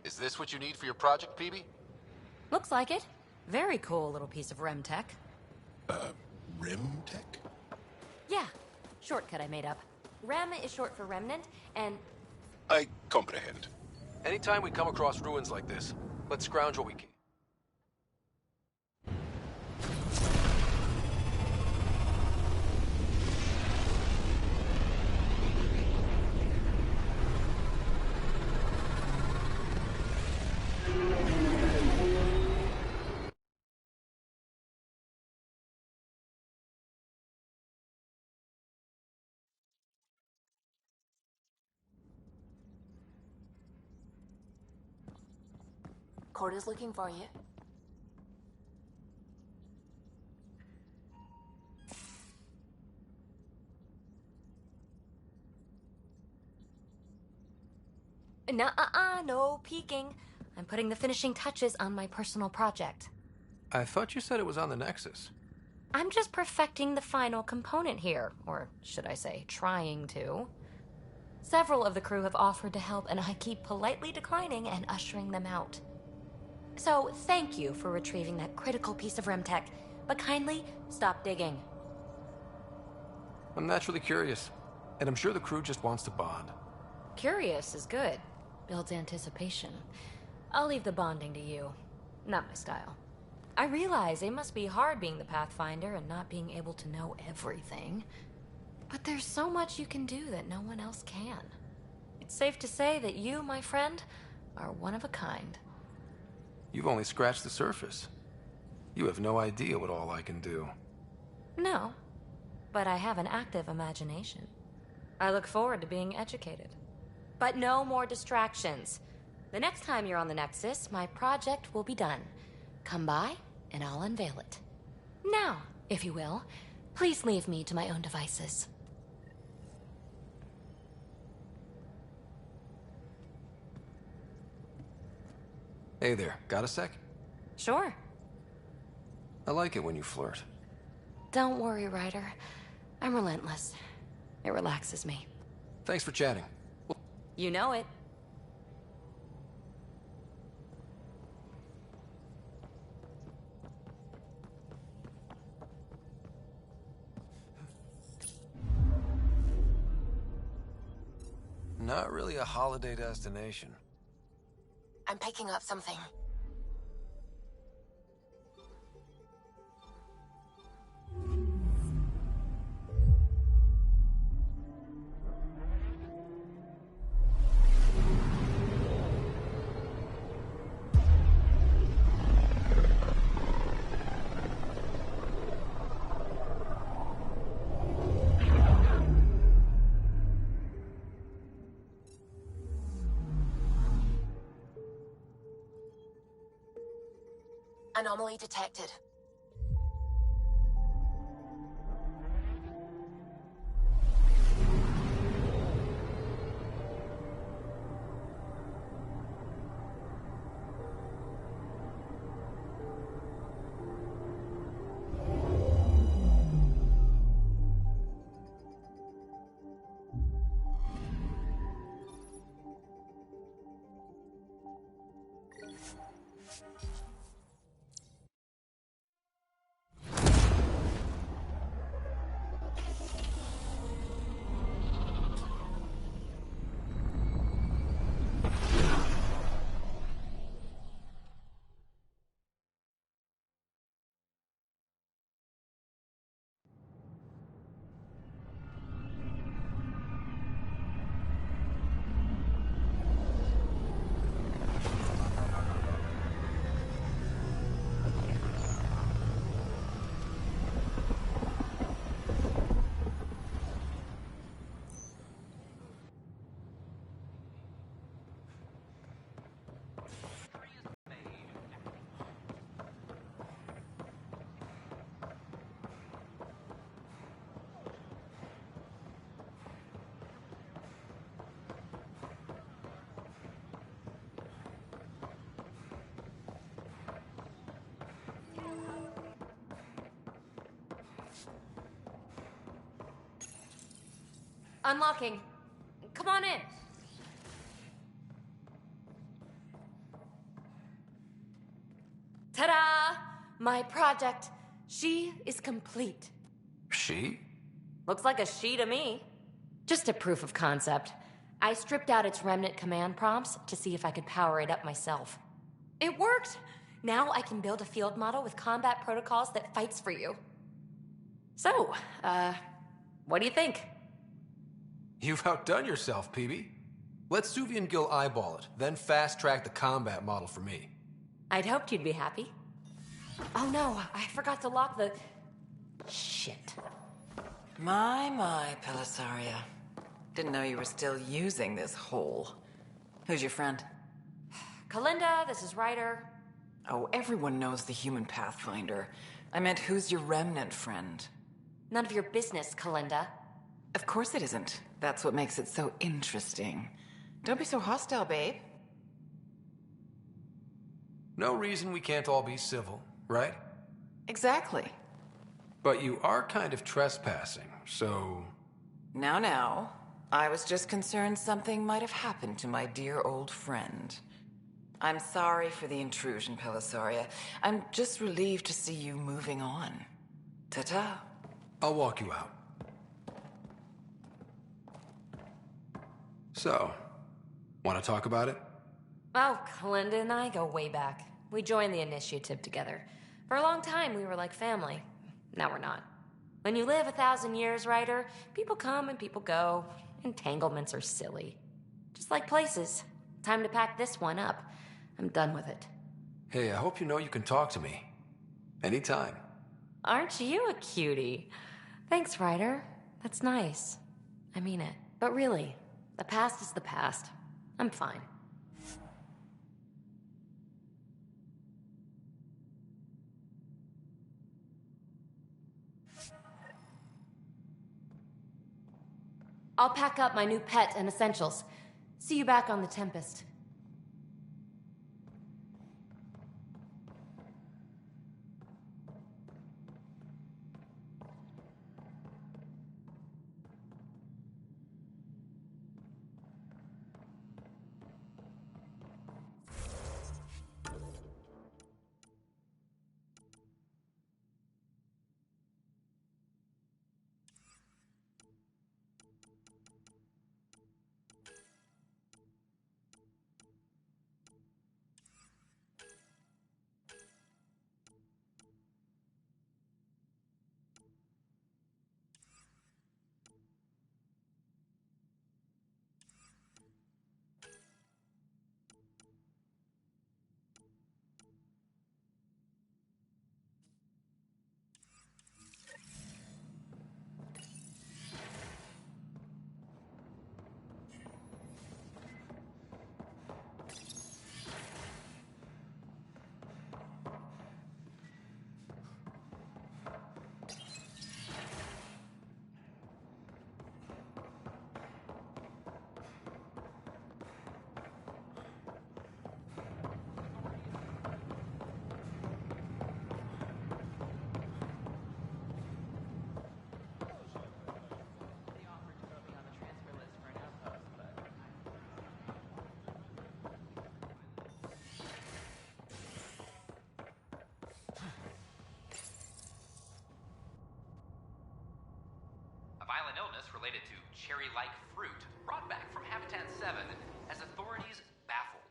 Is this what you need for your project, PB? Looks like it. Very cool little piece of REM tech. Rim tech? Yeah, shortcut I made up. REM is short for remnant, and... I comprehend. Anytime we come across ruins like this, let's scrounge what we can. Corda's looking for you. No peeking. I'm putting the finishing touches on my personal project. I thought you said it was on the Nexus. I'm just perfecting the final component here, or should I say, trying to. Several of the crew have offered to help, and I keep politely declining and ushering them out. So, thank you for retrieving that critical piece of REM tech, but kindly stop digging. I'm naturally curious, and I'm sure the crew just wants to bond. Curious is good. Builds anticipation. I'll leave the bonding to you. Not my style. I realize it must be hard being the Pathfinder and not being able to know everything. But there's so much you can do that no one else can. It's safe to say that you, my friend, are one of a kind. You've only scratched the surface. You have no idea what all I can do. No, but I have an active imagination. I look forward to being educated. But no more distractions. The next time you're on the Nexus, my project will be done. Come by, and I'll unveil it. Now, if you will, please leave me to my own devices. Hey there, got a sec? Sure. I like it when you flirt. Don't worry, Ryder. I'm relentless. It relaxes me. Thanks for chatting. You know it. Not really a holiday destination. I'm picking up something. Anomaly detected. Unlocking. Come on in. Ta-da! My project. She is complete. She? Looks like a she to me. Just a proof of concept. I stripped out its remnant command prompts to see if I could power it up myself. It worked! Now I can build a field model with combat protocols that fights for you. So, what do you think? You've outdone yourself, PB. Let Suvian Gil eyeball it, then fast-track the combat model for me. I'd hoped you'd be happy. Oh no, I forgot to lock the... Shit. My, Pelisaria. Didn't know you were still using this hole. Who's your friend? Kalinda, this is Ryder. Oh, everyone knows the human Pathfinder. I meant, who's your remnant friend? None of your business, Kalinda. Of course it isn't. That's what makes it so interesting. Don't be so hostile, babe. No reason we can't all be civil, right? Exactly. But you are kind of trespassing, so... Now. I was just concerned something might have happened to my dear old friend. I'm sorry for the intrusion, Pelisaria. I'm just relieved to see you moving on. Ta-ta. I'll walk you out. So, want to talk about it? Oh, Kalinda and I go way back. We joined the initiative together. For a long time, we were like family. Now we're not. When you live 1,000 years, Ryder, people come and people go. Entanglements are silly. Just like places. Time to pack this one up. I'm done with it. Hey, I hope you know you can talk to me. Anytime. Aren't you a cutie? Thanks, Ryder. That's nice. I mean it. But really, the past is the past. I'm fine. I'll pack up my new pet and essentials. See you back on the Tempest. Violent illness related to cherry-like fruit brought back from Habitat 7 as authorities baffled.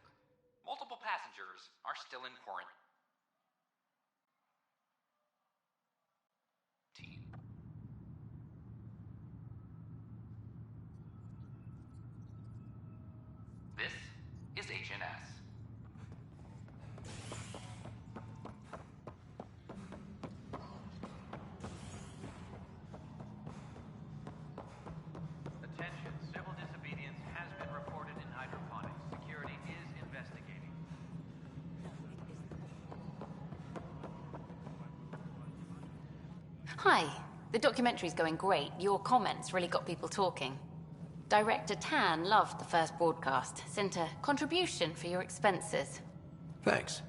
Multiple passengers are still in quarantine. This is HNS. Attention, civil disobedience has been reported in hydroponics. Security is investigating. Hi. The documentary's going great. Your comments really got people talking. Director Tan loved the first broadcast. Sent a contribution for your expenses. Thanks.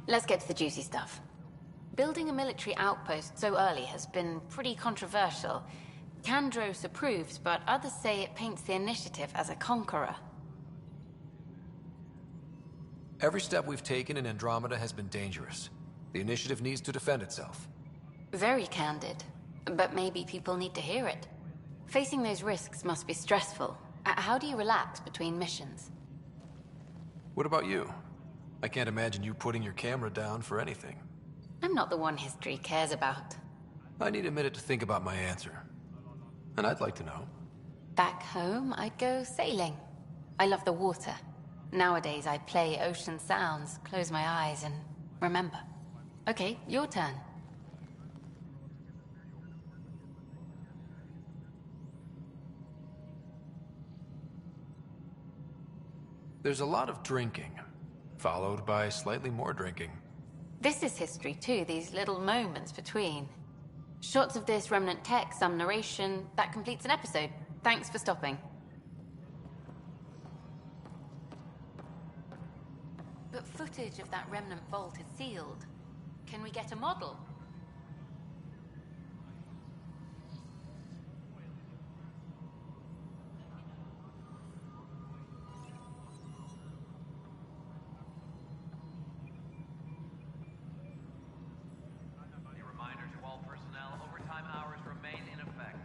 Let's get to the juicy stuff. Building a military outpost so early has been pretty controversial. Kandros approves, but others say it paints the initiative as a conqueror. Every step we've taken in Andromeda has been dangerous. The initiative needs to defend itself. Very candid. But maybe people need to hear it. Facing those risks must be stressful. How do you relax between missions? What about you? I can't imagine you putting your camera down for anything. I'm not the one history cares about. I need a minute to think about my answer. And I'd like to know. Back home, I'd go sailing. I love the water. Nowadays, I play ocean sounds, close my eyes, and remember. Okay, your turn. There's a lot of drinking, followed by slightly more drinking. This is history too, these little moments between. Shots of this remnant tech, some narration, that completes an episode. Thanks for stopping. But footage of that remnant vault is sealed. Can we get a model? A reminder to all personnel, overtime hours remain in effect.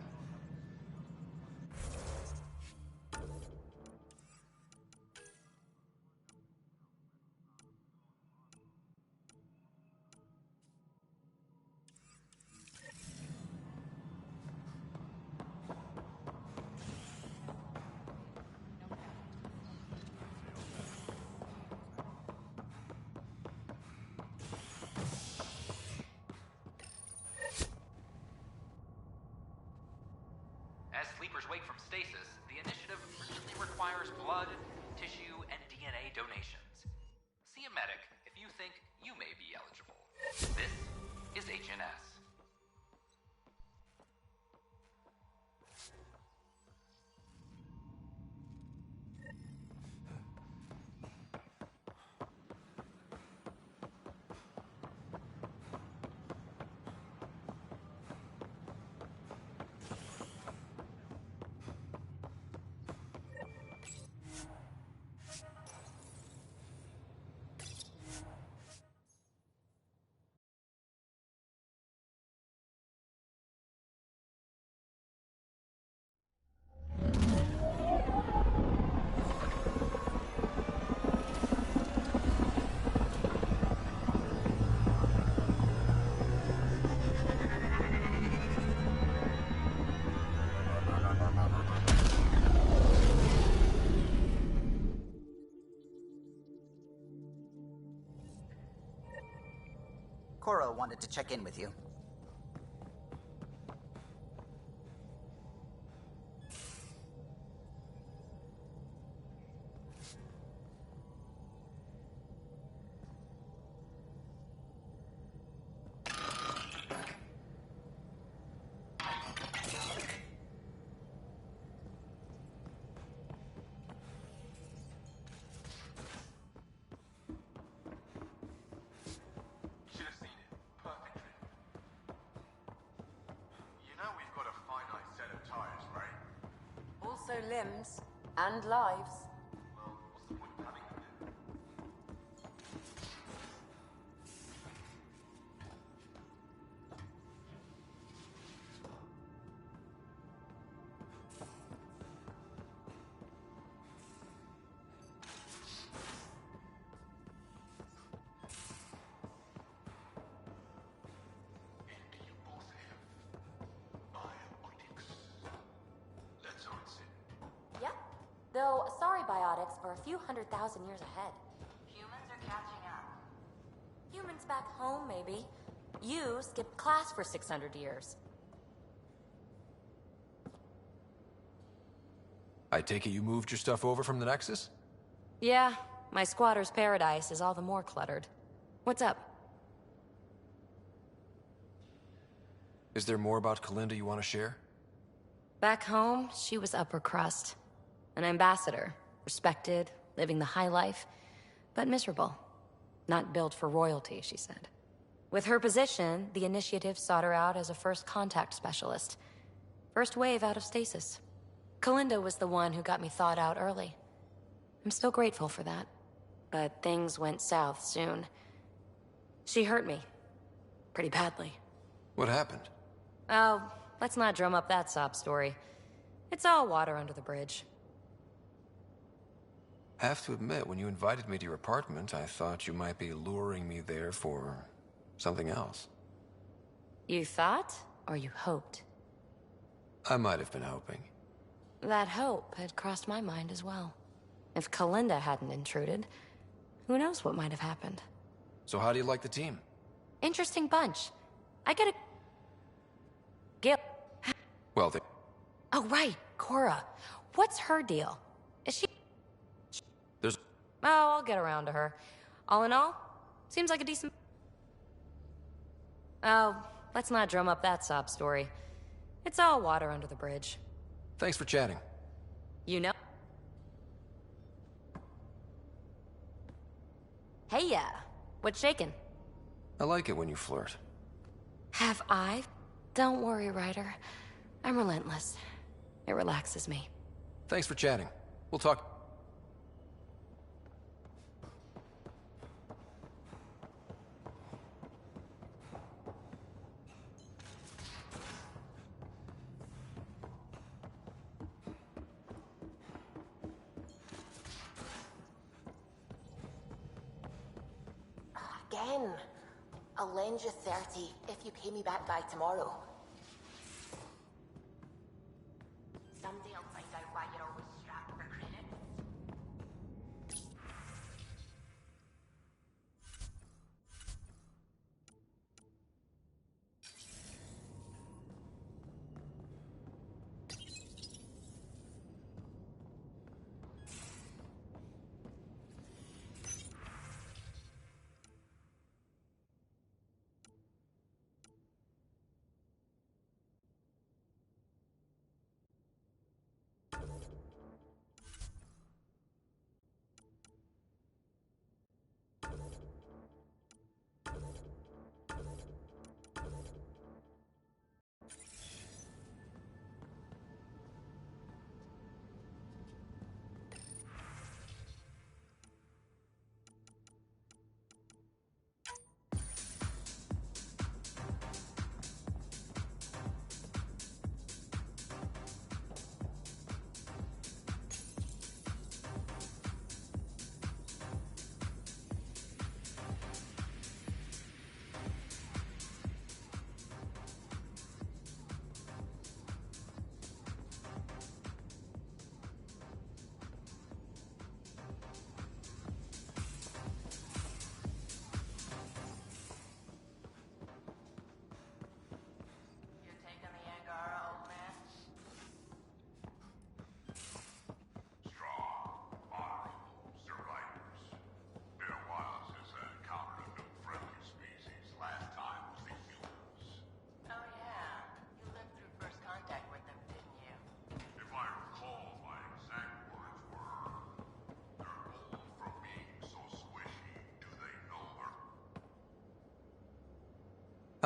Keepers wake from stasis, the initiative urgently requires blood, tissue, and DNA donations. See a medic if you think you may be eligible. This is HNS. Cora wanted to check in with you. Also limbs and lives. Yep. Though, sorry biotics are a few 100,000 years ahead. Humans are catching up. Humans back home, maybe. You skipped class for 600 years. I take it you moved your stuff over from the Nexus? Yeah, my squatter's paradise is all the more cluttered. What's up? Is there more about Kalinda you want to share? Back home, she was upper crust. An ambassador, respected, living the high life, but miserable. Not built for royalty, she said. With her position, the initiative sought her out as a first contact specialist. First wave out of stasis. Kalinda was the one who got me thawed out early. I'm still grateful for that. But things went south soon. She hurt me. Pretty badly. What happened? Oh, let's not drum up that sob story. It's all water under the bridge. Have to admit, when you invited me to your apartment, I thought you might be luring me there for something else. You thought, or you hoped? I might have been hoping. That hope had crossed my mind as well. If Kalinda hadn't intruded, who knows what might have happened. So how do you like the team? Interesting bunch. I get a... Gil... Well, they... Oh, right, Cora. What's her deal? Is she... There's... Oh, I'll get around to her. All in all, seems like a decent... Oh, let's not drum up that sob story. It's all water under the bridge. Thanks for chatting. You know... Hey, what's shaking? I like it when you flirt. Have I? Don't worry, Ryder. I'm relentless. It relaxes me. Thanks for chatting. We'll talk... Again. I'll lend you 30 if you pay me back by tomorrow. Someday I'll find out why you're always strapped for credits.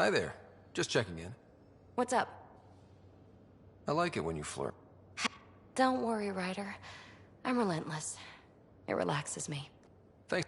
Hi there. Just checking in. What's up? I like it when you flirt. Don't worry, Ryder. I'm relentless. It relaxes me. Thanks.